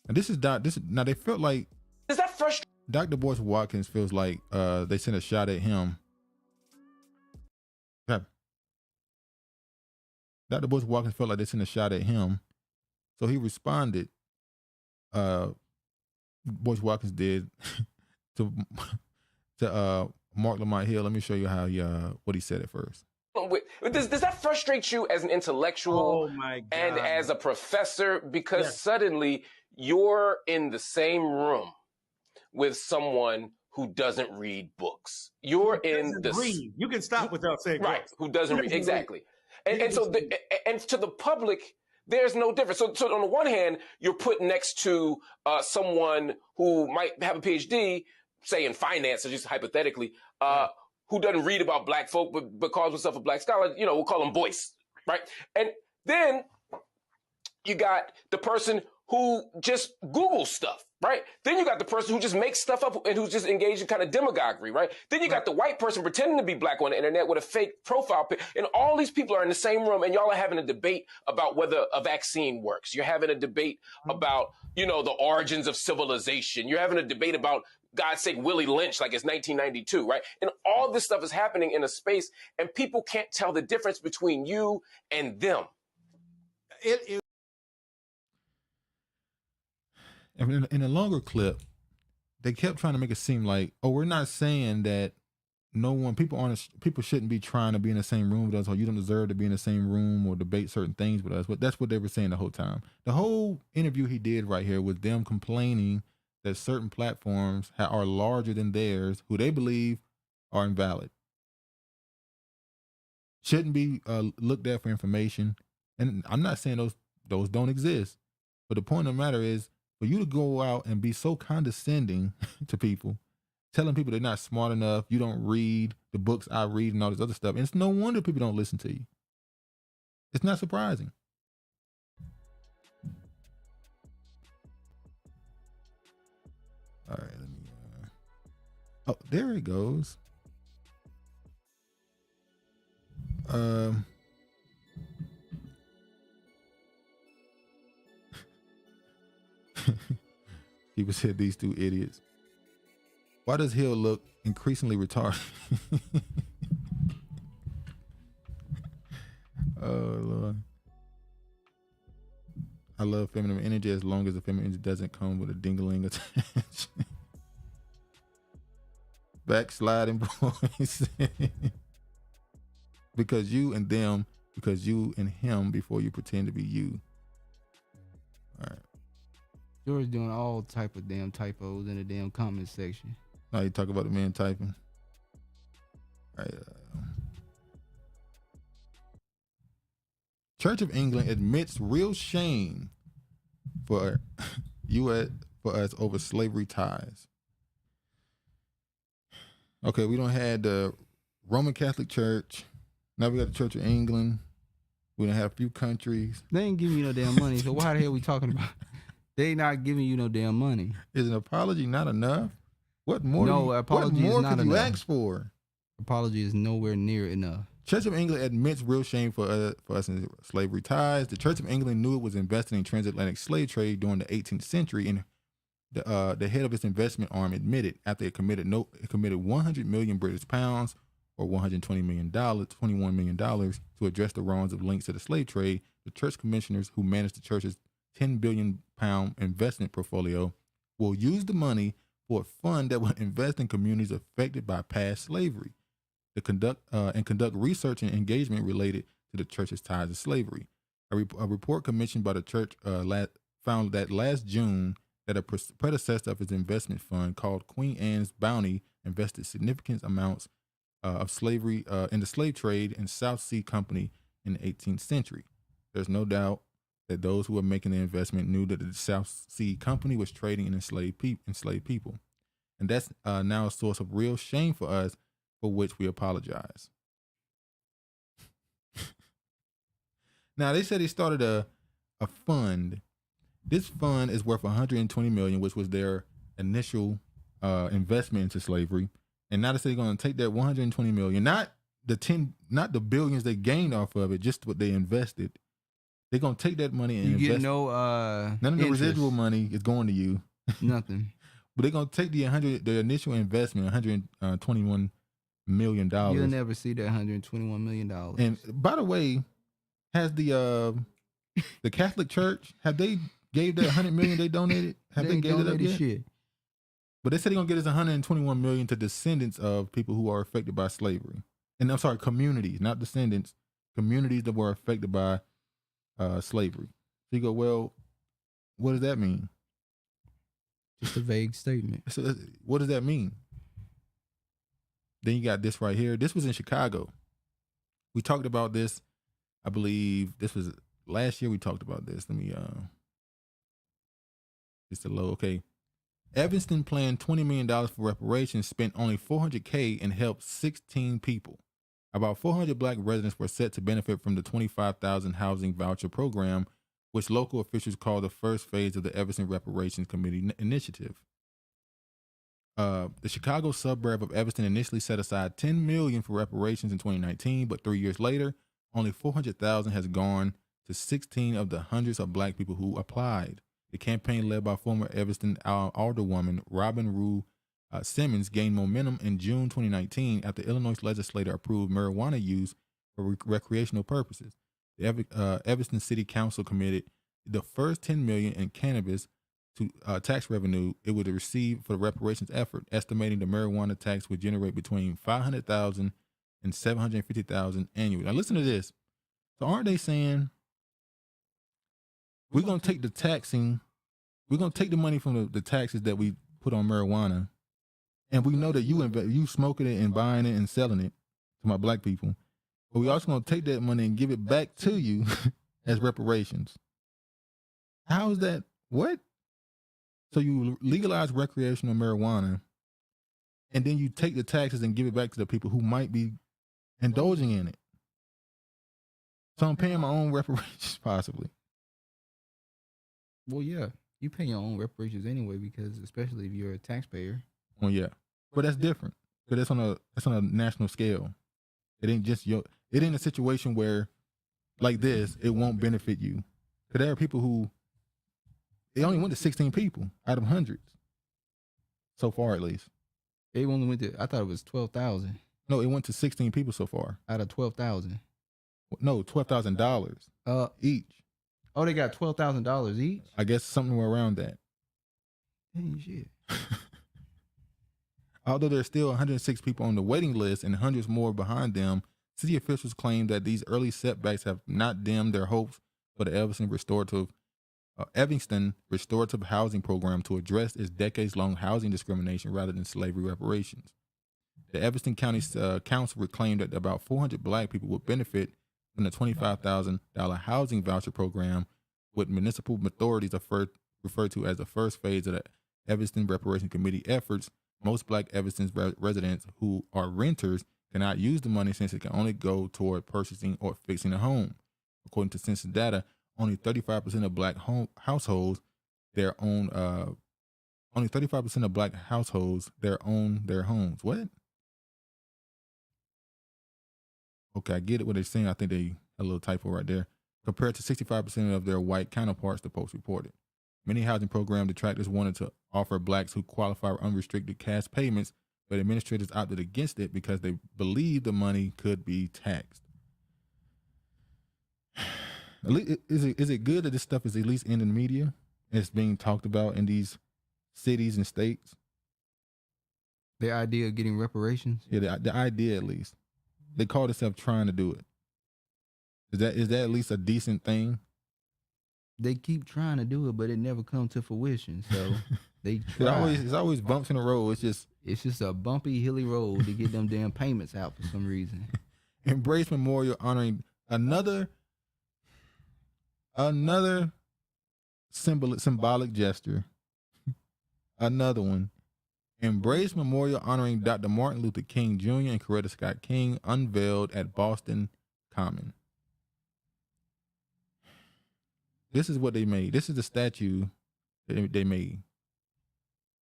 And this is now they felt like... Is that frustrating? Dr. Boyce Watkins feels like they sent a shot at him. Dr. Boyce Watkins felt like they sent a shot at him. So he responded, Boyce Watkins did, to Mark Lamont Hill. Let me show you how what he said at first. Does that frustrate you as an intellectual and as a professor? Because suddenly you're in the same room with someone who doesn't read books. You're in the read. You can stop without saying right. Who doesn't read exactly, and so and to the public, there's no difference. So on the one hand, you're put next to someone who might have a PhD, say in finance, or just hypothetically, who doesn't read about Black folk, but calls himself a Black scholar. You know, we'll call him Boyce, right? And then you got the person who just Googles stuff, right? Then you got the person who just makes stuff up and who's just engaged in kind of demagoguery, right? Then you got the white person pretending to be Black on the internet with a fake profile pic. And all these people are in the same room, and y'all are having a debate about whether a vaccine works. You're having a debate about, the origins of civilization. You're having a debate about, God's sake, Willie Lynch, like it's 1992, right? And all this stuff is happening in a space, and people can't tell the difference between you and them. In a longer clip, they kept trying to make it seem like, we're not saying that people shouldn't be trying to be in the same room with us, or you don't deserve to be in the same room or debate certain things with us. But that's what they were saying the whole time. The whole interview he did right here was them complaining that certain platforms are larger than theirs, who they believe are invalid, shouldn't be looked at for information. And I'm not saying those don't exist, but the point of the matter is, for you to go out and be so condescending to people, telling people they're not smart enough, you don't read the books I read and all this other stuff, and it's no wonder people don't listen to you. It's not surprising. All right, let me... Oh, there it goes. People said these two idiots. Why does Hill look increasingly retarded? Oh, Lord. I love feminine energy as long as the feminine energy doesn't come with a dingling attached. Backsliding boys. Because you and them, because you and him before you pretend to be you. All right. George doing all type of damn typos in the damn comment section. Now you talk about the man typing. All right. Church of England admits real shame for us over slavery ties. Okay, we don't have the Roman Catholic Church. Now we got the Church of England. We don't have a few countries. They ain't giving you no damn money. So why the hell we talking about? They not giving you no damn money. Is an apology not enough? What more? No, apology is not could you enough. ask for? Apology is nowhere near enough. Church of England admits real shame for us in slavery ties. The Church of England knew it was investing in transatlantic slave trade during the 18th century, and the head of its investment arm admitted after it committed 100 million British pounds or $120 million, $21 million to address the wrongs of links to the slave trade. The church commissioners who manage the church's £10 billion investment portfolio will use the money for a fund that will invest in communities affected by past slavery. To conduct research and engagement related to the church's ties to slavery. A report commissioned by the church found that last June that a predecessor of its investment fund called Queen Anne's Bounty invested significant amounts of slavery in the slave trade in South Sea Company in the 18th century. There's no doubt that those who were making the investment knew that the South Sea Company was trading in enslaved people. And that's now a source of real shame for us, for which we apologize. Now, they said they started a fund. This fund is worth $120 million, which was their initial investment into slavery. And now they say they're going to take that $120 million, not the billions they gained off of it, just what they invested. They're going to take that money and you invest. Get no none of the residual money is going to you. Nothing. But they're going to take the initial investment, $121 million. You'll never see that $121 million. And by the way, has the Catholic Church, have they gave that $100 million they donated? Have they gave it up yet? Shit. But they said they're gonna get us $121 million to descendants of people who are affected by slavery. And I'm sorry, communities, not descendants, communities that were affected by slavery. So you go, well, what does that mean? Just a vague statement. So what does that mean? Then you got this right here. This was in Chicago. We talked about this. I believe this was last year we talked about this. Let me, it's the low. Okay. Evanston planned $20 million for reparations, spent only $400K and helped 16 people. About 400 black residents were set to benefit from the 25,000 housing voucher program, which local officials call the first phase of the Evanston Reparations Committee initiative. The Chicago suburb of Evanston initially set aside $10 million for reparations in 2019, but 3 years later, only $400,000 has gone to 16 of the hundreds of black people who applied. The campaign, led by former Evanston alderwoman Robin Rue Simmons, gained momentum in June 2019 after Illinois legislature approved marijuana use for recreational purposes. The Evanston City Council committed the first $10 million in cannabis to tax revenue it would receive for the reparations effort, estimating the marijuana tax would generate between $500,000 and $750,000 annually. Now listen to this. So aren't they saying we're going to take the taxing, we're going to take the money from the taxes that we put on marijuana, and we know that you smoking it and buying it and selling it to my black people, but we also going to take that money and give it back to you as reparations. How is that? What? So you legalize recreational marijuana, and then you take the taxes and give it back to the people who might be indulging in it. So I'm paying my own reparations, possibly. Well, yeah, you pay your own reparations anyway, because especially if you're a taxpayer. Oh yeah, but that's different. Because that's on a national scale. It ain't just it ain't a situation where, like this, it won't benefit you. Because there are people who It only went to 16 people out of hundreds. So far, at least. It only went to, I thought it was 12,000. No, it went to 16 people so far. Out of 12,000. No, $12,000 each. Oh, they got $12,000 each? I guess somewhere around that. Dang shit. Although there's still 106 people on the waiting list and hundreds more behind them, city officials claim that these early setbacks have not dimmed their hopes for the Evanston Restorative Housing Program to address its decades-long housing discrimination rather than slavery reparations. The Evanston County Council reclaimed that about 400 black people would benefit from the $25,000 housing voucher program, with municipal authorities referred to as the first phase of the Evanston Reparation Committee efforts. Most black Evanston residents who are renters cannot use the money since it can only go toward purchasing or fixing a home. According to census data, only 35% of black households own their homes. What? Okay, I get it what they're saying. I think they a little typo right there. Compared to 65% of their white counterparts, the Post reported. Many housing program detractors wanted to offer blacks who qualify for unrestricted cash payments, but administrators opted against it because they believed the money could be taxed. Is it good that this stuff is at least in the media? It's being talked about in these cities and states? The idea of getting reparations? Yeah, the idea at least. They call themselves trying to do it. Is that at least a decent thing? They keep trying to do it, but it never comes to fruition. So they try. It's always bumps in the road. It's just a bumpy, hilly road to get them damn payments out for some reason. Embrace Memorial honoring another symbolic gesture. Another one. Embrace Memorial honoring Dr. Martin Luther King Jr. and Coretta Scott King unveiled at Boston Common. This is what they made. This is the statue that they made.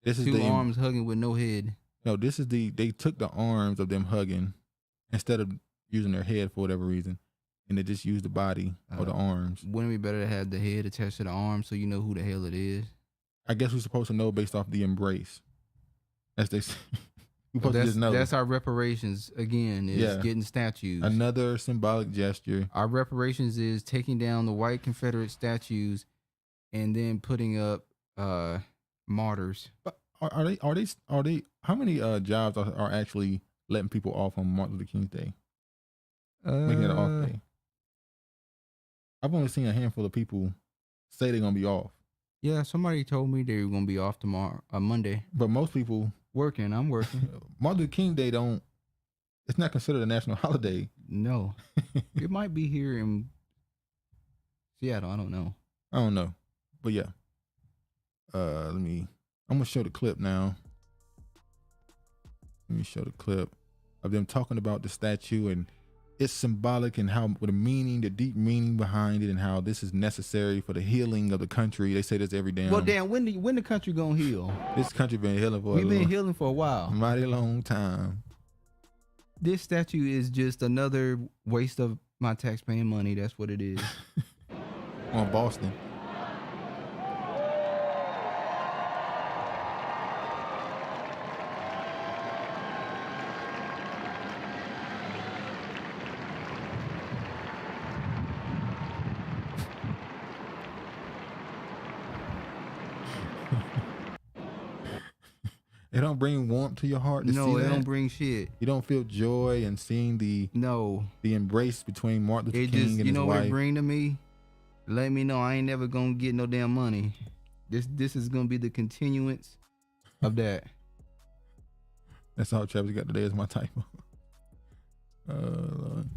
This is two arms hugging with no head. No, this is they took the arms of them hugging instead of using their head for whatever reason, and they just used the body or the arms. Wouldn't it be better to have the head attached to the arm so you know who the hell it is? I guess we're supposed to know based off the embrace. As they say. We're supposed to just know. That's our reparations, again, is getting statues. Another symbolic gesture. Our reparations is taking down the white Confederate statues and then putting up martyrs. But are they how many jobs are actually letting people off on Martin Luther King's Day? Making it an off day. I've only seen a handful of people say they're gonna be off. Yeah, somebody told me they were gonna be off tomorrow, Monday. But most people working. I'm working. Martin Luther King Day it's not considered a national holiday. No. It might be here in Seattle. I don't know. But yeah. I'm gonna show the clip now. Let me show the clip of them talking about the statue and it's symbolic and how with the deep meaning behind it and how this is necessary for the healing of the country. They say this every damn. Well, damn, when the country gonna heal? This country been healing for We've been healing for a while. Mighty long time. This statue is just another waste of my taxpaying money. That's what it is. On Boston. It don't bring warmth to your heart to see that? No, it don't bring shit. You don't feel joy in seeing the embrace between Martin Luther King and his wife? You know what it bring to me? Let me know I ain't never gonna get no damn money. This is gonna be the continuance of that. That's all Travis got today is my typo. Lord.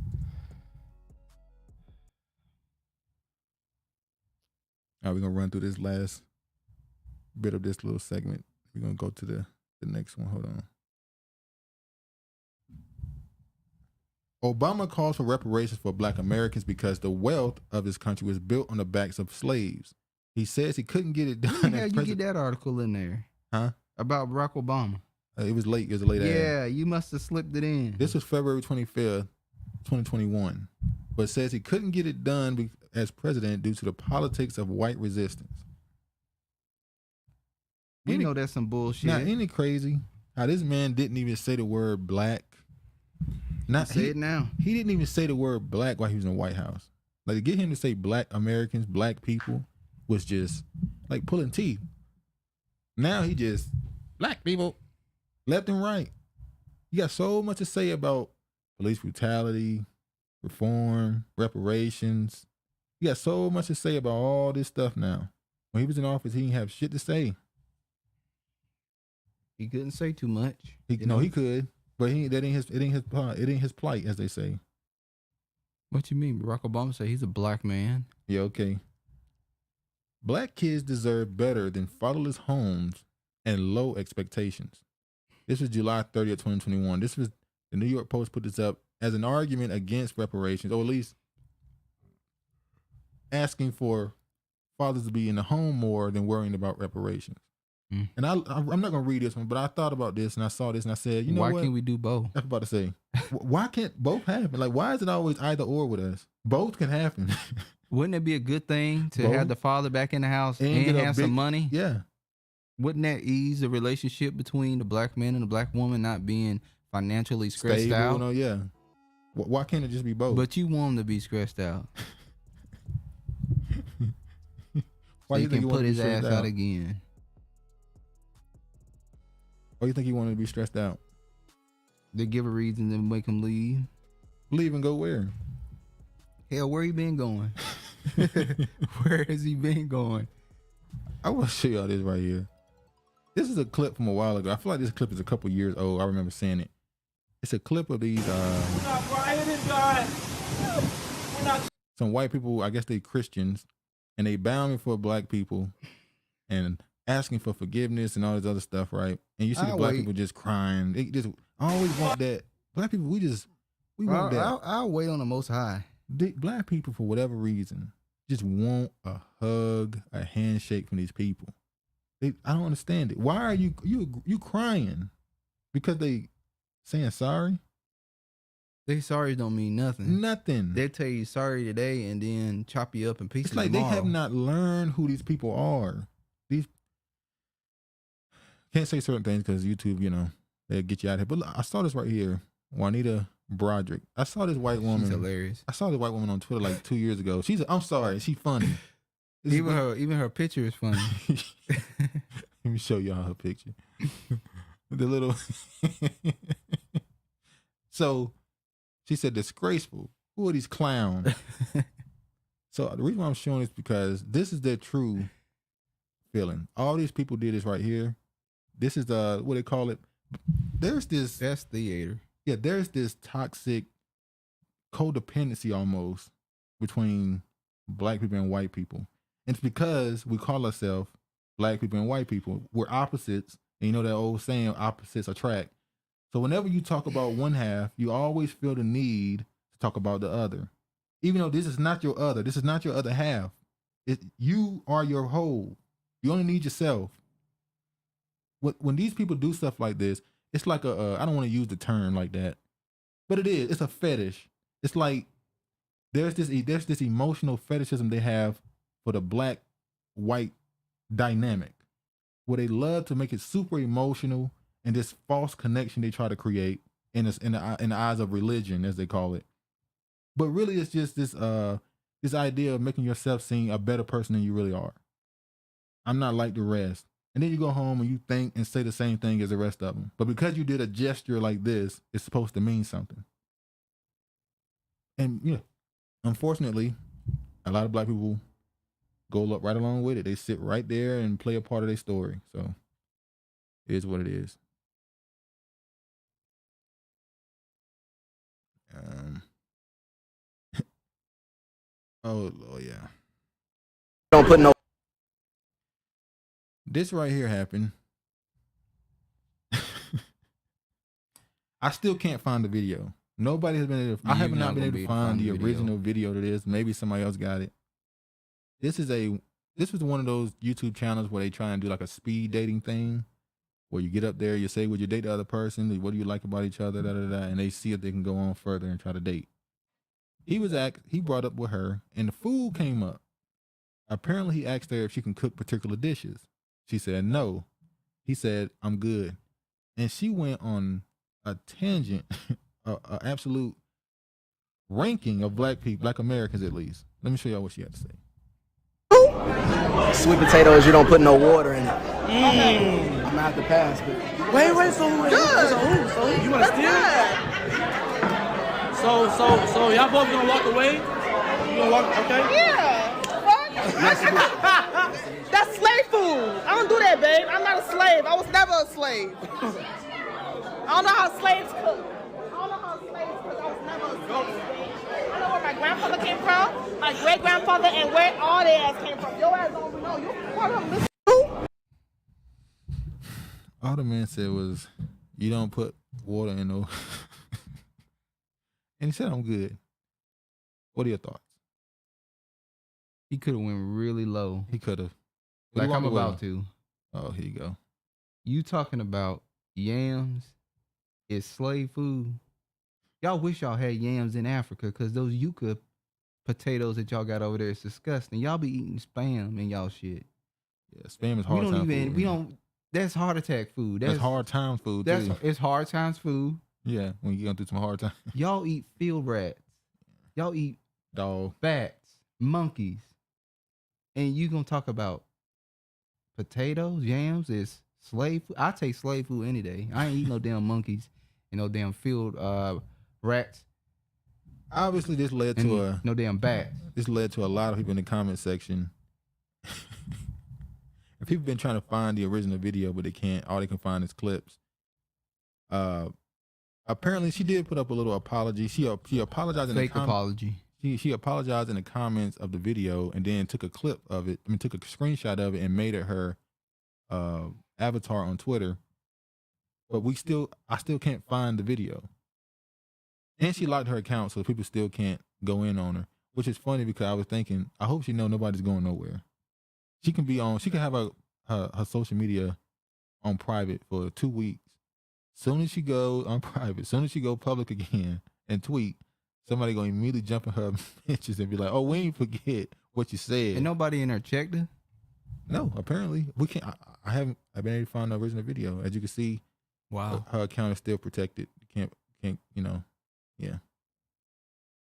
All right, we're gonna run through this last bit of this little segment. We're gonna go to the next one. Hold on. Obama calls for reparations for Black Americans because the wealth of this country was built on the backs of slaves. He says he couldn't get it done. Yeah, you get that article in there. Huh? About Barack Obama. It was late. It was a late ad. Yeah, you must have slipped it in. This was February 25th, 2021. But says he couldn't get it done as president due to the politics of white resistance. We know that's some bullshit. Now, ain't it crazy how this man didn't even say the word black? Say it now. He didn't even say the word black while he was in the White House. Like, to get him to say black Americans, black people, was just like pulling teeth. Now he just, black people, left and right. You got so much to say about police brutality, reform, reparations. You got so much to say about all this stuff now. When he was in office, he didn't have shit to say. He couldn't say too much. He could, but it ain't his plight, as they say. What you mean? Barack Obama said he's a black man. Yeah, okay. Black kids deserve better than fatherless homes and low expectations. This was July 30th, 2021. This was the New York Post put this up as an argument against reparations, or at least asking for fathers to be in the home more than worrying about reparations. And I'm not going to read this one, but I thought about this and I saw this and I said, you know what? Why can't we do both? I was about to say, why can't both happen? Like, why is it always either or with us? Both can happen. Wouldn't it be a good thing to have the father back in the house and have some money? Yeah. Wouldn't that ease the relationship between the black man and the black woman not being financially stressed out? No, yeah. Why can't it just be both? But you want him to be stressed out. Why so you think can put his ass out again? Why do you think he wanted to be stressed out? They give a reason to make him leave. Leave and go where? Hell, where he been going? Where has he been going? I want to show y'all this right here. This is a clip from a while ago. I feel like this clip is a couple years old. I remember seeing it. It's a clip of these We're not rioting, God. We're not. Some white people, I guess they Christians, and they bounding for black people and asking for forgiveness and all this other stuff, right? And you see the black people just crying. They just always want that. Black people, we want that. I'll wait on the Most High. Black people, for whatever reason, just want a hug, a handshake from these people. I don't understand it. Why are you crying? Because they saying sorry? They sorry don't mean nothing. Nothing. They tell you sorry today and then chop you up in pieces. It's like tomorrow. They have not learned who these people are. These can't say certain things because YouTube, they'll get you out of here. But look, I saw this right here. Juanita Broderick. I saw this white woman. She's hilarious. I saw this white woman on Twitter like 2 years ago. I'm sorry, she's funny. Even her picture is funny. Let me show y'all her picture. The little So she said, disgraceful. Who are these clowns? So the reason why I'm showing this because this is their true feeling. All these people did this right here. This is what they call it. That's theater. Yeah, there's this toxic codependency almost between black people and white people. And it's because we call ourselves black people and white people. We're opposites. And you know that old saying, opposites attract. So whenever you talk about one half, you always feel the need to talk about the other. Even though this is not your other. This is not your other half. You are your whole. You only need yourself. When these people do stuff like this, it's like I don't want to use the term like that, but it is. It's a fetish. It's like there's this emotional fetishism they have for the black-white dynamic, where they love to make it super emotional and this false connection they try to create in the eyes of religion, as they call it. But really, it's just this idea of making yourself seem a better person than you really are. I'm not like the rest. And then you go home and you think and say the same thing as the rest of them. But because you did a gesture like this, it's supposed to mean something. And yeah, unfortunately, a lot of black people go right along with it. They sit right there and play a part of their story. So it is what it is. Oh, Lord, yeah. Don't put no. This right here happened. I still can't find the video. Nobody has been able to. I have not been able to find the original video to this. Maybe somebody else got it. This was one of those YouTube channels where they try and do like a speed dating thing, where you get up there, you say, would you date the other person? What do you like about each other? And they see if they can go on further and try to date. He brought up with her, and the food came up. Apparently, he asked her if she can cook particular dishes. She said no. He said, "I'm good," and she went on a tangent, a absolute ranking of black people, black Americans at least. Let me show y'all what she had to say. Sweet potatoes, you don't put no water in it. I'm gonna have to pass, but wait, so you wanna steal? So y'all both gonna walk away? You gonna walk? Okay. Yeah. That's slave food. I don't do that, babe. I'm not a slave. I was never a slave. I don't know how slaves cook. I was never a slave. I know where my grandfather came from, my great grandfather, and where all their ass came from. Your ass don't know. You part of this too? All the man said was, "You don't put water in no." And he said, "I'm good." What are your thoughts? He could have went really low. He could have. Like I'm about to. Oh, here you go. You talking about yams is slave food? Y'all wish y'all had yams in Africa, because those yucca potatoes that y'all got over there is disgusting. Y'all be eating spam and y'all shit. Yeah, spam is hard time food. We don't. That's heart attack food. That's hard time food too. It's hard times food. Yeah, when you're going through some hard time. Y'all eat field rats. Y'all eat dog, bats, monkeys. And you gonna talk about potatoes, yams is slave food? I take slave food any day. I ain't eat no damn monkeys and no damn field rats. Obviously, this led to no damn bats. This led to a lot of people in the comment section. And people been trying to find the original video, but they can't. All they can find is clips. Apparently, she did put up a little apology. She apologized in the apology. She apologized in the comments of the video, and then took a clip of it. Took a screenshot of it and made it her avatar on Twitter. But I still can't find the video. And she locked her account, so people still can't go in on her. Which is funny, because I was thinking, I hope she know nobody's going nowhere. She can have her social media on private for 2 weeks. Soon as she go on private, soon as she go public again and tweet, somebody gonna immediately jump in her mentions and be like, "Oh, we ain't forget what you said." And nobody in there checked her? No, apparently we can't. I've been able to find the original video. As you can see, wow, her account is still protected. Can't yeah.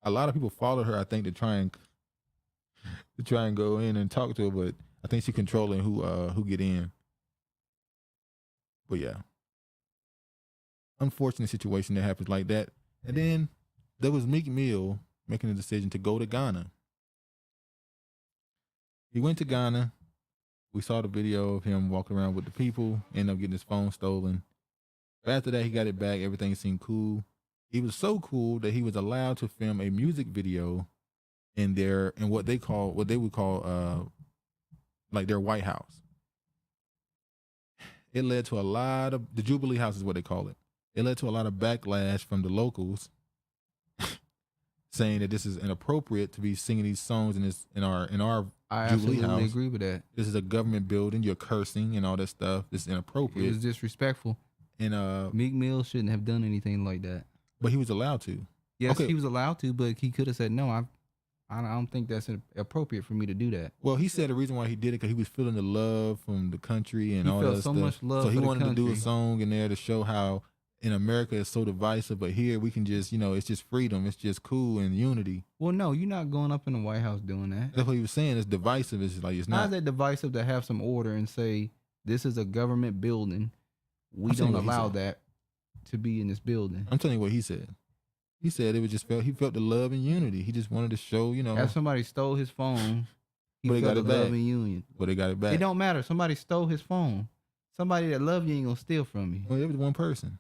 A lot of people followed her, I think, to try and go in and talk to her, but I think she's controlling who get in. But yeah, unfortunate situation that happens like that. And then there was Meek Mill making a decision to go to Ghana. He went to Ghana. We saw the video of him walking around with the people, ended up getting his phone stolen. But after that, he got it back. Everything seemed cool. He was so cool that he was allowed to film a music video in what they would call like their White House. It led to a lot of, the Jubilee House is what they call it. It led to a lot of backlash from the locals saying that this is inappropriate to be singing these songs in our I Jubilee House. absolutely agree with that. This is a government building. You're cursing and all that stuff. This is inappropriate. It was disrespectful. And Meek Mill shouldn't have done anything like that. But he was allowed to. Yes, he was allowed to, but he could have said, "No, I don't think that's appropriate for me to do that." Well, he said the reason why he did it because he was feeling the love from the country and all that stuff. He felt so much love. So he for wanted the to do a country. song in there to show how in America it's so divisive, but here we can just, it's just freedom. It's just cool and unity. Well, no, you're not going up in the White House doing that. That's what he was saying. It's divisive. It's like, it's not. How's that divisive to have some order and say this is a government building? We don't allow that to be in this building. I'm telling you what he said. He said it was just he felt the love and unity. He just wanted to show, As somebody stole his phone, he but felt got the it love back. and union. But they got it back. It don't matter. Somebody stole his phone. Somebody that love you ain't gonna steal from you. Well, it was one person.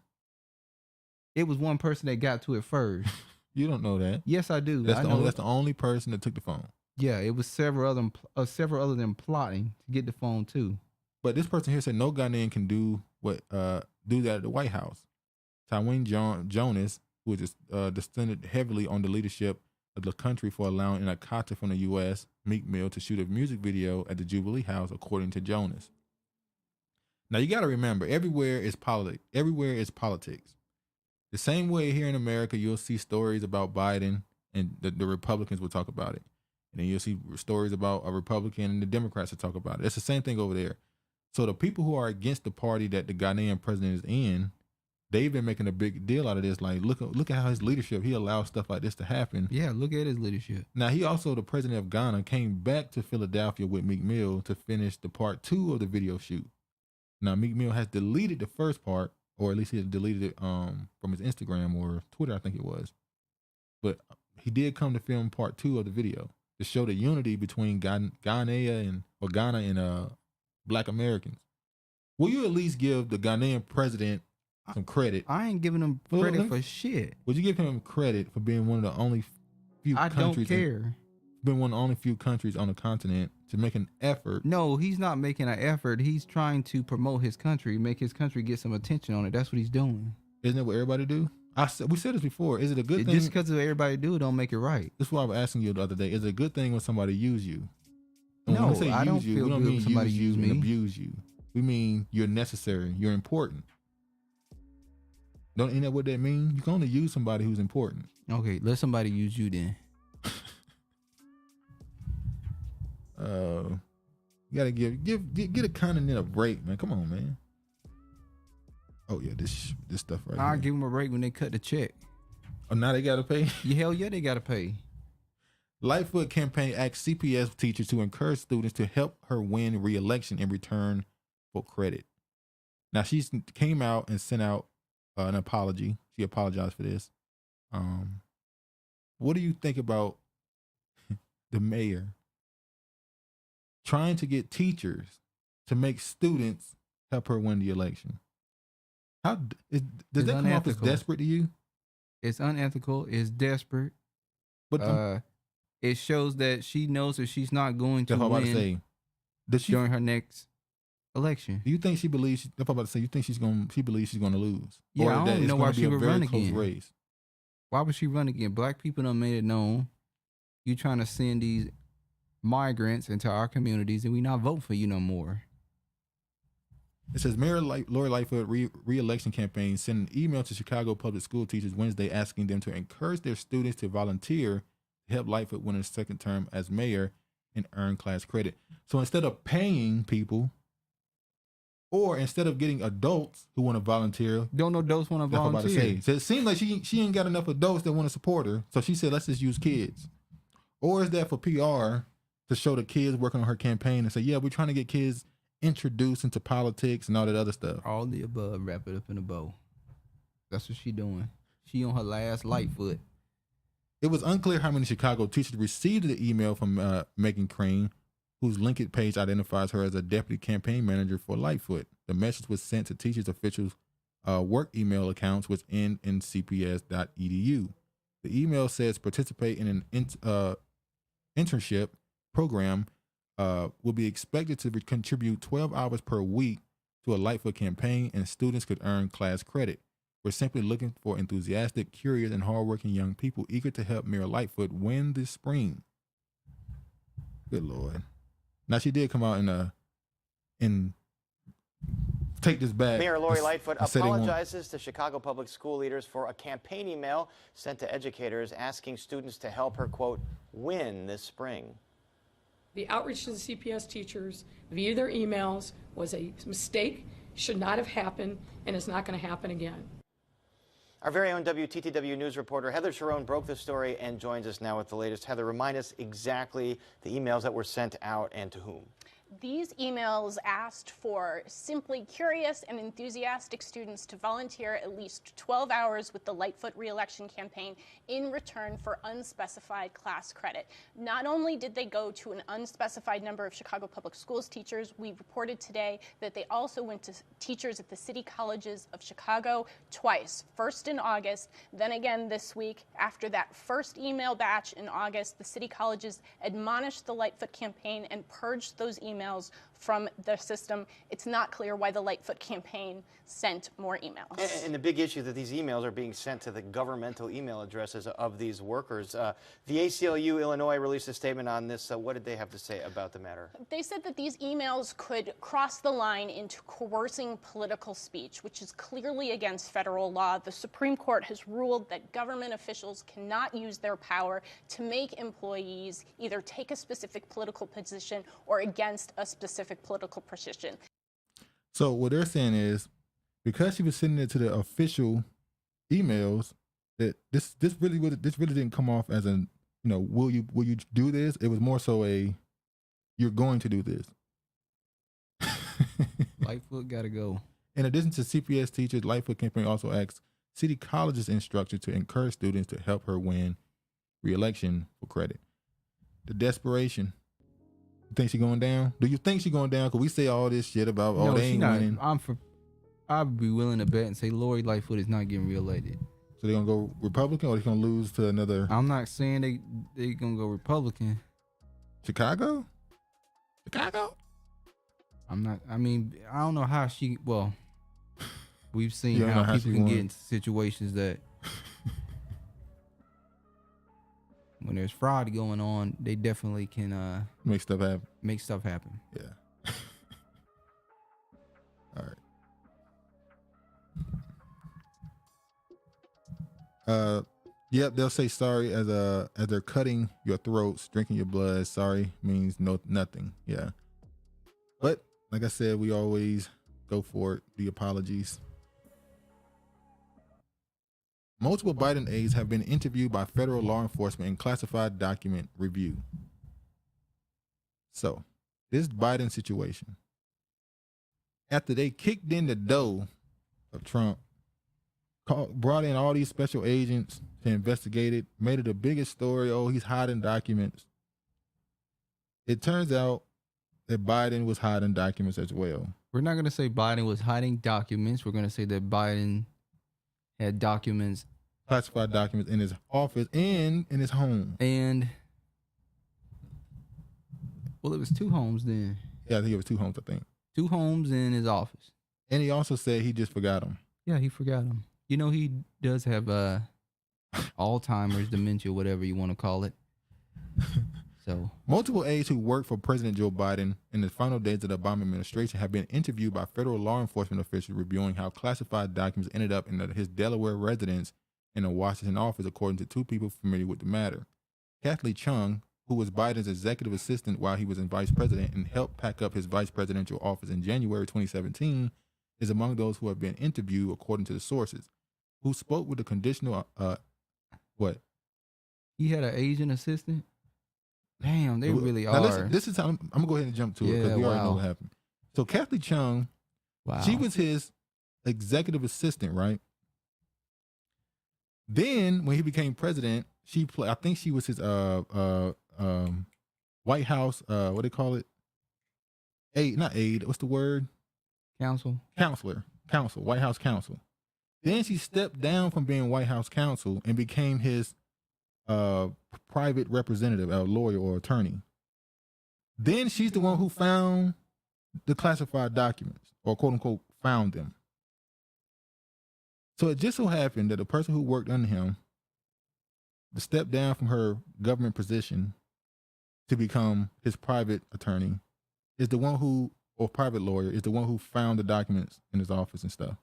It was one person that got to it first. You don't know that. Yes, I do. That's the only person that took the phone. Yeah, it was several other than plotting to get the phone too. But this person here said no Ghanaian can do that at the White House. Dwyane Jonas, who is descended heavily on the leadership of the country for allowing an Akata from the U.S., Meek Mill, to shoot a music video at the Jubilee House, according to Jonas. Now you got to remember, everywhere is politics. Everywhere is politics. The same way here in America, you'll see stories about Biden and the Republicans will talk about it. And then you'll see stories about a Republican and the Democrats will talk about it. It's the same thing over there. So the people who are against the party that the Ghanaian president is in, they've been making a big deal out of this. Like, look at how his leadership, he allows stuff like this to happen. Yeah, look at his leadership. Now, he also, the president of Ghana, came back to Philadelphia with Meek Mill to finish the part 2 of the video shoot. Now, Meek Mill has deleted the first part, or at least he has deleted it from his Instagram or Twitter, I think it was. But he did come to film part 2 of the video to show the unity between Ghana and Black Americans. Will you at least give the Ghanaian president some credit? I ain't giving him credit for shit. Would you give him credit for being one of the only few countries? I don't care. Been one of the only few countries on the continent to make an effort. No, he's not making an effort. He's trying to promote his country, make his country get some attention on it. That's what he's doing. Isn't that what everybody do? We said this before. Is it a good thing? Just because everybody do it don't make it right. That's why I was asking you the other day. Is it a good thing when somebody use you? And no, when we say I don't feel good when somebody use me. And abuse you. We mean you're necessary. You're important. Ain't that what that means? You can only use somebody who's important. Okay, let somebody use you then. You gotta get a continent a break, man. Come on, man. Oh yeah, this stuff right I'll here. give them a break when they cut the check. Oh, now they gotta pay? Yeah, hell yeah, they gotta pay. Lightfoot campaign asks CPS teachers to encourage students to help her win re-election in return for credit. Now she came out and sent out an apology. She apologized for this. What do you think about the mayor trying to get teachers to make students help her win the election? Does that come off as desperate to you? It's unethical. It's desperate. But it shows that she knows that she's not going to win during her next election. Do you think she believes? If I'm about to say, you think she believes she's going to lose? Yeah, or I that don't it's know gonna why be she a would very run close again. race? Why would she run again? Black people done made it known. You trying to send these migrants into our communities, and we not vote for you no more. It says Mayor Lori Lightfoot re-election campaign sent an email to Chicago public school teachers Wednesday asking them to encourage their students to volunteer to help Lightfoot win his second term as mayor and earn class credit. So instead of paying people, or instead of getting adults who want to volunteer, don't adults want to volunteer. So it seems like she ain't got enough adults that want to support her. So she said, let's just use kids. Or is that for PR to show the kids working on her campaign and say, yeah, we're trying to get kids introduced into politics and all that other stuff? All the above, wrap it up in a bow. That's what she doing. She on her last Lightfoot. It was unclear how many Chicago teachers received the email from Megan Crane, whose LinkedIn page identifies her as a deputy campaign manager for Lightfoot. The message was sent to teachers' officials' work email accounts, which end in cps.edu. The email says participate in an internship program will be expected to contribute 12 hours per week to a Lightfoot campaign, and students could earn class credit. We're simply looking for enthusiastic, curious, and hardworking young people eager to help Mayor Lightfoot win this spring. Good Lord. Now, she did come out and take this back. Mayor Lori Lightfoot apologizes to Chicago public school leaders for a campaign email sent to educators asking students to help her, quote, win this spring. The outreach to the CPS teachers via their emails was a mistake, should not have happened, and is not going to happen again. Our very own WTTW News reporter Heather Sharon broke the story and joins us now with the latest. Heather, remind us exactly the emails that were sent out and to whom. These emails asked for simply curious and enthusiastic students to volunteer at least 12 hours with the Lightfoot re-election campaign in return for unspecified class credit. Not only did they go to an unspecified number of Chicago Public Schools teachers, we reported today that they also went to teachers at the city colleges of Chicago twice, first in August, then again this week. After that first email batch in August, the city colleges admonished the Lightfoot campaign and purged those emails from the system. It's not clear why the Lightfoot campaign sent more emails. And the big issue that these emails are being sent to the governmental email addresses of these workers. The ACLU Illinois released a statement on this. What did they have to say about the matter? They said that these emails could cross the line into coercing political speech, which is clearly against federal law. The Supreme Court has ruled that government officials cannot use their power to make employees either take a specific political position or against a specific political position. So what they're saying is, because she was sending it to the official emails, that this really didn't come off as a, will you do this? It was more so a, you're going to do this. Lightfoot gotta go. In addition to CPS teachers, Lightfoot campaign also asked City College's instructor to encourage students to help her win re-election for credit. The desperation. You think she's going down? Do you think she's going down? Because we say all this shit about, No, they ain't winning. I'd be willing to bet and say Lori Lightfoot is not getting reelected. So they're going to go Republican, or they're going to lose to another? I'm not saying they going to go Republican. Chicago? I don't know how we've seen how people can get into situations that when there's fraud going on, they definitely can make stuff happen. Yeah. All right. Yep, they'll say sorry as they're cutting your throats, drinking your blood. Sorry means nothing. Yeah. But like I said, we always go for it. The apologies. Multiple Biden aides have been interviewed by federal law enforcement in classified document review. So, this Biden situation, after they kicked in the door of Trump, brought in all these special agents to investigate it, made it the biggest story. Oh, he's hiding documents. It turns out that Biden was hiding documents as well. We're not going to say Biden was hiding documents. We're going to say that Biden had documents, classified documents, in his office and in his home. And, well, it was 2 homes then. Yeah, I think it was 2 homes, 2 homes in his office. And he also said he just forgot them. Yeah, he forgot them. He does have Alzheimer's, dementia, whatever you want to call it. So, multiple aides who worked for President Joe Biden in the final days of the Obama administration have been interviewed by federal law enforcement officials reviewing how classified documents ended up in his Delaware residence in a Washington office, according to 2 people familiar with the matter. Kathleen Chung, who was Biden's executive assistant while he was in vice president and helped pack up his vice presidential office in January 2017, is among those who have been interviewed, according to the sources, who spoke with the conditional, what? He had an Asian assistant? Damn, they really now are. Listen, this is how I'm going to go ahead and jump to it, because we already know what happened. So Kathleen Chung, she was his executive assistant, right? Then when he became president, I think she was his White House, what do they call it? Not aide, what's the word? Counselor, White House counsel. Then she stepped down from being White House counsel and became his private representative, a lawyer or attorney. Then she's the one who found the classified documents, or quote unquote found them. So it just so happened that the person who worked under him to step down from her government position to become his private attorney is the one who, or private lawyer, is the one who found the documents in his office and stuff.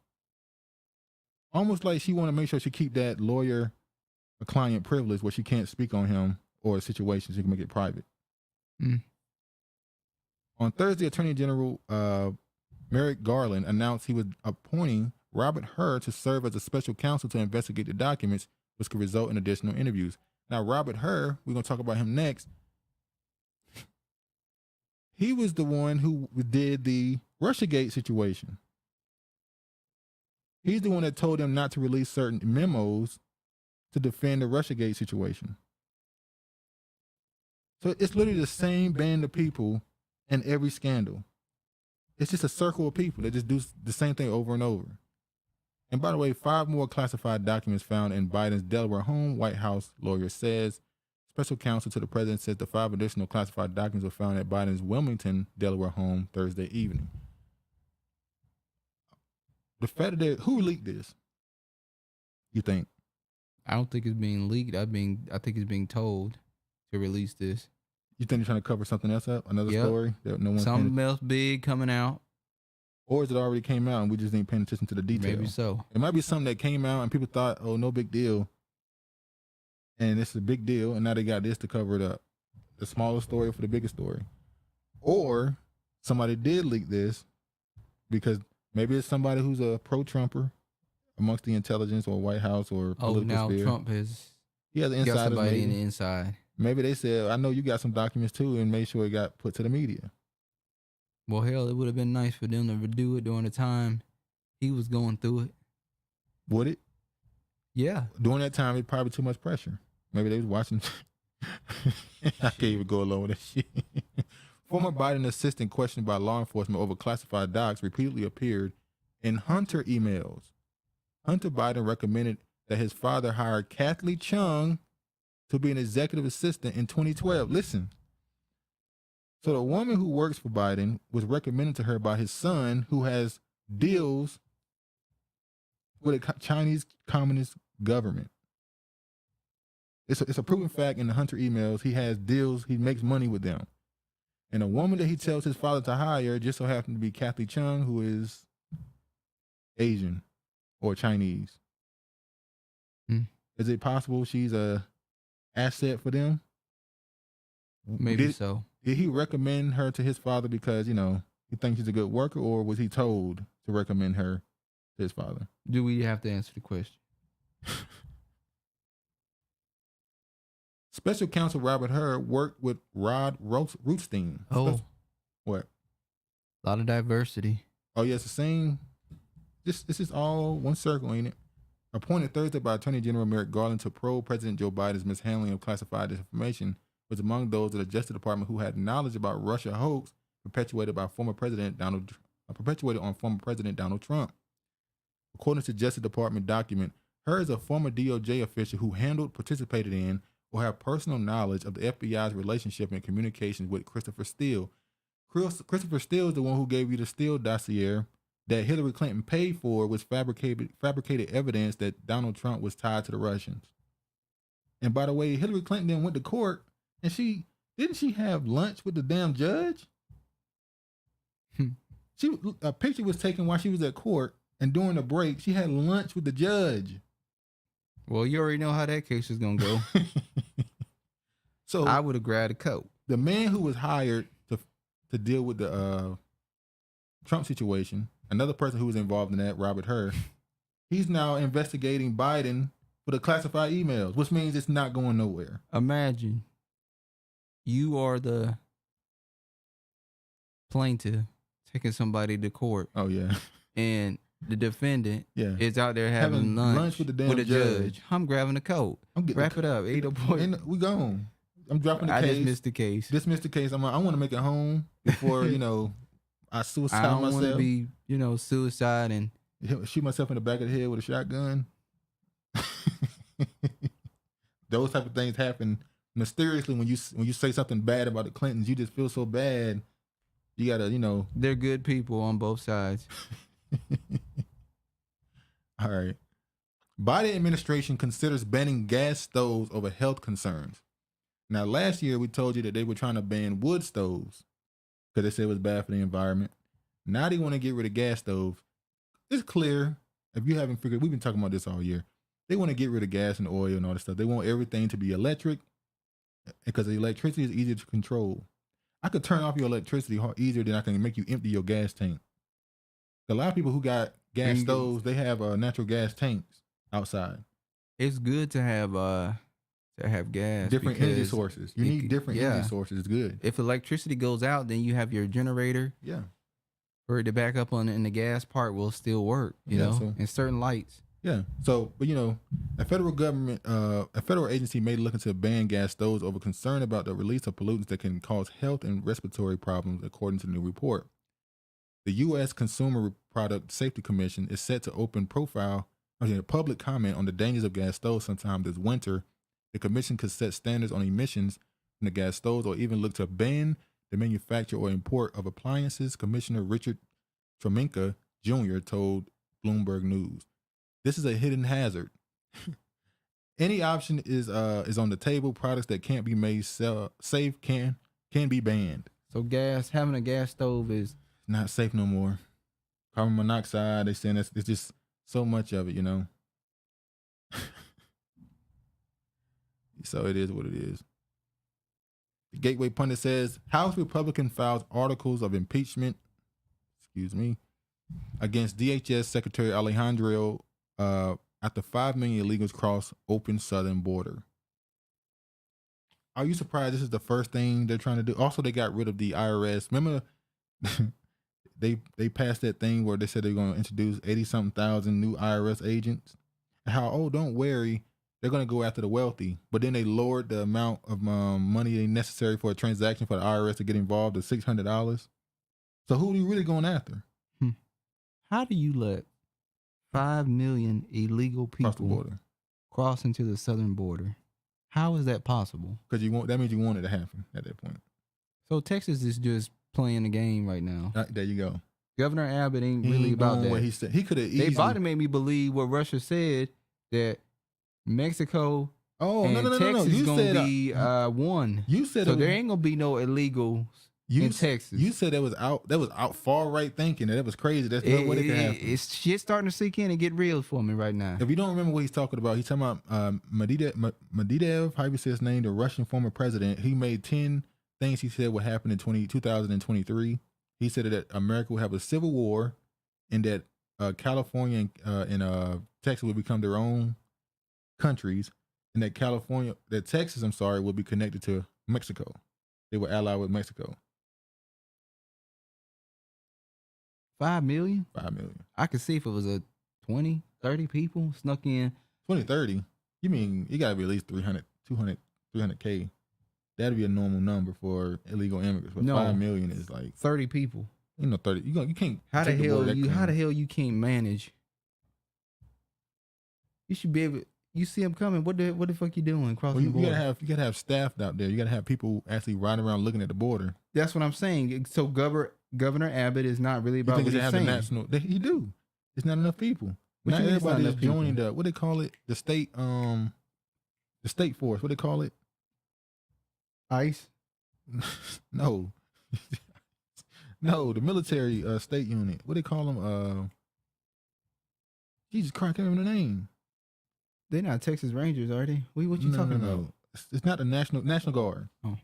Almost like she want to make sure she keep that lawyer a client privilege where she can't speak on him or a situation, she can make it private. On Thursday, Attorney General Merrick Garland announced he was appointing Robert Hur to serve as a special counsel to investigate the documents, which could result in additional interviews. Now, Robert Hur, we're going to talk about him next. He was the one who did the Russiagate situation. He's the one that told them not to release certain memos to defend the Russiagate situation. So it's literally the same band of people in every scandal. It's just a circle of people that just do the same thing over and over. And by the way, 5 more classified documents found in Biden's Delaware home, White House lawyer says. Special counsel to the president says the 5 additional classified documents were found at Biden's Wilmington, Delaware home Thursday evening. Who leaked this? You think? I don't think it's being leaked. I think it's being told to release this. You think they're trying to cover something else up? Another story that no one. Something else big coming out. Or is it already came out and we just ain't paying attention to the details? Maybe so. It might be something that came out and people thought, oh, no big deal. And it's a big deal, and now they got this to cover it up. The smaller story for the bigger story. Or somebody did leak this because maybe it's somebody who's a pro-Trumper amongst the intelligence or White House or political now sphere. Trump has the got insiders somebody maybe. in the inside. Maybe they said, I know you got some documents too, and made sure it got put to the media. Well, hell, it would have been nice for them to do it during the time he was going through it. Would it? Yeah. During that time, it's probably too much pressure. Maybe they was watching. I can't even go along with that shit. Former Biden assistant questioned by law enforcement over classified docs repeatedly appeared in Hunter emails. Hunter Biden recommended that his father hire Kathy Chung to be an executive assistant in 2012. Listen. So the woman who works for Biden was recommended to her by his son, who has deals with the Chinese Communist government. It's a proven fact in the Hunter emails. He has deals. He makes money with them. And a woman that he tells his father to hire just so happened to be Kathy Chung, who is Asian or Chinese. Is it possible she's a asset for them? Maybe so. Did he recommend her to his father because, he thinks she's a good worker, or was he told to recommend her to his father? Do we have to answer the question? Special counsel Robert Hur worked with Rod Rothstein. Oh. What? A lot of diversity. Oh, yeah, it's the same. This is all one circle, ain't it? Appointed Thursday by Attorney General Merrick Garland to probe President Joe Biden's mishandling of classified information, was among those of the Justice Department who had knowledge about Russia hoax perpetuated on former President Donald Trump. According to Justice Department document, Hur is a former DOJ official who handled, participated in, or have personal knowledge of the FBI's relationship and communications with Christopher Steele. Christopher Steele is the one who gave you the Steele dossier that Hillary Clinton paid for, was fabricated evidence that Donald Trump was tied to the Russians. And by the way, Hillary Clinton then went to court, and didn't she have lunch with the damn judge? A picture was taken while she was at court, and during the break, she had lunch with the judge. Well, you already know how that case is gonna go. So I would have grabbed a coat. The man who was hired to deal with the Trump situation, another person who was involved in that, Robert Hur, he's now investigating Biden for the classified emails, which means it's not going nowhere. Imagine you are the plaintiff taking somebody to court. Oh, yeah. And the defendant is out there having lunch with the damn judge. I'm grabbing a coat. Wrap it up. We gone. I'm dropping the case. I dismissed the case. Dismissed the case. I want to make it home before, I suicide myself. I don't want to be, suicide and shoot myself in the back of the head with a shotgun. Those type of things happen mysteriously when you say something bad about the Clintons. You just feel so bad. You gotta, they're good people on both sides. All right. Biden administration considers banning gas stoves over health concerns. Now, last year we told you that they were trying to ban wood stoves because they said it was bad for the environment. Now they want to get rid of gas stoves. It's clear, if you haven't figured, we've been talking about this all year. They want to get rid of gas and oil and all this stuff. They want everything to be electric because the electricity is easier to control. I could turn off your electricity easier than I can make you empty your gas tank. A lot of people who got gas stoves, they have natural gas tanks outside. It's good to have gas. Different energy sources. You need different energy sources. It's good. If electricity goes out, then you have your generator. Yeah. For it to back up and the gas part will still work, and certain lights. Yeah. So, but a federal government, a federal agency may look into ban gas stoves over concern about the release of pollutants that can cause health and respiratory problems, according to the new report. The U.S. Consumer Product Safety Commission is set to open public comment on the dangers of gas stoves sometime this winter. The commission could set standards on emissions from the gas stoves or even look to ban the manufacture or import of appliances, Commissioner Richard Treminka Jr. told Bloomberg News. This is a hidden hazard. Any option is on the table. Products that can't be made safe can be banned. So having a gas stove is not safe no more. Carbon monoxide, they saying it's just so much of it, So it is what it is. The Gateway Pundit says, House Republican files articles of impeachment, against DHS Secretary Alejandro after 5 million illegals cross open southern border. Are you surprised this is the first thing they're trying to do? Also, they got rid of the IRS. Remember, they passed that thing where they said they're going to introduce 80-something thousand new IRS agents. How, oh, don't worry, they're going to go after the wealthy. But then they lowered the amount of money necessary for a transaction for the IRS to get involved to $600. So who are you really going after? How do you let 5 million illegal people cross into the southern border? How is that possible? Because that means you want it to happen at that point. So Texas is just playing the game right now. There you go. Governor Abbott ain't really about that. What he said. He could have easily. They about to make me believe what Russia said, that Mexico and Texas is going to be one. You said so. There ain't going to be no illegals in Texas. You said that was out far right thinking. That was crazy. That's no way it could happen. It's shit starting to sink in and get real for me right now. If you don't remember what he's talking about, he's talking about Medvedev, how you say his name, the Russian former president. He made 10 things he said would happen in 2023. He said that America will have a civil war, and that California and Texas will become their own countries, and that Texas, will be connected to Mexico. They were allied with Mexico. 5 million? 5 million. I could see if it was a 20, 30 people snuck in. 20, 30? You mean you got to be at least 300, 200, 300K. That'd be a normal number for illegal immigrants. But 5 million is like 30 people. 30. You can't. How the hell you can't manage? You should be able. You see them coming. What the fuck you doing crossing the border? You gotta have staff out there. You gotta have people actually riding around looking at the border. That's what I'm saying. So Governor Abbott is not really about what he's saying. He do. It's not enough people. Not everybody is joining the what they call it, the state force. What they call it? ICE? No. No, the military state unit. What they call them? Jesus Christ, I can't remember the name. They're not Texas Rangers, are they? What you talking about? It's not the National Guard. Oh.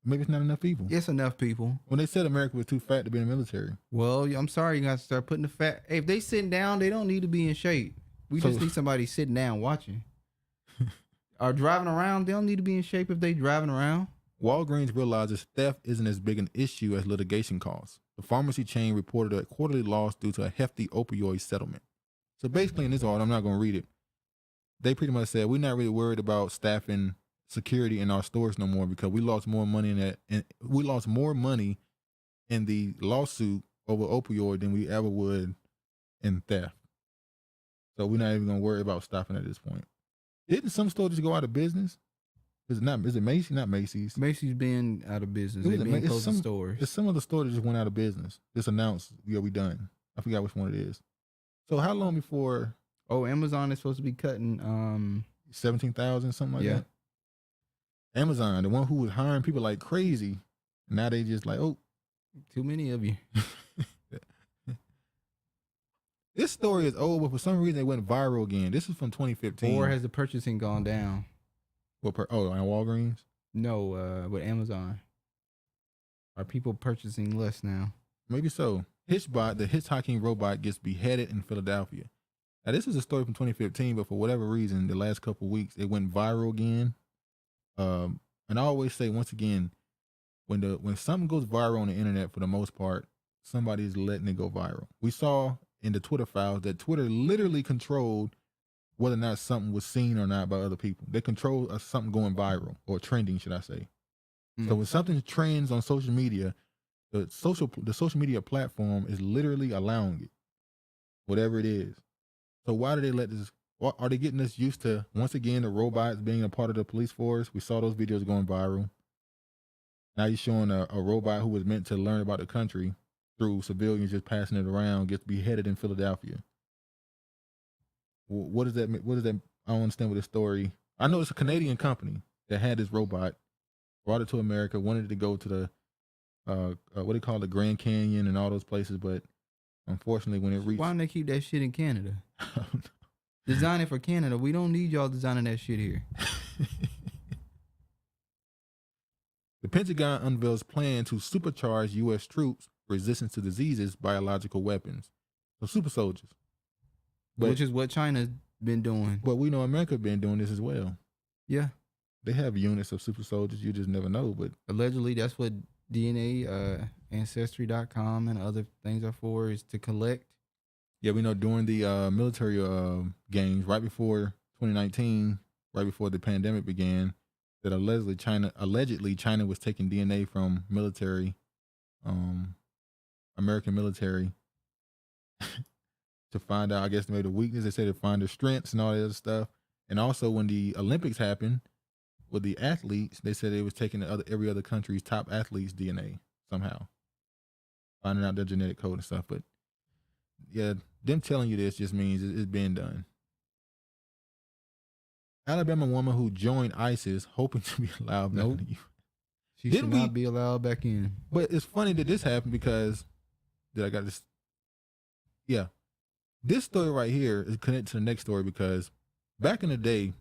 Maybe it's not enough people. It's enough people. When they said America was too fat to be in the military. Well, I'm sorry, you got to start putting the fat. Hey, if they sitting down, they don't need to be in shape. We just need somebody sitting down watching. Or driving around, they don't need to be in shape if they driving around. Walgreens realizes theft isn't as big an issue as litigation costs. The pharmacy chain reported a quarterly loss due to a hefty opioid settlement. So basically in this article, I'm not going to read it. They pretty much said, we're not really worried about staffing security in our stores no more because we lost more money in that. And we lost more money in the lawsuit over opioid than we ever would in theft. So we're not even going to worry about stopping at this point. Didn't some stores just go out of business? Is it Macy's? Not Macy's. Macy's been out of business. They've been closing stores. It's some of the stores that just went out of business. Just announced, we done. I forgot which one it is. So how long before? Oh, Amazon is supposed to be cutting 17,000, something like that. Amazon, the one who was hiring people like crazy. Now they just like, oh, too many of you. This story is old, but for some reason it went viral again. This is from 2015. Or has the purchasing gone down? On Walgreens? No, with Amazon. Are people purchasing less now? Maybe so. Hitchbot, the hitchhiking robot, gets beheaded in Philadelphia. Now, this is a story from 2015, but for whatever reason, the last couple of weeks, it went viral again. And I always say, once again, when something goes viral on the internet, for the most part, somebody's letting it go viral. We saw in the Twitter files that Twitter literally controlled whether or not something was seen or not by other people. They control something going viral or trending, should I say. So when something trends on social media, the social media platform is literally allowing it, whatever it is. So why do they let this? Are they getting us used to, once again, the robots being a part of the police force? We saw those videos going viral. Now you're showing a robot who was meant to learn about the country through civilians just passing it around, gets beheaded in Philadelphia. What does that mean? What does that? I don't understand what this story. I know it's a Canadian company that had this robot, brought it to America, wanted it to go to the what do you call it, the Grand Canyon and all those places, but unfortunately, when it reached, why don't they keep that shit in Canada? Design it for Canada. We don't need y'all designing that shit here. The Pentagon unveils plan to supercharge U.S. troops resistance to diseases, biological weapons. So super soldiers. Which is what China's been doing. But we know America been doing this as well. Yeah. They have units of super soldiers. You just never know. But allegedly, that's what DNA, Ancestry.com and other things are for, is to collect. Yeah, we know during the military games, right before 2019, right before the pandemic began, that allegedly China was taking DNA from military, American military, to find out, I guess, maybe the weakness. They said to find their strengths and all that other stuff. And also when the Olympics happened with the athletes, they said they was taking every other country's top athletes' DNA somehow, finding out their genetic code and stuff. But yeah, them telling you this just means it's being done. Alabama woman who joined ISIS hoping to be allowed back in the U.S. She should not be allowed back in. But it's funny that this happened because this story right here is connected to the next story, because back in the day,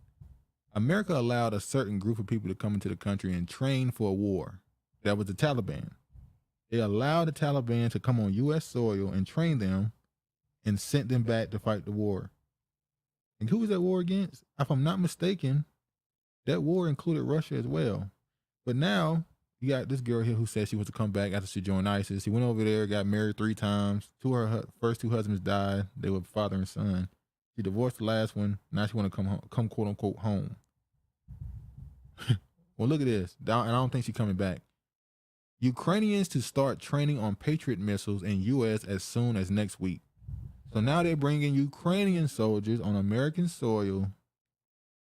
America allowed a certain group of people to come into the country and train for a war. That was the Taliban. They allowed the Taliban to come on U.S. soil and train them and sent them back to fight the war. And who was that war against? If I'm not mistaken, that war included Russia as well. But now you got this girl here who said she was to come back after she joined ISIS. She went over there, got married 3 times. Her first 2 husbands died. They were father and son. She divorced the last one. Now she want to come quote unquote home. Well, look at this. And I don't think she's coming back. Ukrainians to start training on Patriot missiles in U.S. as soon as next week. So now they're bringing Ukrainian soldiers on American soil.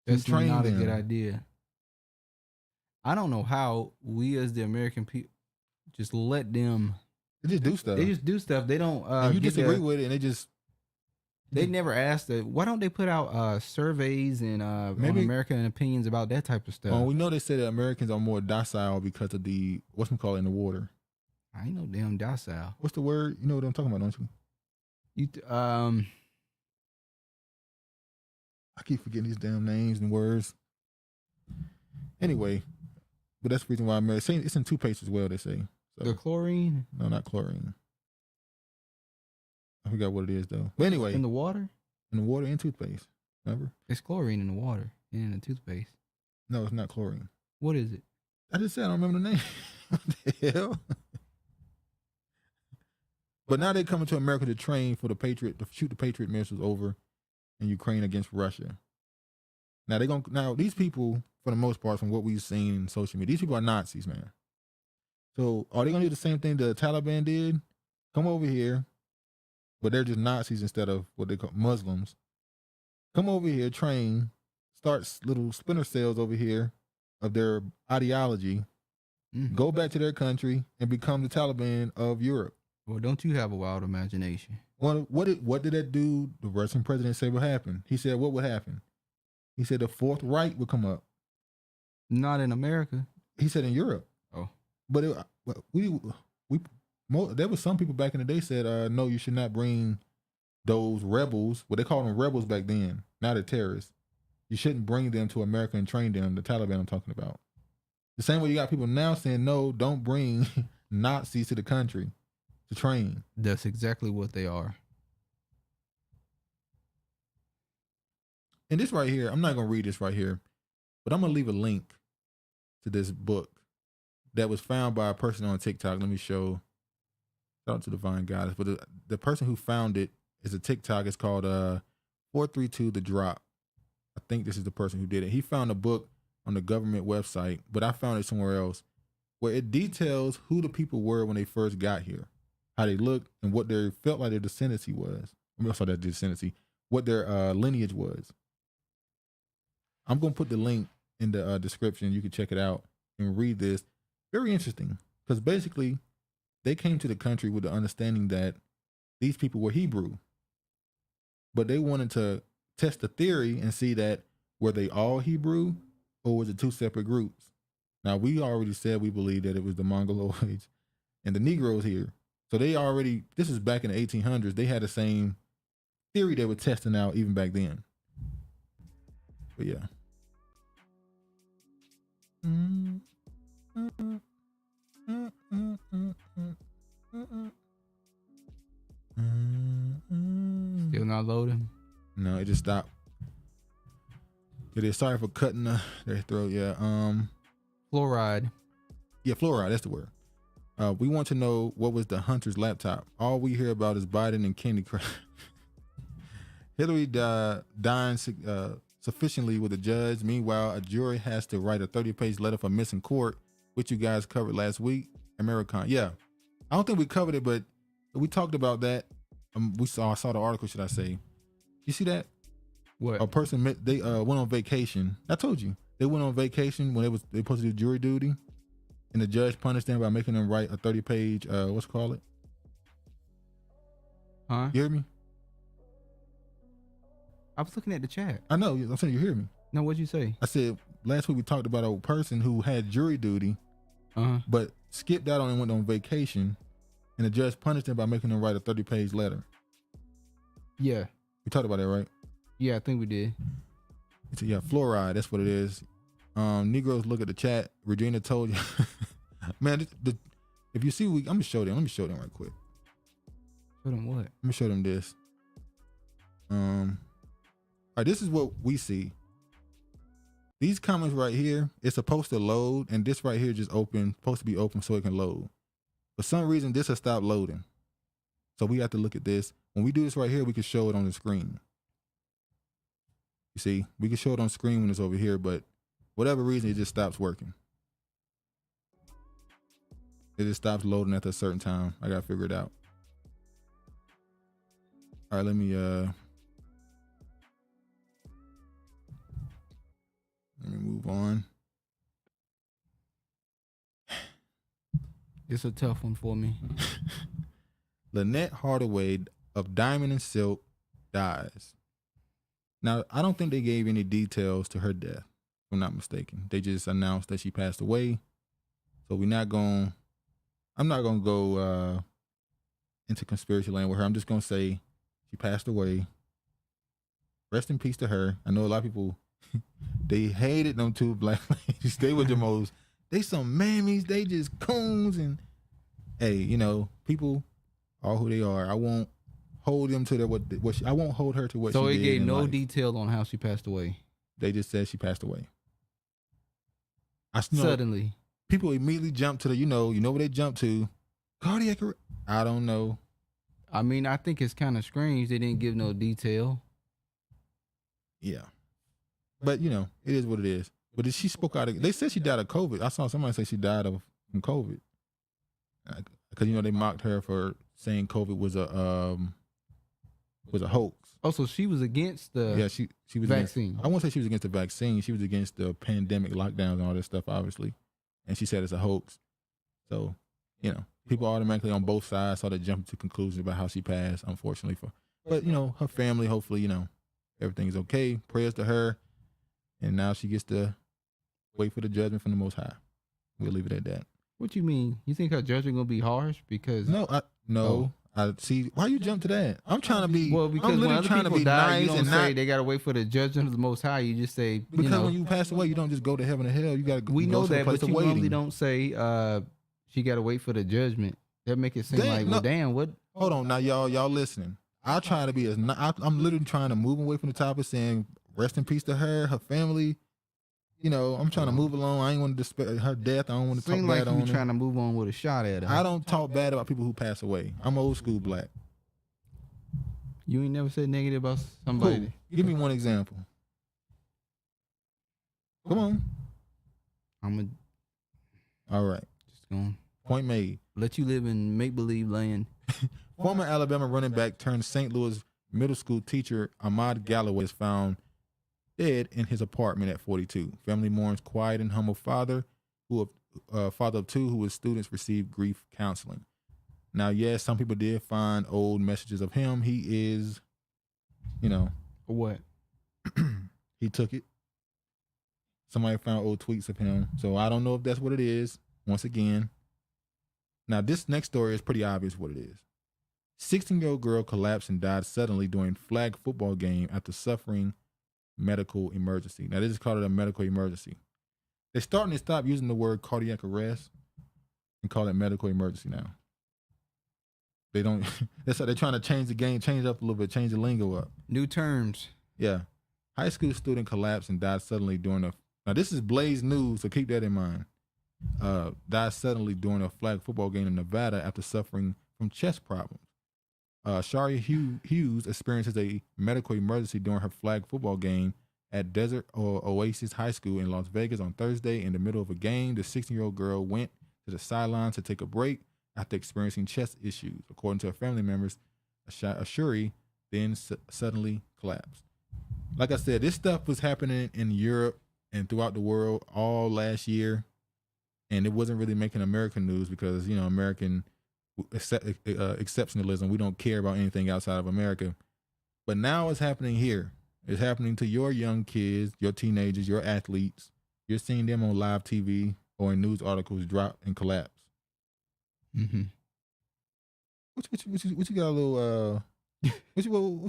That's not a good idea. I don't know how we as the American people just let them. They just do stuff. They just do stuff. They don't. And you disagree with it, and they never asked it. Why don't they put out surveys and maybe on American opinions about that type of stuff? Oh, we know they say that Americans are more docile because of the in the water. I ain't no damn docile. What's the word? You know what I'm talking about, don't you? I keep forgetting these damn names and words. Anyway, but that's the reason why it's in toothpaste as well, they say. So, the chlorine? No, not chlorine. I forgot what it is though. But anyway. In the water? In the water and toothpaste. Remember? It's chlorine in the water and in the toothpaste. No, it's not chlorine. What is it? I just said I don't remember the name. What the hell? But now they're coming to America to train for to shoot the Patriot missiles over in Ukraine against Russia. Now these people, for the most part, from what we've seen in social media, these people are Nazis, man. So are they gonna do the same thing the Taliban did? Come over here, but they're just Nazis instead of what they call Muslims. Come over here, train, start little splinter cells over here of their ideology, go back to their country and become the Taliban of Europe. Well, don't you have a wild imagination? Well, what did that do? The Russian president say would happen. He said what would happen? He said the Fourth Reich would come up. Not in America. He said in Europe. Oh, but there was some people back in the day said no, you should not bring those rebels. What they called them rebels back then. Now they're terrorists. You shouldn't bring them to America and train them. The Taliban I'm talking about. The same way you got people now saying no, don't bring Nazis to the country to train. That's exactly what they are. And this right here, I'm not going to read this right here, but I'm going to leave a link to this book that was found by a person on TikTok. Let me show. Shout out to Divine Goddess. But the person who found it is a TikTok. It's called 432 The Drop. I think this is the person who did it. He found a book on the government website, but I found it somewhere else, where it details who the people were when they first got here, how they looked, and what they felt like their descendancy was. What their lineage was. I'm going to put the link in the description. You can check it out and read this. Very interesting, because basically they came to the country with the understanding that these people were Hebrew, but they wanted to test the theory and see that were they all Hebrew or was it 2 separate groups? Now, we already said we believe that it was the Mongoloids and the Negroes here. So this is back in the 1800s. They had the same theory they were testing out even back then. But yeah. Still not loading? No, it just stopped. It is. Sorry for cutting their throat. Yeah. Fluoride. Yeah, fluoride. That's the word. We want to know what was the hunter's laptop. All we hear about is Biden and Candy Crush. Hillary dying sufficiently with a judge. Meanwhile, a jury has to write a 30-page letter for missing court, which you guys covered last week. Americon. Yeah. I don't think we covered it, but we talked about that. I saw the article, should I say. You see that? What? A person, they went on vacation. I told you. They went on vacation when they supposed to do jury duty. And the judge punished them by making them write a 30-page, what's it called? Huh? You hear me? I was looking at the chat. I know. I'm saying you hear me. No, what'd you say? I said last week we talked about a person who had jury duty, but skipped out on and went on vacation, and the judge punished them by making them write a 30-page letter. Yeah. We talked about that, right? Yeah, I think we did. Yeah, fluoride. That's what it is. Negroes, look at the chat. Regina told you. Man, if you see, I'm gonna show them. Let me show them right quick. Show them what? Let me show them this. All right, this is what we see. These comments right here, it's supposed to load, and this right here just supposed to be open so it can load. For some reason, this has stopped loading. So we have to look at this. When we do this right here, we can show it on the screen. You see, we can show it on screen when it's over here, but whatever reason, it just stops working. It just stops loading at a certain time. I gotta figure it out. All right, let me move on. It's a tough one for me. Lynette Hardaway of Diamond and Silk dies. Now, I don't think they gave any details to her death, if I'm not mistaken. They just announced that she passed away. So I'm not going to go into conspiracy land with her. I'm just going to say she passed away. Rest in peace to her. I know a lot of people, they hated them two black ladies. They were the most, they some mammies, they just coons, and hey, you know, people are who they are. I won't hold them to I won't hold her to what she did. So it gave no life. detail on how she passed away. They just said she passed away. Suddenly. People immediately jump to you know what they jump to? Cardiac arrest. I don't know. I mean, I think it's kind of strange they didn't give no detail. Yeah. But, you know, it is what it is. But she spoke out. They said she died of COVID. I saw somebody say she died from COVID. Because, you know, they mocked her for saying COVID was a hoax. Oh, so she was against the she was vaccine. I won't say she was against the vaccine. She was against the pandemic lockdowns and all that stuff, obviously. And she said it's a hoax. So, you know, people automatically on both sides started jumping to conclusions about how she passed, unfortunately. But, you know, her family, hopefully, you know, everything's okay. Prayers to her. And now she gets to wait for the judgment from the Most High. We'll leave it at that. What you mean? You think her judgment gonna be harsh? Because I see. Why you jump to that? I'm trying to be. Well, because when other people die, you don't say they gotta wait for the judgment of the Most High. You just say because when you pass away, you don't just go to heaven or hell. You gotta. We know that, but you waiting. normally don't say she gotta wait for the judgment. That make it seem what? Hold on, now y'all listening. I try to be I'm literally trying to move away from the topic, saying rest in peace to her family. You know, I'm trying to move along. I ain't want to despair her death. I don't want to talk bad on her. Trying to move on with a shot at her. I don't talk bad about people who pass away. I'm old school black. You ain't never said negative about somebody. Who? Give me one example. Come on. All right. Just going. Point made. Let you live in make-believe land. Former Alabama running back turned St. Louis middle school teacher Ahmad Galloway is found dead in his apartment at 42. Family mourns quiet and humble father of two who his students received grief counseling. Now, yes, some people did find old messages of him. He is, you know. What? He took it. Somebody found old tweets of him. So I don't know if that's what it is. Once again. Now, this next story is pretty obvious what it is. 16-year-old girl collapsed and died suddenly during flag football game after suffering medical emergency. Now, they just call it a medical emergency. They're starting to stop using the word cardiac arrest and call it medical emergency now. They don't. That's how they're trying to change the game, change it up a little bit, change the lingo up. New terms. Yeah. High school student collapsed and died suddenly during a. Now this is Blaze News, so keep that in mind. Died suddenly during a flag football game in Nevada after suffering from chest problems. Sharia Hughes experiences a medical emergency during her flag football game at Desert Oasis High School in Las Vegas on Thursday. In the middle of a game, the 16-year-old girl went to the sidelines to take a break after experiencing chest issues. According to her family members, Ashuri then suddenly collapsed. Like I said, this stuff was happening in Europe and throughout the world all last year, and it wasn't really making American news because, you know, American exceptionalism, we don't care about anything outside of America. But now it's happening here. It's happening to your young kids, your teenagers, your athletes. You're seeing them on live TV or in news articles drop and collapse. Mm-hmm. What you got a little what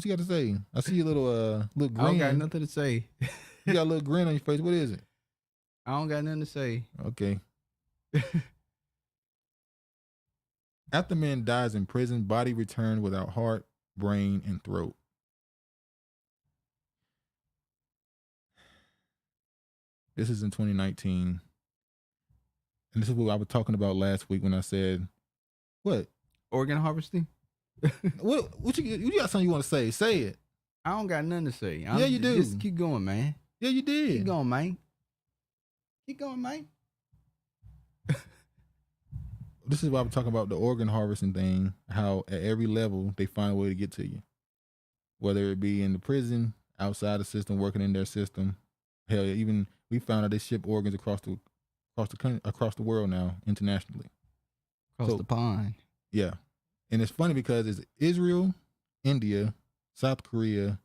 you got to say? I see a little grin. I don't got nothing to say. You got a little grin on your face. What is it? I don't got nothing to say. Okay. After man dies in prison, body returned without heart, brain, and throat. This is in 2019. And this is what I was talking about last week when I said, what? Organ harvesting? What you got something you want to say? Say it. I don't got nothing to say. Yeah, you do. Just keep going, man. Yeah, you did. Keep going, man. Keep going, man. This is why I'm talking about the organ harvesting thing, how at every level they find a way to get to you. Whether it be in the prison, outside the system, working in their system. Hell, even we found out they ship organs across the world now, internationally. Across the pond. Yeah. And it's funny because it's Israel, India, South Korea,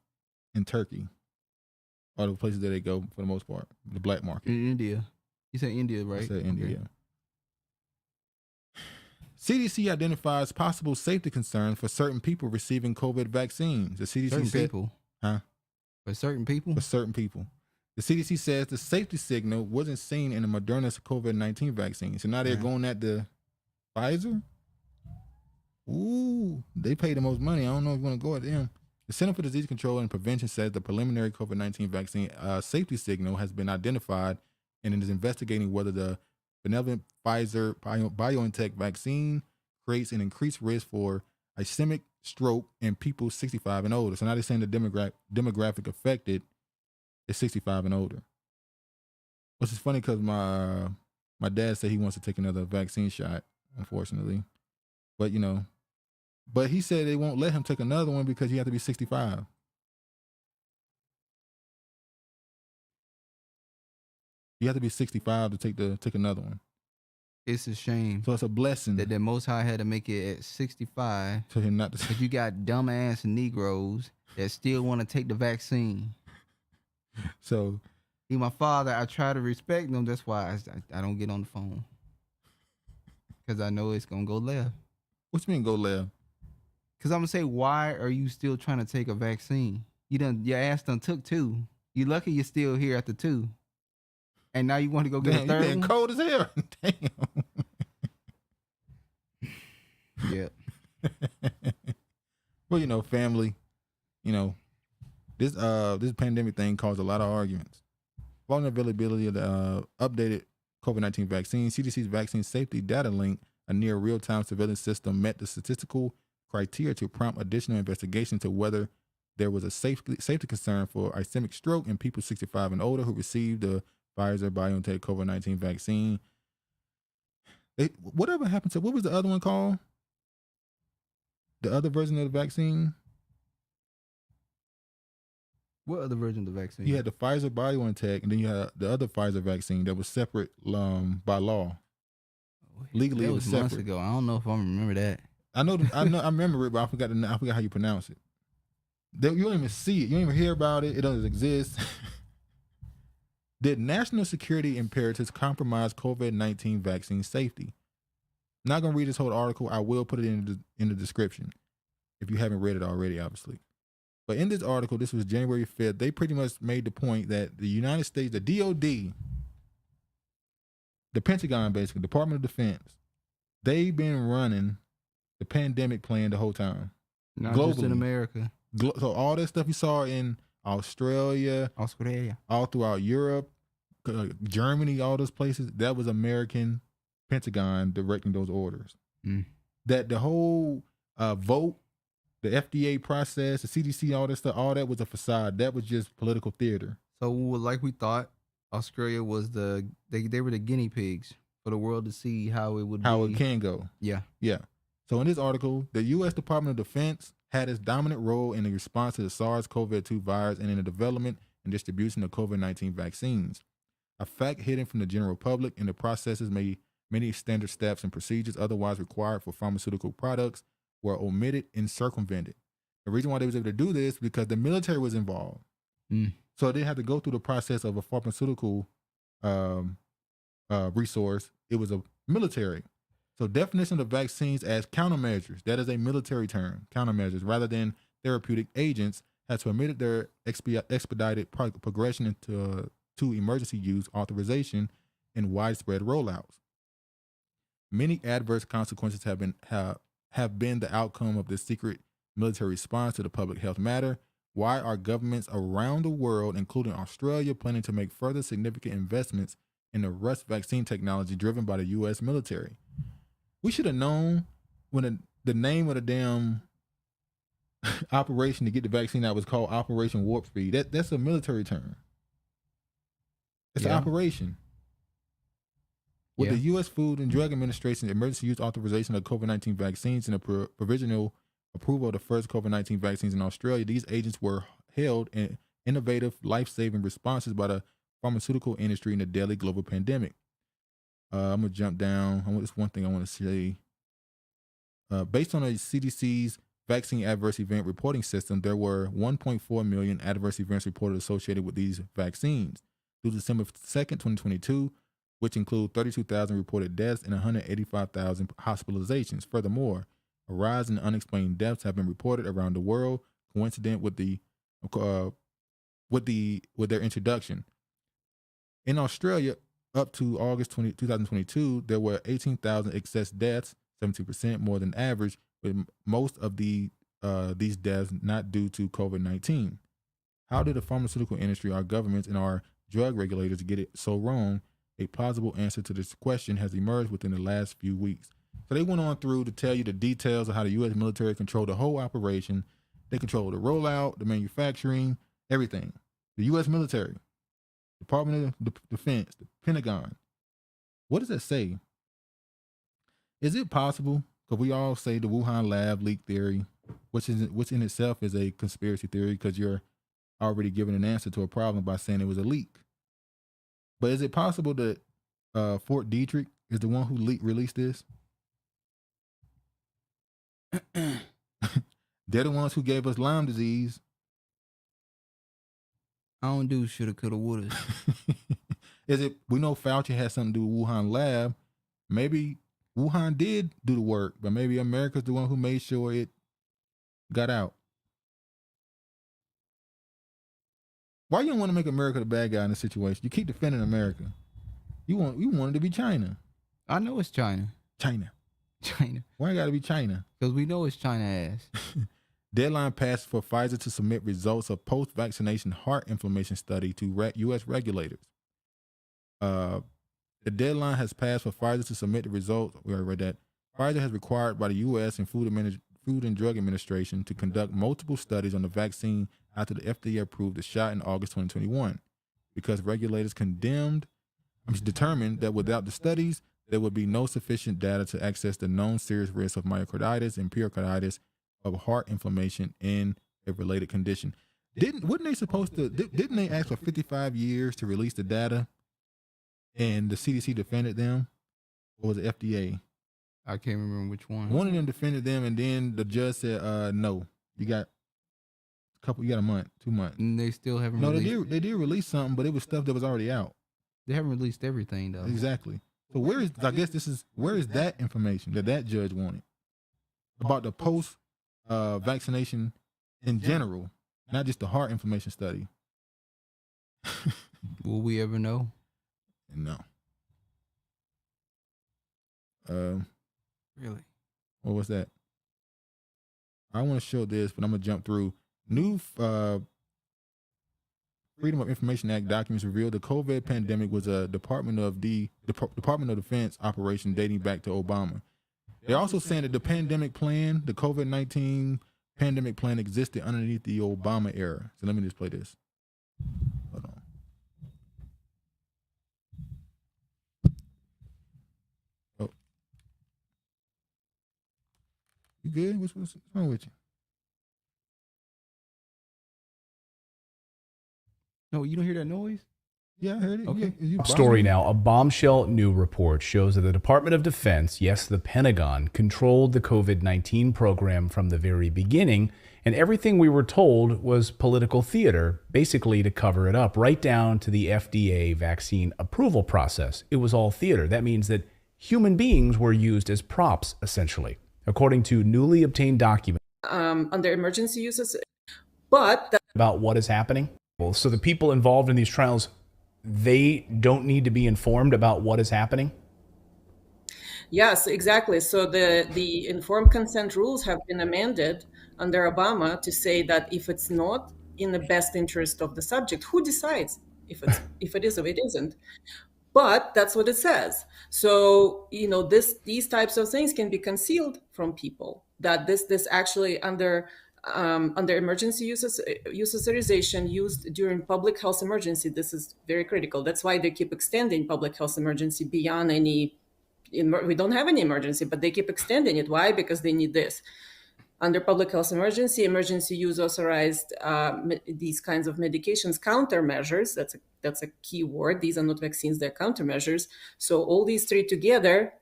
and Turkey are the places that they go for the most part, the black market. In India. You said India, right? I said India, yeah. CDC identifies possible safety concerns for certain people receiving COVID vaccines. The CDC certain said, people? Huh? For certain people? For certain people. The CDC says the safety signal wasn't seen in the Moderna's COVID-19 vaccine. So now they're going at the Pfizer? Ooh, they pay the most money. I don't know if you want to go at them. The Center for Disease Control and Prevention says the preliminary COVID-19 vaccine safety signal has been identified and it is investigating whether the benevolent Pfizer BioNTech vaccine creates an increased risk for ischemic stroke in people 65 and older. So now they're saying the demographic affected is 65 and older. Which is funny because my dad said he wants to take another vaccine shot, unfortunately. But, you know, but he said they won't let him take another one because he has to be 65. You have to be 65 to take another one. It's a shame. So it's a blessing that the Most High had to make it at 65. For him not to. But you got dumbass Negroes that still want to take the vaccine. So, he my father. I try to respect him. That's why I don't get on the phone because I know it's gonna go left. What you mean go left? Because I'm gonna say, why are you still trying to take a vaccine? Your ass done took 2. You lucky you're still here after 2. And now you want to go get a third one? One? Cold as hell. Damn. Yeah. Well, you know, family, you know, this pandemic thing caused a lot of arguments. Vulnerability of the updated COVID-19 vaccine. CDC's vaccine safety data link, a near real-time surveillance system, met the statistical criteria to prompt additional investigation to whether there was a safety concern for ischemic stroke in people 65 and older who received the Pfizer BioNTech COVID-19 vaccine. Whatever happened to, what was the other one called? The other version of the vaccine? What other version of the vaccine? You had the Pfizer BioNTech, and then you had the other Pfizer vaccine that was separate by law. Legally, that it was months separate. ago. I don't know if I remember that. I know, I remember it, but I forgot how you pronounce it. You don't even see it. You don't even hear about it. It doesn't exist. Did national security imperatives compromise COVID-19 vaccine safety? I'm not going to read this whole article. I will put it in the description if you haven't read it already, obviously. But in this article, this was January 5th, they pretty much made the point that the United States, the DOD, the Pentagon, basically, Department of Defense, they've been running the pandemic playing the whole time. Not globally. just in America. So all that stuff you saw in Australia, all throughout Europe, Germany, all those places, that was American Pentagon directing those orders. That the whole vote, the FDA process, the CDC, all that stuff, all that was a facade. That was just political theater. So like we thought, Australia was they were the guinea pigs for the world to see how it would it can go. Yeah. So in this article, the U.S. Department of Defense had its dominant role in the response to the SARS-CoV-2 virus and in the development and distribution of COVID-19 vaccines. A fact hidden from the general public, and the processes many standard steps and procedures otherwise required for pharmaceutical products were omitted and circumvented. The reason why they was able to do this is because the military was involved. So they had to go through the process of a pharmaceutical resource. It was a military. So definition of vaccines as countermeasures, that is a military term, countermeasures, rather than therapeutic agents, has permitted their expedited progression into to emergency use authorization and widespread rollouts. Many adverse consequences have been the outcome of this secret military response to the public health matter. Why are governments around the world, including Australia, planning to make further significant investments in the Rust vaccine technology driven by the U.S. military? We should have known when the name of the damn operation to get the vaccine out was called Operation Warp Speed. That's a military term. It's an operation. With the U.S. Food and Drug Administration's emergency use authorization of COVID-19 vaccines and the provisional approval of the first COVID-19 vaccines in Australia, these agents were hailed in innovative, life-saving responses by the pharmaceutical industry in the deadly global pandemic. I'm going to jump down. There's one thing I want to say. Based on the CDC's vaccine adverse event reporting system, there were 1.4 million adverse events reported associated with these vaccines. Through December 2nd, 2022, which include 32,000 reported deaths and 185,000 hospitalizations. Furthermore, a rise in unexplained deaths have been reported around the world, coincident with their introduction. In Australia, up to August 2022, there were 18,000 excess deaths, 72% more than average, with most of these deaths not due to COVID-19. How did the pharmaceutical industry, our governments, and our drug regulators get it so wrong? A plausible answer to this question has emerged within the last few weeks. So they went on through to tell you the details of how the U.S. military controlled the whole operation. They controlled the rollout, the manufacturing, everything. The U.S. military, Department of Defense, the Pentagon. What does that say? Is it possible? Because we all say the Wuhan lab leak theory, which in itself is a conspiracy theory because you're already giving an answer to a problem by saying it was a leak. But is it possible that Fort Detrick is the one who released this? They're the ones who gave us Lyme disease. I don't do shoulda, coulda, woulda. We know Fauci has something to do with Wuhan lab. Maybe Wuhan did do the work, but maybe America's the one who made sure it got out. Why you don't want to make America the bad guy in this situation? You keep defending America. You want it to be China. I know it's China. China. Why it got to be China? Because we know it's China ass. Deadline passed for Pfizer to submit results of post-vaccination heart inflammation study to U.S. regulators. The deadline has passed for Pfizer to submit the results. We already read that. Pfizer has required by the U.S. and Food and Drug Administration to conduct multiple studies on the vaccine after the FDA approved the shot in August 2021, because regulators determined that without the studies, there would be no sufficient data to access the known serious risks of myocarditis and pericarditis of heart inflammation in a related condition. Didn't they ask for 55 years to release the data and the CDC defended them? Or was it FDA? I can't remember which one. One of them defended them, and then the judge said, no, you got a month, 2 months. And they still haven't released. They did release something, but it was stuff that was already out. They haven't released everything though. Exactly. So where is that information that judge wanted about the post vaccination in general, not just the heart inflammation study? Will we ever know? No. Really? What was that? I want to show this, but I'm gonna jump through. New Freedom of Information Act documents reveal the COVID pandemic was a Department of Defense operation dating back to Obama. They're also saying that the pandemic plan, the COVID-19 pandemic plan, existed underneath the Obama era. So let me just play this. Hold on. Oh, you good? What's wrong with you? No, you don't hear that noise? Yeah, I heard it. Okay. Story now. A bombshell new report shows that the Department of Defense, yes, the Pentagon, controlled the COVID-19 program from the very beginning, and everything we were told was political theater, basically to cover it up, right down to the FDA vaccine approval process. It was all theater. That means that human beings were used as props, essentially, according to newly obtained documents. Under emergency uses, but about what is happening. So the people involved in these trials, they don't need to be informed about what is happening? Yes, exactly. So the informed consent rules have been amended under Obama to say that if it's not in the best interest of the subject, who decides if it is or it isn't? But that's what it says. So, these types of things can be concealed from people, that this actually under emergency use authorization used during public health emergency. This is very critical. That's why they keep extending public health emergency beyond any, we don't have any emergency, but they keep extending it. Why? Because they need this. Under public health emergency use authorized these kinds of medications, countermeasures. That's a key word. These are not vaccines, they're countermeasures. So all these three together,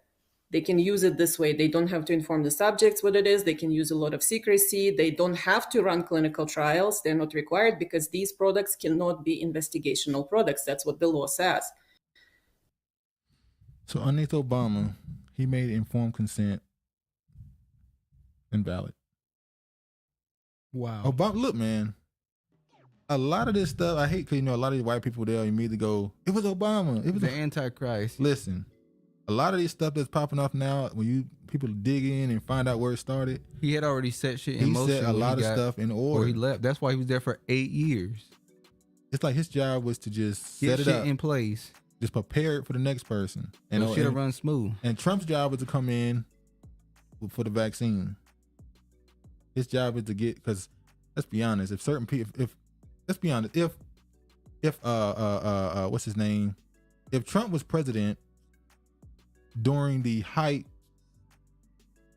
they can use it this way. They don't have to inform the subjects what it is. They can use a lot of secrecy. They don't have to run clinical trials. They're not required because these products cannot be investigational products. That's what the law says. So underneath Obama, he made informed consent invalid. Wow. Obama, look, man. A lot of this stuff, I hate because, a lot of these white people, they'll immediately go, it was Obama. It was the Antichrist. Listen. A lot of this stuff that's popping off now, when people dig in and find out where it started. He had already set shit in motion. He set a lot of stuff in order. Or he left. That's why he was there for 8 years. It's like his job was to just get set it shit up in place, just prepare it for the next person. And shit will run smooth. And Trump's job was to come in for the vaccine. His job is to get, because let's be honest, if certain people, if what's his name, if Trump was president during the height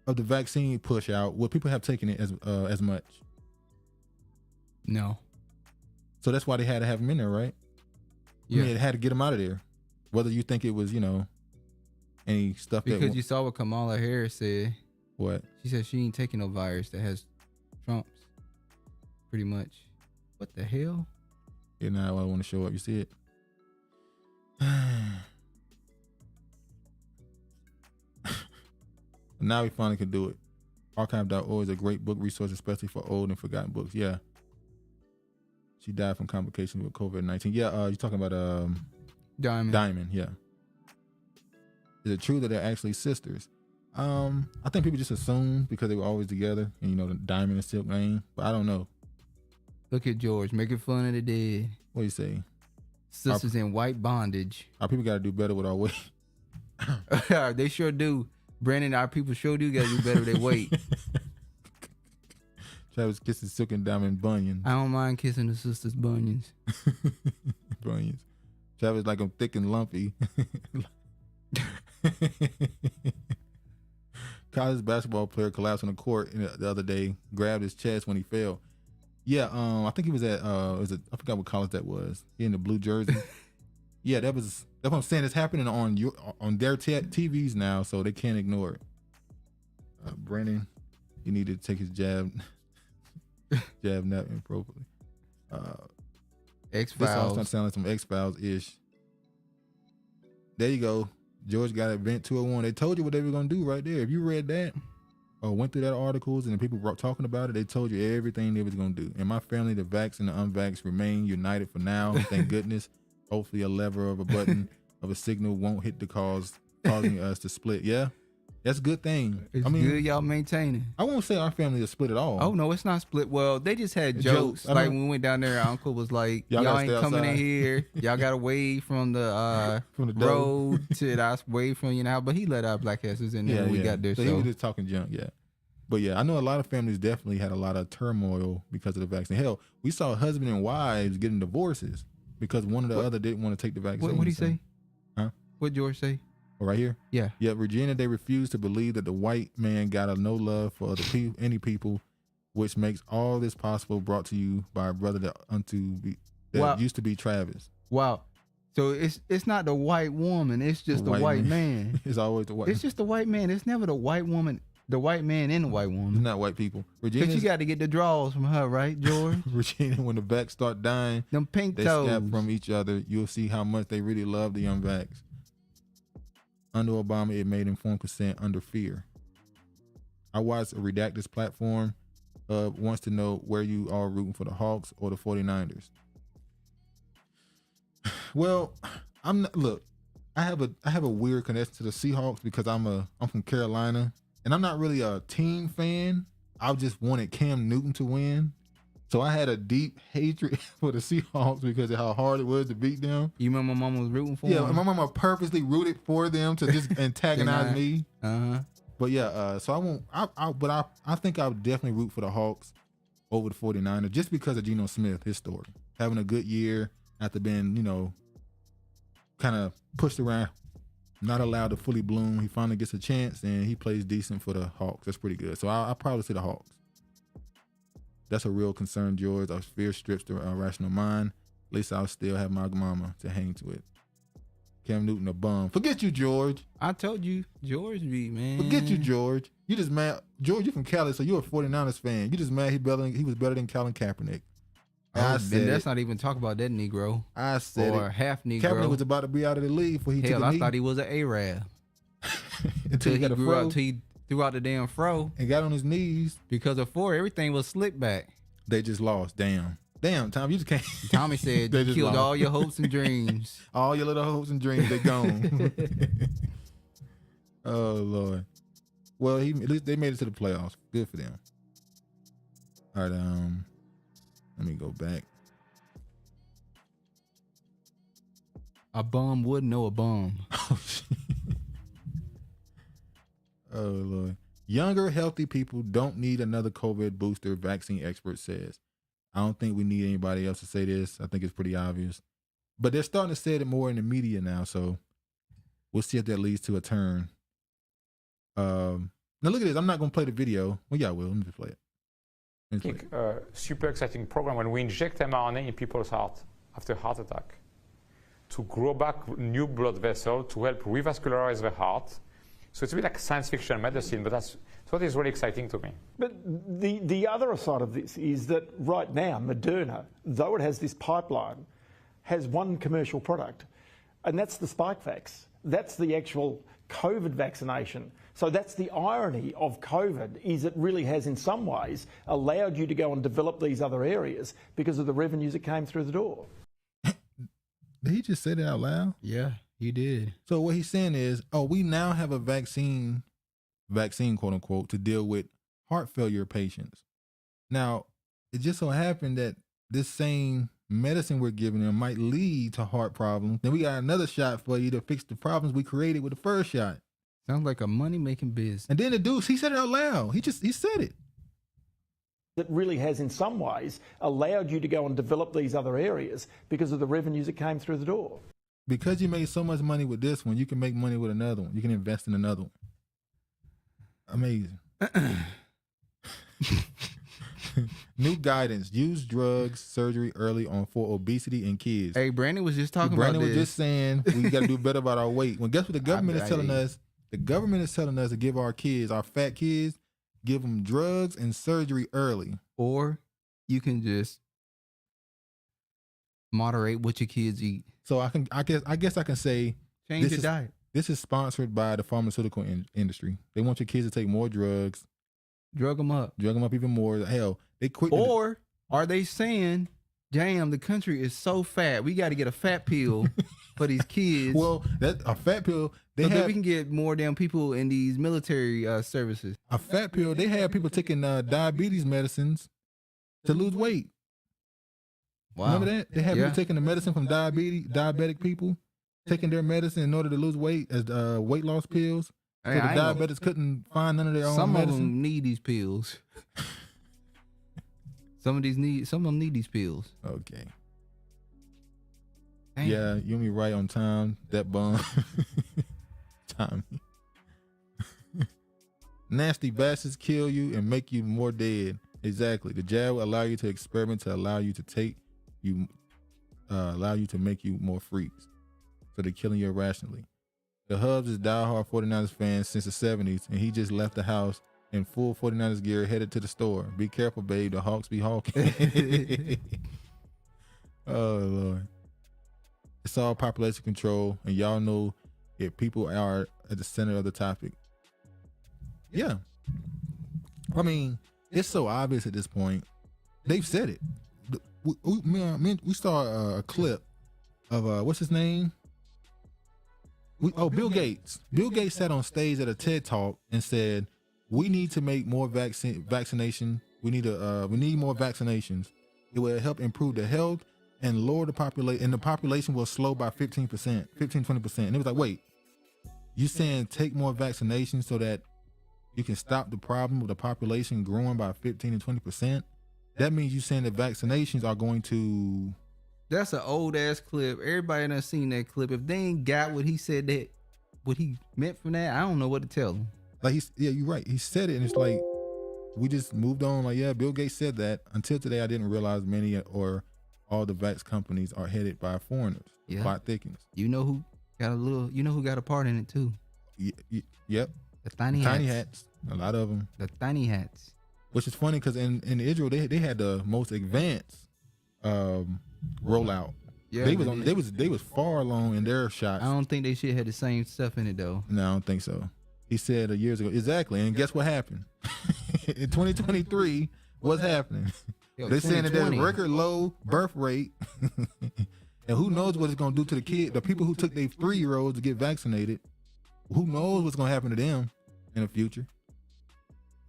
of the vaccine push out, would people have taken it as much? No. So that's why they had to have him in there, right? Yeah. I mean, they had to get him out of there. Whether you think it was, any stuff because you saw what Kamala Harris said. What? She said she ain't taking no virus that has Trump's. Pretty much. What the hell? Yeah, now I want to show up. You see it? Now we finally can do it. Archive.org is a great book resource, especially for old and forgotten books. Yeah. She died from complications with COVID-19. Yeah, you're talking about Diamond, yeah. Is it true that they're actually sisters? I think people just assume because they were always together and the Diamond and Silk name, but I don't know. Look at George making fun of the dead. What do you say? Sisters in white bondage. Our people got to do better with our weight. They sure do. Brandon, our people sure do got to do better with their weight. Travis kissing Silk and Diamond bunions. I don't mind kissing the sisters' bunions. Bunions. Travis like I'm thick and lumpy. College basketball player collapsed on the court the other day, grabbed his chest when he fell. Yeah, I think he was at I forgot what college that was. He in the blue jersey. Yeah, that's what I'm saying. It's happening on their TVs now, so they can't ignore it. Brandon, you need to take his jab nap inappropriately. X-Files. This all starting to sound like some X-Files ish. There you go. George got Event 201. They told you what they were gonna do right there. If you read that or went through that articles and the people were talking about it, they told you everything they was gonna do. And my family, the vax and the unvax, remain united for now. Thank goodness. Hopefully a lever of a button of a signal won't hit the causing us to split. Yeah. That's a good thing. It's good y'all maintaining. I won't say our family is split at all. Oh no, it's not split. Well, they just had jokes. Like when we went down there, Uncle was like, "Y'all ain't coming in here. Y'all got away from the road to us, away from you now." But he let our black asses in there when we got there. So he was just talking junk, But yeah, I know a lot of families definitely had a lot of turmoil because of the vaccine. Hell, we saw husband and wives getting divorces because one or the other didn't want to take the vaccine. What did he say? Huh? What George say? Right here? Yeah. Yeah, Virginia, they refuse to believe that the white man got a no love for other people, any people, which makes all this possible, brought to you by a brother that used to be Travis. Wow. So it's not the white woman, it's just the white man. It's always the white man. It's just the white man. It's never the white woman, the white man and the white woman. It's not white people. Because you got to get the draws from her, right, George? Virginia, when the vax start dying, them pink they toes. snap from each other. You'll see how much they really love the unvaxxed. Under Obama, it made informed consent under fear. I watched a Redacted's platform wants to know where you are rooting for the Hawks or the 49ers. Well, look, I have a weird connection to the Seahawks because I'm from Carolina and I'm not really a team fan. I just wanted Cam Newton to win. So I had a deep hatred for the Seahawks because of how hard it was to beat them. You remember my mama was rooting for them? Yeah, my mama purposely rooted for them to just antagonize me. But yeah, so I won't. But I think I would definitely root for the Hawks over the 49ers just because of Geno Smith, his story, having a good year after being, kind of pushed around, not allowed to fully bloom. He finally gets a chance and he plays decent for the Hawks. That's pretty good. So I'll probably say the Hawks. That's a real concern, George. Our fear strips the rational mind. At least I'll still have my mama to hang to it. Cam Newton a bum. Forget you, George. I told you, George be, man. Forget you, George. You just mad. George, you from Cali, so you're a 49ers fan. You just mad he was better than Colin Kaepernick. Let's not even talk about that Negro. I said or half Negro. Kaepernick was about to be out of the league before he took a knee. I thought he was an Arab. Until he got a fro. Until he threw out the damn fro. And got on his knees. Because before, everything was slick back. They just lost. Damn, Tom, you just can't. Tommy said you killed all your hopes and dreams. All your little hopes and dreams, they gone. Oh, Lord. Well, at least they made it to the playoffs. Good for them. All right, let me go back. A bum would know a bum. Oh, Lord. Younger, healthy people don't need another COVID booster, vaccine expert says. I don't think we need anybody else to say this. I think it's pretty obvious. But they're starting to say it more in the media now, so we'll see if that leads to a turn. Now look at this. I'm not going to play the video. Well, yeah, I will. Let me just play it. Super exciting program when we inject mRNA in people's heart after heart attack to grow back new blood vessels to help revascularize the heart. So it's a bit like science fiction medicine, but that's what is really exciting to me. But the other side of this is that right now, Moderna, though it has this pipeline, has one commercial product, and that's the Spikevax. That's the actual COVID vaccination. So that's the irony of COVID, is it really has in some ways allowed you to go and develop these other areas because of the revenues that came through the door. Did he just say that out loud? Yeah, he did. So what he's saying is, we now have a vaccine, quote unquote, to deal with heart failure patients. Now, it just so happened that this same medicine we're giving them might lead to heart problems. Then we got another shot for you to fix the problems we created with the first shot. Sounds like a money-making business. And then the dude, he said it out loud. He said it. That really has in some ways allowed you to go and develop these other areas because of the revenues that came through the door. Because you made so much money with this one, you can make money with another one. You can invest in another one. Amazing. New guidance: use drugs, surgery early for obesity in kids. Hey, Brandon was just talking Brandon about was this. just saying we got to do better about our weight. Well, guess what the government is telling us? The government is telling us to give our kids, our fat kids, give them drugs and surgery early. Or you can just moderate what your kids eat. So I guess I can say change your diet. This is sponsored by the pharmaceutical industry. They want your kids to take more drugs. Drug them up even more. Hell, they quit. Or are they saying, damn, the country is so fat, we got to get a fat pill for these kids. Well, that a fat pill. So that we can get more damn people in these military services. A fat pill. They have people taking diabetes medicines to lose weight. Wow. Remember that? They have people taking the medicine from diabetic people, taking their medicine in order to lose weight as weight loss pills. So the diabetics couldn't find none of their own medicine. Some of them need these pills. Some of them need these pills. Okay. Damn. Yeah, you and me right on time. That bum. Tommy. Nasty bastards kill you and make you more dead. Exactly. The jab will allow you to experiment to allow you to make you more freaks. So they're killing you irrationally. The Hubs is diehard 49ers fan since the 70s, and he just left the house in full 49ers gear headed to the store. Be careful, babe. The Hawks be hawking. Oh, Lord. It's all population control, and y'all know if people are at the center of the topic. Yeah. I mean, it's so obvious at this point. They've said it. We saw a clip of, what's his name? Bill Gates. Bill Gates sat on stage at a TED Talk and said, we need to make more vaccination. We need more vaccinations. It will help improve the health and lower the population, and the population will slow by 15%, 20%. And it was like, wait, you saying take more vaccinations so that you can stop the problem of the population growing by 15 and 20%? That means you saying that vaccinations are going to... That's an old ass clip. Everybody done seen that clip. If they ain't got what he said, that what he meant from that, I don't know what to tell them. Like you're right. He said it, and it's like we just moved on. Like, yeah, Bill Gates said that. Until today, I didn't realize many or all the vax companies are headed by foreigners. Yeah. Plot thickens. You know who got a part in it too? Yep. The tiny hats. A lot of them. The tiny hats. Which is funny because in Israel they had the most advanced rollout. Yeah, they was far along in their shots. I don't think they should have the same stuff in it though. No, I don't think so. He said years ago. Exactly. And guess what happened? In 2023, what's happening? They're saying that there's a record low birth rate. And who knows what it's going to do to the kid, the people who took their 3-year-olds to get vaccinated. Who knows what's going to happen to them in the future?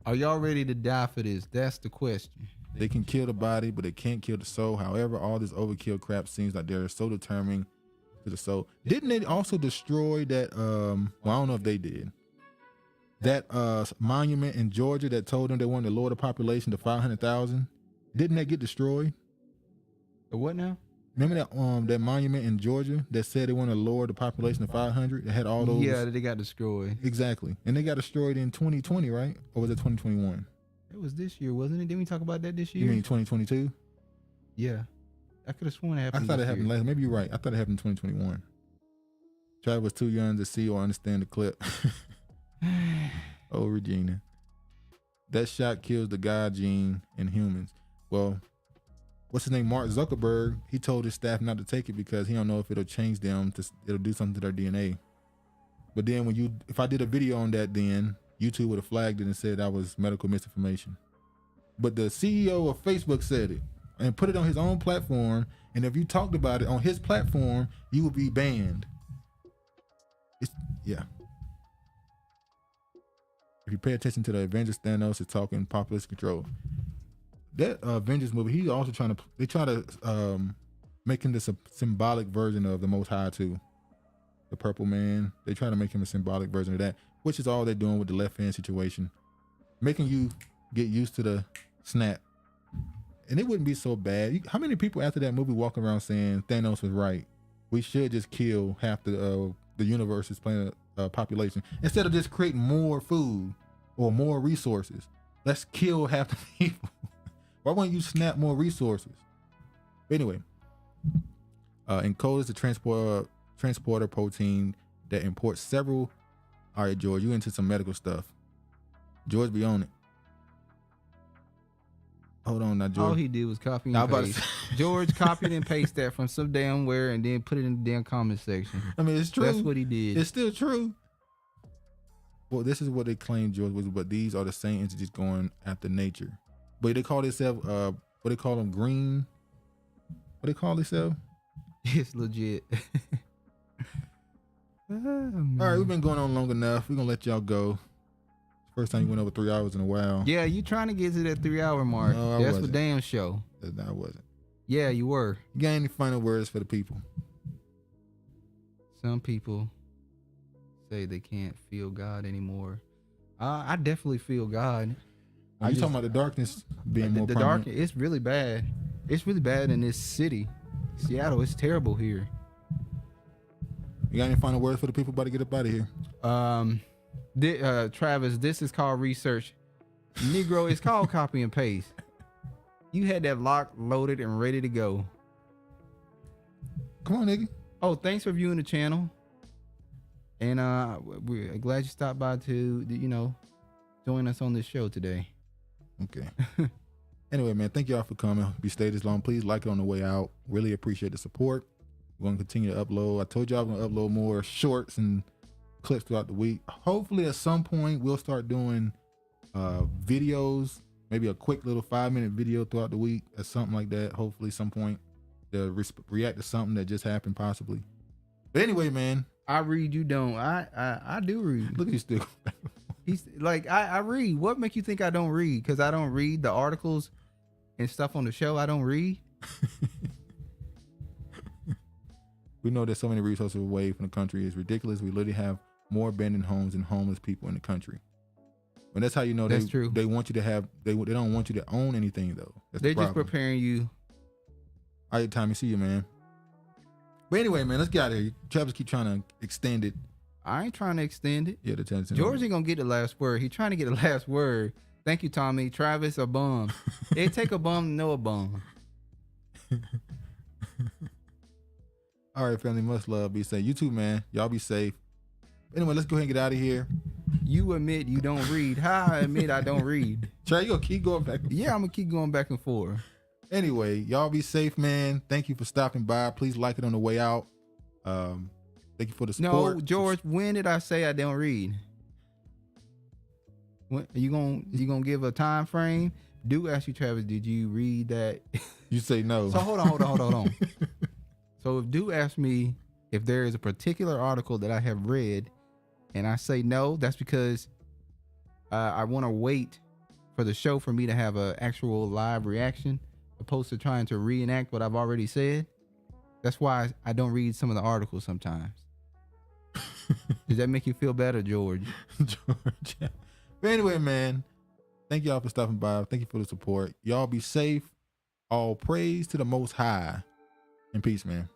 Are y'all ready to die for this? That's the question. They can kill the body, but they can't kill the soul. However, all this overkill crap seems like they're so determined to the soul. Didn't they also destroy that, well, I don't know if they did, that monument in Georgia that told them they wanted to lower the population to 500,000? Didn't that get destroyed? The what now? Remember that monument in Georgia that said they wanted to lower the population to 500? It had all those. Yeah, they got destroyed. Exactly. And they got destroyed in 2020, right? Or was it 2021? It was this year, wasn't it? Didn't we talk about that this year? You mean 2022? Yeah. I could have sworn it happened. I thought it happened last. Maybe you're right. I thought it happened in 2021. Travis was too young to see or understand the clip. Oh, Regina. That shot kills the God gene in humans. Well, what's his name? Mark Zuckerberg. He told his staff not to take it because he don't know if it'll change them. It'll do something to their DNA. But then if I did a video on that, then YouTube would have flagged it and said that was medical misinformation. But the CEO of Facebook said it and put it on his own platform. And if you talked about it on his platform, you would be banned. Yeah. If you pay attention to the Avengers, Thanos is talking populist control. That Avengers movie, he's also they try to make him this a symbolic version of the Most High too. The Purple Man, they try to make him a symbolic version of that, which is all they're doing with the left hand situation. Making you get used to the snap. And it wouldn't be so bad. How many people after that movie walk around saying Thanos was right? We should just kill half the universe's planet population instead of just creating more food or more resources. Let's kill half the people. Why won't you snap more resources? But anyway, ENCODE is the transporter protein that imports several. All right, George, you into some medical stuff. George be on it. Hold on now, George. All he did was copy and paste. George copied and pasted that from some damn where and then put it in the damn comment section. I mean, it's true. That's what he did. It's still true. Well, this is what they claim George was, but these are the same entities going after nature. But they call themselves, what they call them, green. What they call themselves? It's legit. All right, we've been going on long enough. We're going to let y'all go. First time you went over 3 hours in a while. Yeah, you trying to get to that 3 hour mark. No, I That's wasn't. for damn show. No, I wasn't. Yeah, you were. You got any final words for the people? Some people say they can't feel God anymore. I definitely feel God. Are you talking about the darkness being more prominent? Darkness, it's really bad. It's really bad in this city. Seattle, it's terrible here. You got any final words for the people about to get up out of here? Travis, this is called research. Negro, it's called copy and paste. You had that locked, loaded, and ready to go. Come on, nigga. Oh, thanks for viewing the channel. And we're glad you stopped by to, join us on this show today. Okay. Anyway, man, thank y'all for coming. If you stayed this long, please like it on the way out. Really appreciate the support. We're going to continue to upload. I told y'all I'm going to upload more shorts and clips throughout the week. Hopefully at some point we'll start doing videos, maybe a quick little 5-minute video throughout the week or something like that. Hopefully some point to react to something that just happened possibly. But anyway, man. I read, you don't. I do read. Look at you still. He's like, I read. What make you think I don't read? Because I don't read the articles and stuff on the show. I don't read. We know there's so many resources away from the country. It's ridiculous. We literally have more abandoned homes and homeless people in the country. And that's how you know that's true. They want you to have, they don't want you to own anything though. They're just preparing you. All right, Tommy, see you, man. But anyway, man, let's get out of here. Travis keep trying to extend it. I ain't trying to extend it. Yeah, the 10. George ain't gonna get the last word. He trying to get the last word. Thank you, Tommy. Travis, a bum. It take a bum to know a bum. All right, family, much love. Be safe. You too, man. Y'all be safe. Anyway, let's go ahead and get out of here. You admit you don't read. How I admit I don't read. Trey, you gonna keep going back? Yeah, I'm gonna keep going back and forth. Anyway, y'all be safe, man. Thank you for stopping by. Please like it on the way out. Thank you for the support. No, George, when did I say I don't read? When, you gonna give a time frame? Do ask you, Travis, did you read that? You say no. So hold on. So if do ask me if there is a particular article that I have read and I say no, that's because I want to wait for the show for me to have an actual live reaction opposed to trying to reenact what I've already said. That's why I don't read some of the articles sometimes. Does that make you feel better, George? George. But anyway, man, thank y'all for stopping by. Thank you for the support. Y'all be safe. All praise to the Most High. And peace, man.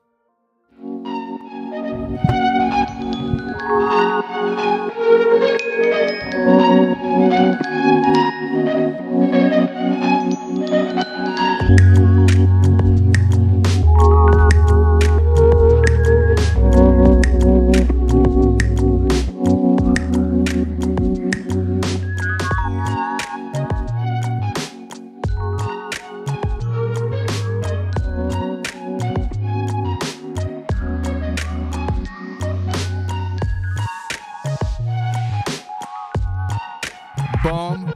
Bomb.